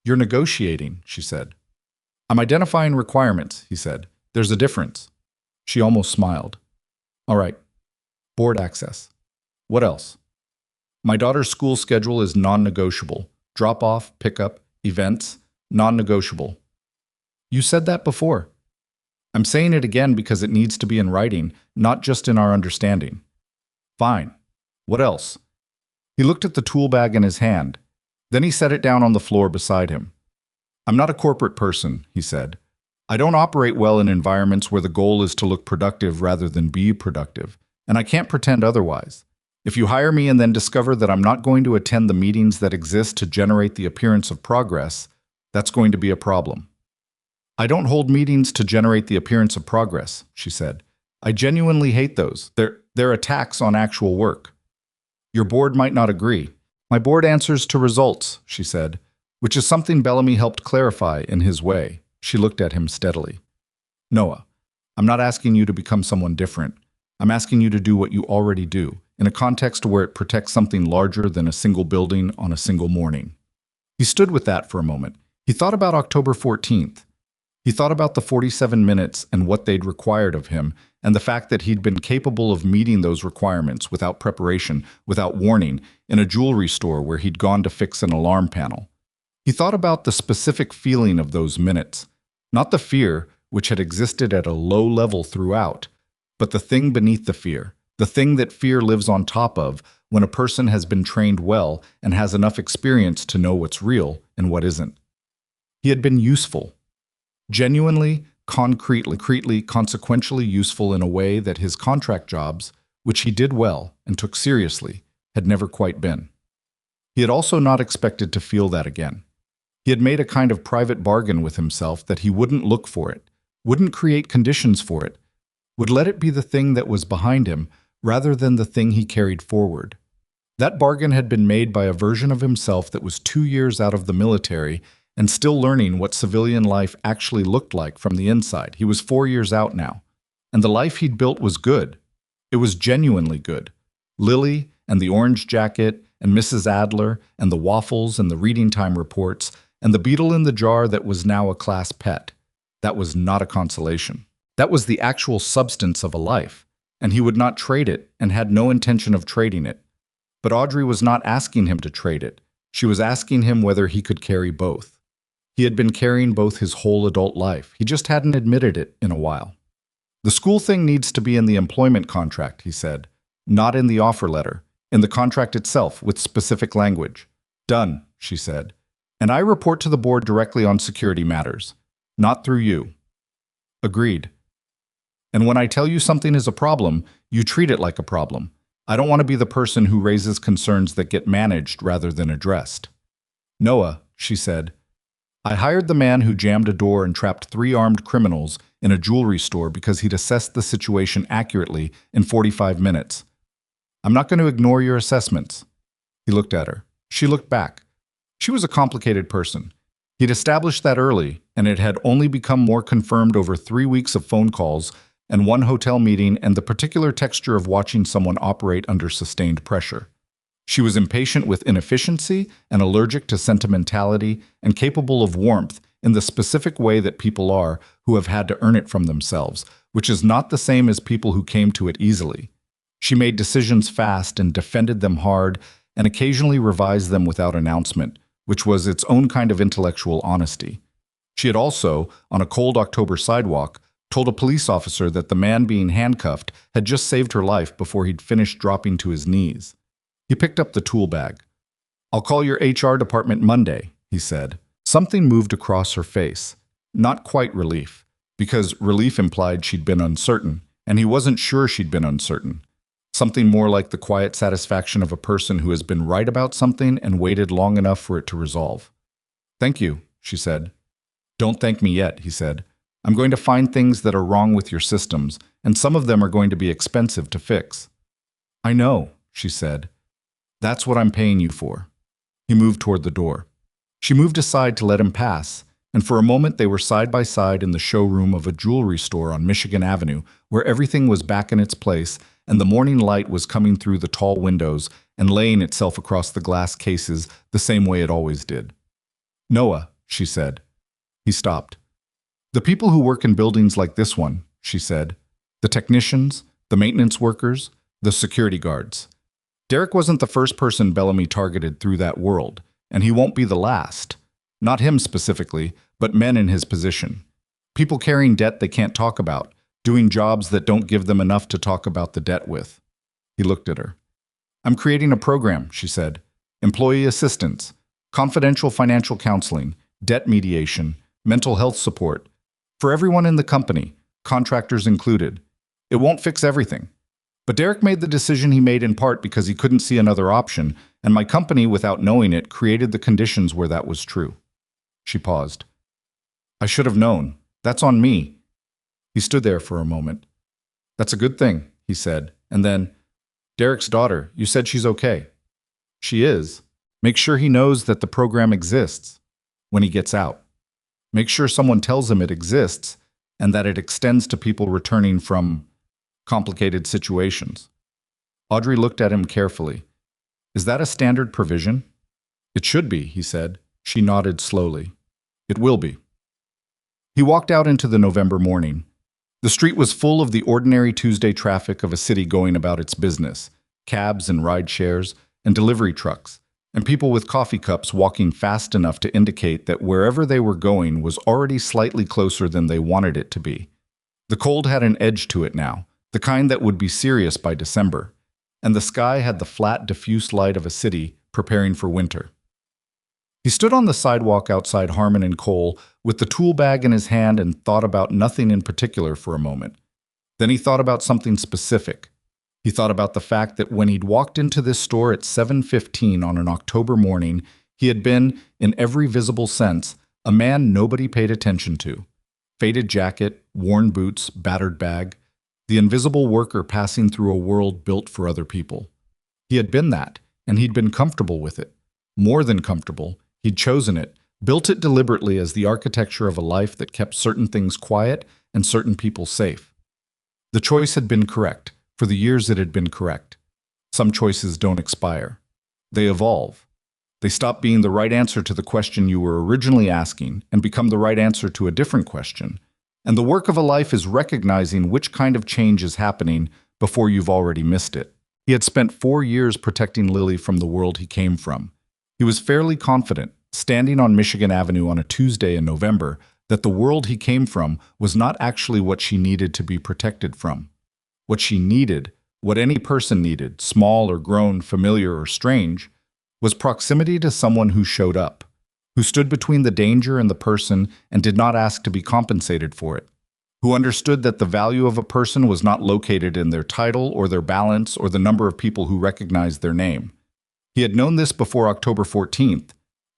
You're negotiating, she said. I'm identifying requirements, he said. There's a difference. She almost smiled. All right. Board access. What else? My daughter's school schedule is non-negotiable. Drop-off, pickup, events, non-negotiable. You said that before. I'm saying it again because it needs to be in writing, not just in our understanding. Fine. What else? He looked at the tool bag in his hand. Then he set it down on the floor beside him. I'm not a corporate person, he said. I don't operate well in environments where the goal is to look productive rather than be productive, and I can't pretend otherwise. If you hire me and then discover that I'm not going to attend the meetings that exist to generate the appearance of progress, that's going to be a problem. I don't hold meetings to generate the appearance of progress, she said. I genuinely hate those. They're attacks on actual work. Your board might not agree. My board answers to results, she said, which is something Bellamy helped clarify in his way. She looked at him steadily. Noah, I'm not asking you to become someone different. I'm asking you to do what you already do, in a context where it protects something larger than a single building on a single morning. He stood with that for a moment. He thought about October 14th. He thought about the 47 minutes and what they'd required of him, and the fact that he'd been capable of meeting those requirements without preparation, without warning, in a jewelry store where he'd gone to fix an alarm panel. He thought about the specific feeling of those minutes, not the fear, which had existed at a low level throughout, but the thing beneath the fear, the thing that fear lives on top of when a person has been trained well and has enough experience to know what's real and what isn't. He had been useful. Genuinely, concretely, consequentially useful in a way that his contract jobs, which he did well and took seriously, had never quite been. He had also not expected to feel that again. He had made a kind of private bargain with himself that he wouldn't look for it, wouldn't create conditions for it, would let it be the thing that was behind him rather than the thing he carried forward. That bargain had been made by a version of himself that was 2 years out of the military and still learning what civilian life actually looked like from the inside. He was 4 years out now, and the life he'd built was good. It was genuinely good. Lily and the orange jacket and Mrs. Adler and the waffles and the reading time reports and the beetle in the jar that was now a class pet. That was not a consolation. That was the actual substance of a life, and he would not trade it and had no intention of trading it. But Audrey was not asking him to trade it. She was asking him whether he could carry both. He had been carrying both his whole adult life. He just hadn't admitted it in a while. The school thing needs to be in the employment contract, he said, not in the offer letter, in the contract itself with specific language. Done, she said. And I report to the board directly on security matters, not through you. Agreed. And when I tell you something is a problem, you treat it like a problem. I don't want to be the person who raises concerns that get managed rather than addressed. Noah, she said, I hired the man who jammed a door and trapped 3 armed criminals in a jewelry store because he'd assessed the situation accurately in 45 minutes. I'm not going to ignore your assessments. He looked at her. She looked back. She was a complicated person. He'd established that early, and it had only become more confirmed over 3 weeks of phone calls and 1 hotel meeting and the particular texture of watching someone operate under sustained pressure. She was impatient with inefficiency and allergic to sentimentality and capable of warmth in the specific way that people are who have had to earn it from themselves, which is not the same as people who came to it easily. She made decisions fast and defended them hard and occasionally revised them without announcement, which was its own kind of intellectual honesty. She had also, on a cold October sidewalk, told a police officer that the man being handcuffed had just saved her life before he'd finished dropping to his knees. He picked up the tool bag. I'll call your HR department Monday, he said. Something moved across her face. Not quite relief, because relief implied she'd been uncertain, and he wasn't sure she'd been uncertain. Something more like the quiet satisfaction of a person who has been right about something and waited long enough for it to resolve. Thank you, she said. Don't thank me yet, he said. I'm going to find things that are wrong with your systems, and some of them are going to be expensive to fix. I know, she said. That's what I'm paying you for. He moved toward the door. She moved aside to let him pass, and for a moment they were side by side in the showroom of a jewelry store on Michigan Avenue, where everything was back in its place and the morning light was coming through the tall windows and laying itself across the glass cases the same way it always did. Noah, she said. He stopped. The people who work in buildings like this one, she said. The technicians, the maintenance workers, the security guards. Derek wasn't the first person Bellamy targeted through that world, and he won't be the last. Not him specifically, but men in his position. People carrying debt they can't talk about, doing jobs that don't give them enough to talk about the debt with. He looked at her. I'm creating a program, she said. Employee assistance, confidential financial counseling, debt mediation, mental health support. For everyone in the company, contractors included. It won't fix everything. But Derek made the decision he made in part because he couldn't see another option, and my company, without knowing it, created the conditions where that was true. She paused. I should have known. That's on me. He stood there for a moment. That's a good thing, he said, and then, Derek's daughter, you said she's okay. She is. Make sure he knows that the program exists when he gets out. Make sure someone tells him it exists and that it extends to people returning from complicated situations. Audrey looked at him carefully. Is that a standard provision? It should be, he said. She nodded slowly. It will be. He walked out into the November morning. The street was full of the ordinary Tuesday traffic of a city going about its business, cabs and ride shares and delivery trucks, and people with coffee cups walking fast enough to indicate that wherever they were going was already slightly closer than they wanted it to be. The cold had an edge to it now, the kind that would be serious by December, and the sky had the flat, diffuse light of a city preparing for winter. He stood on the sidewalk outside Harmon & Cole with the tool bag in his hand and thought about nothing in particular for a moment. Then he thought about something specific. He thought about the fact that when he'd walked into this store at 7:15 on an October morning, he had been, in every visible sense, a man nobody paid attention to. Faded jacket, worn boots, battered bag, the invisible worker passing through a world built for other people. He had been that, and he'd been comfortable with it. More than comfortable, he'd chosen it, built it deliberately as the architecture of a life that kept certain things quiet and certain people safe. The choice had been correct. For the years it had been correct. Some choices don't expire. They evolve. They stop being the right answer to the question you were originally asking and become the right answer to a different question. And the work of a life is recognizing which kind of change is happening before you've already missed it. He had spent 4 years protecting Lily from the world he came from. He was fairly confident, standing on Michigan Avenue on a Tuesday in November, that the world he came from was not actually what she needed to be protected from. What she needed, what any person needed, small or grown, familiar or strange, was proximity to someone who showed up, who stood between the danger and the person and did not ask to be compensated for it, who understood that the value of a person was not located in their title or their balance or the number of people who recognized their name. He had known this before October 14th.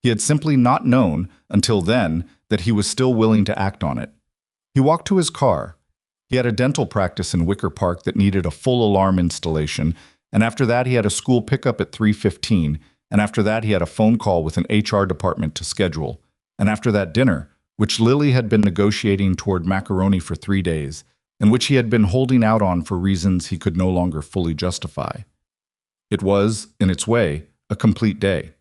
He had simply not known, until then, that he was still willing to act on it. He walked to his car. He had a dental practice in Wicker Park that needed a full alarm installation, and after that he had a school pickup at 3:15, and after that he had a phone call with an HR department to schedule, and after that dinner, which Lily had been negotiating toward macaroni for 3 days, and which he had been holding out on for reasons he could no longer fully justify. It was, in its way, a complete day.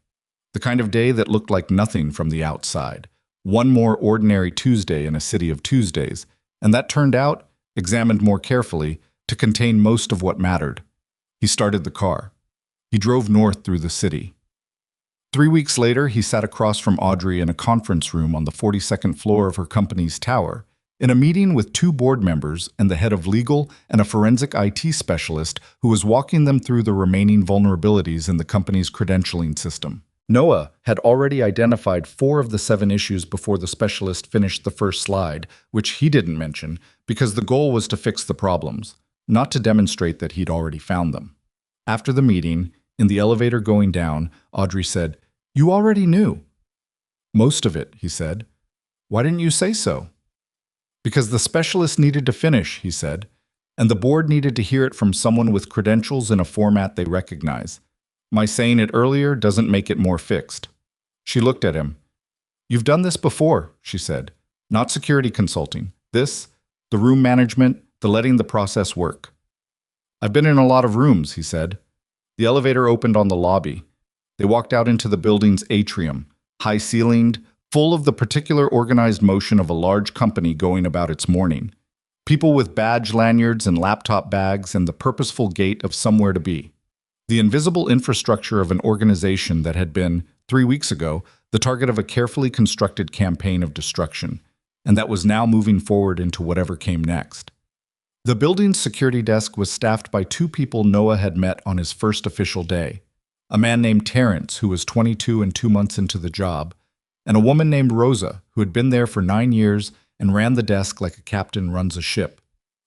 The kind of day that looked like nothing from the outside. One more ordinary Tuesday in a city of Tuesdays, and that turned out, examined more carefully, to contain most of what mattered. He started the car. He drove north through the city. 3 weeks later, he sat across from Audrey in a conference room on the 42nd floor of her company's tower, in a meeting with 2 board members and the head of legal and a forensic IT specialist who was walking them through the remaining vulnerabilities in the company's credentialing system. Noah had already identified 4 of the 7 issues before the specialist finished the first slide, which he didn't mention, because the goal was to fix the problems, not to demonstrate that he'd already found them. After the meeting, in the elevator going down, Audrey said, "You already knew." "Most of it," he said. Why didn't you say so? Because the specialist needed to finish, he said, and the board needed to hear it from someone with credentials in a format they recognize. My saying it earlier doesn't make it more fixed. She looked at him. You've done this before, she said. Not security consulting. This, the room management, the letting the process work. I've been in a lot of rooms, he said. The elevator opened on the lobby. They walked out into the building's atrium, high-ceilinged, full of the particular organized motion of a large company going about its morning. People with badge lanyards and laptop bags and the purposeful gait of somewhere to be. The invisible infrastructure of an organization that had been, 3 weeks ago, the target of a carefully constructed campaign of destruction, and that was now moving forward into whatever came next. The building's security desk was staffed by 2 people Noah had met on his first official day. A man named Terrence, who was 22 and 2 months into the job, and a woman named Rosa, who had been there for 9 years and ran the desk like a captain runs a ship.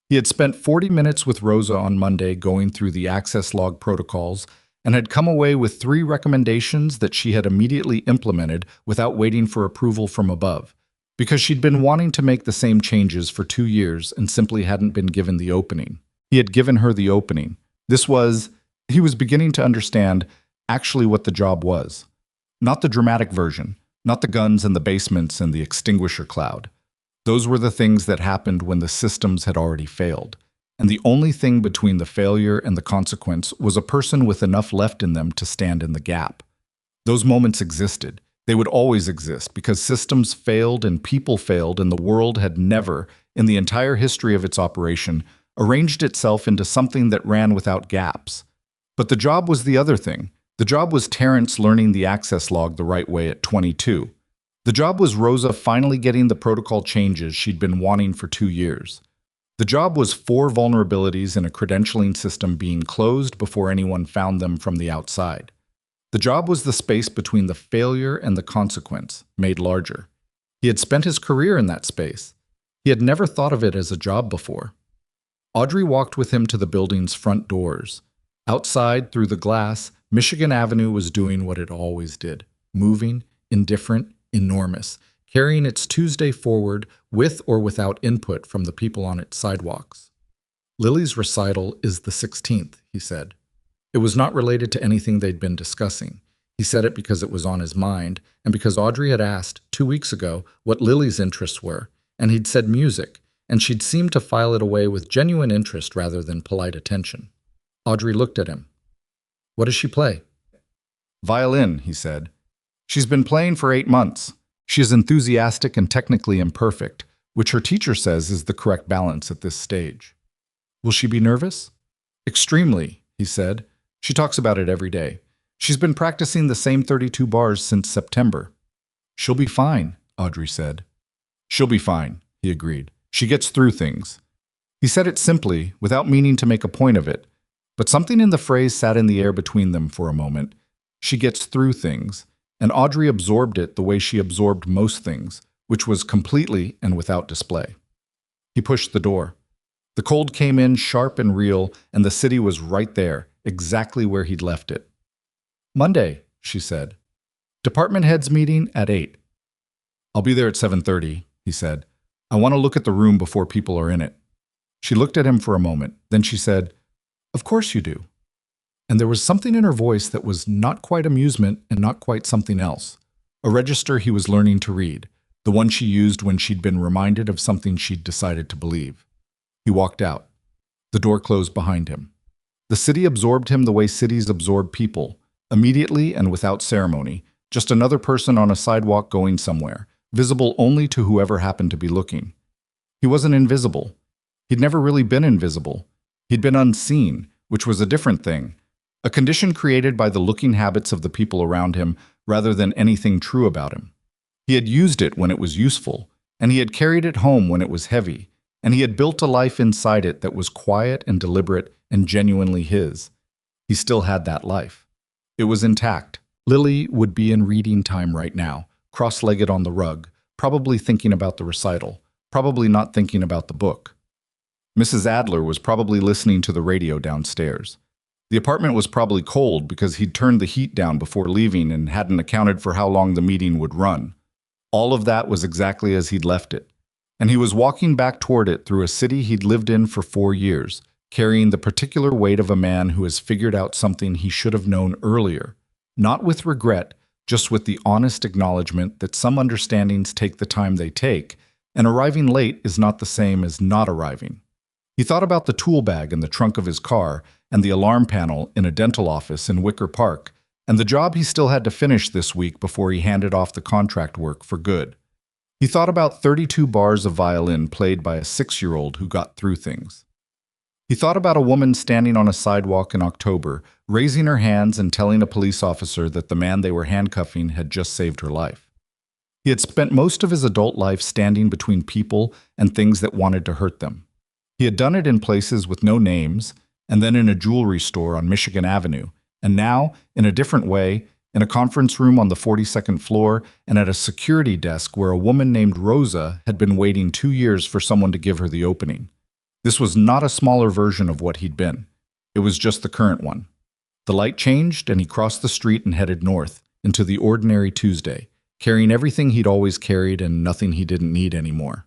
He had spent 40 minutes with Rosa on Monday going through the access log protocols and had come away with 3 recommendations that she had immediately implemented without waiting for approval from above, because she'd been wanting to make the same changes for 2 years and simply hadn't been given the opening. He had given her the opening. He was beginning to understand actually what the job was. Not the dramatic version, not the guns and the basements and the extinguisher cloud. Those were the things that happened when the systems had already failed. And the only thing between the failure and the consequence was a person with enough left in them to stand in the gap. Those moments existed. They would always exist because systems failed and people failed, and the world had never, in the entire history of its operation, arranged itself into something that ran without gaps. But the job was the other thing. The job was Terrence learning the access log the right way at 22. The job was Rosa finally getting the protocol changes she'd been wanting for 2 years. The job was 4 vulnerabilities in a credentialing system being closed before anyone found them from the outside. The job was the space between the failure and the consequence, made larger. He had spent his career in that space. He had never thought of it as a job before. Audrey walked with him to the building's front doors. Outside, through the glass, Michigan Avenue was doing what it always did, moving, indifferent, enormous, carrying its Tuesday forward with or without input from the people on its sidewalks. Lily's recital is the 16th, he said. It was not related to anything they'd been discussing. He said it because it was on his mind, and because Audrey had asked 2 weeks ago what Lily's interests were, and he'd said music, and she'd seemed to file it away with genuine interest rather than polite attention. Audrey looked at him. What does she play? Violin, he said. She's been playing for 8 months. She is enthusiastic and technically imperfect, which her teacher says is the correct balance at this stage. Will she be nervous? Extremely, he said. She talks about it every day. She's been practicing the same 32 bars since September. She'll be fine, Audrey said. She'll be fine, he agreed. She gets through things. He said it simply, without meaning to make a point of it, but something in the phrase sat in the air between them for a moment. She gets through things, and Audrey absorbed it the way she absorbed most things, which was completely and without display. He pushed the door. The cold came in sharp and real, and the city was right there, exactly where he'd left it. Monday, she said. Department heads meeting at 8. I'll be there at 7:30, he said. I want to look at the room before people are in it. She looked at him for a moment. Then she said, Of course you do. And there was something in her voice that was not quite amusement and not quite something else. A register he was learning to read, the one she used when she'd been reminded of something she'd decided to believe. He walked out. The door closed behind him. The city absorbed him the way cities absorb people, immediately and without ceremony, just another person on a sidewalk going somewhere, visible only to whoever happened to be looking. He wasn't invisible. He'd never really been invisible. He'd been unseen, which was a different thing, a condition created by the looking habits of the people around him rather than anything true about him. He had used it when it was useful, and he had carried it home when it was heavy, and he had built a life inside it that was quiet and deliberate and genuinely his. He still had that life. It was intact. Lily would be in reading time right now, cross-legged on the rug, probably thinking about the recital, probably not thinking about the book. Mrs. Adler was probably listening to the radio downstairs. The apartment was probably cold because he'd turned the heat down before leaving and hadn't accounted for how long the meeting would run. All of that was exactly as he'd left it. And he was walking back toward it through a city he'd lived in for 4 years, carrying the particular weight of a man who has figured out something he should have known earlier. Not with regret, just with the honest acknowledgement that some understandings take the time they take, and arriving late is not the same as not arriving. He thought about the tool bag in the trunk of his car, and the alarm panel in a dental office in Wicker Park, and the job he still had to finish this week before he handed off the contract work for good. He thought about 32 bars of violin played by a 6-year-old who got through things. He thought about a woman standing on a sidewalk in October, raising her hands and telling a police officer that the man they were handcuffing had just saved her life. He had spent most of his adult life standing between people and things that wanted to hurt them. He had done it in places with no names, and then in a jewelry store on Michigan Avenue, and now, in a different way, in a conference room on the 42nd floor and at a security desk where a woman named Rosa had been waiting 2 years for someone to give her the opening. This was not a smaller version of what he'd been. It was just the current one. The light changed, and he crossed the street and headed north, into the ordinary Tuesday, carrying everything he'd always carried and nothing he didn't need anymore.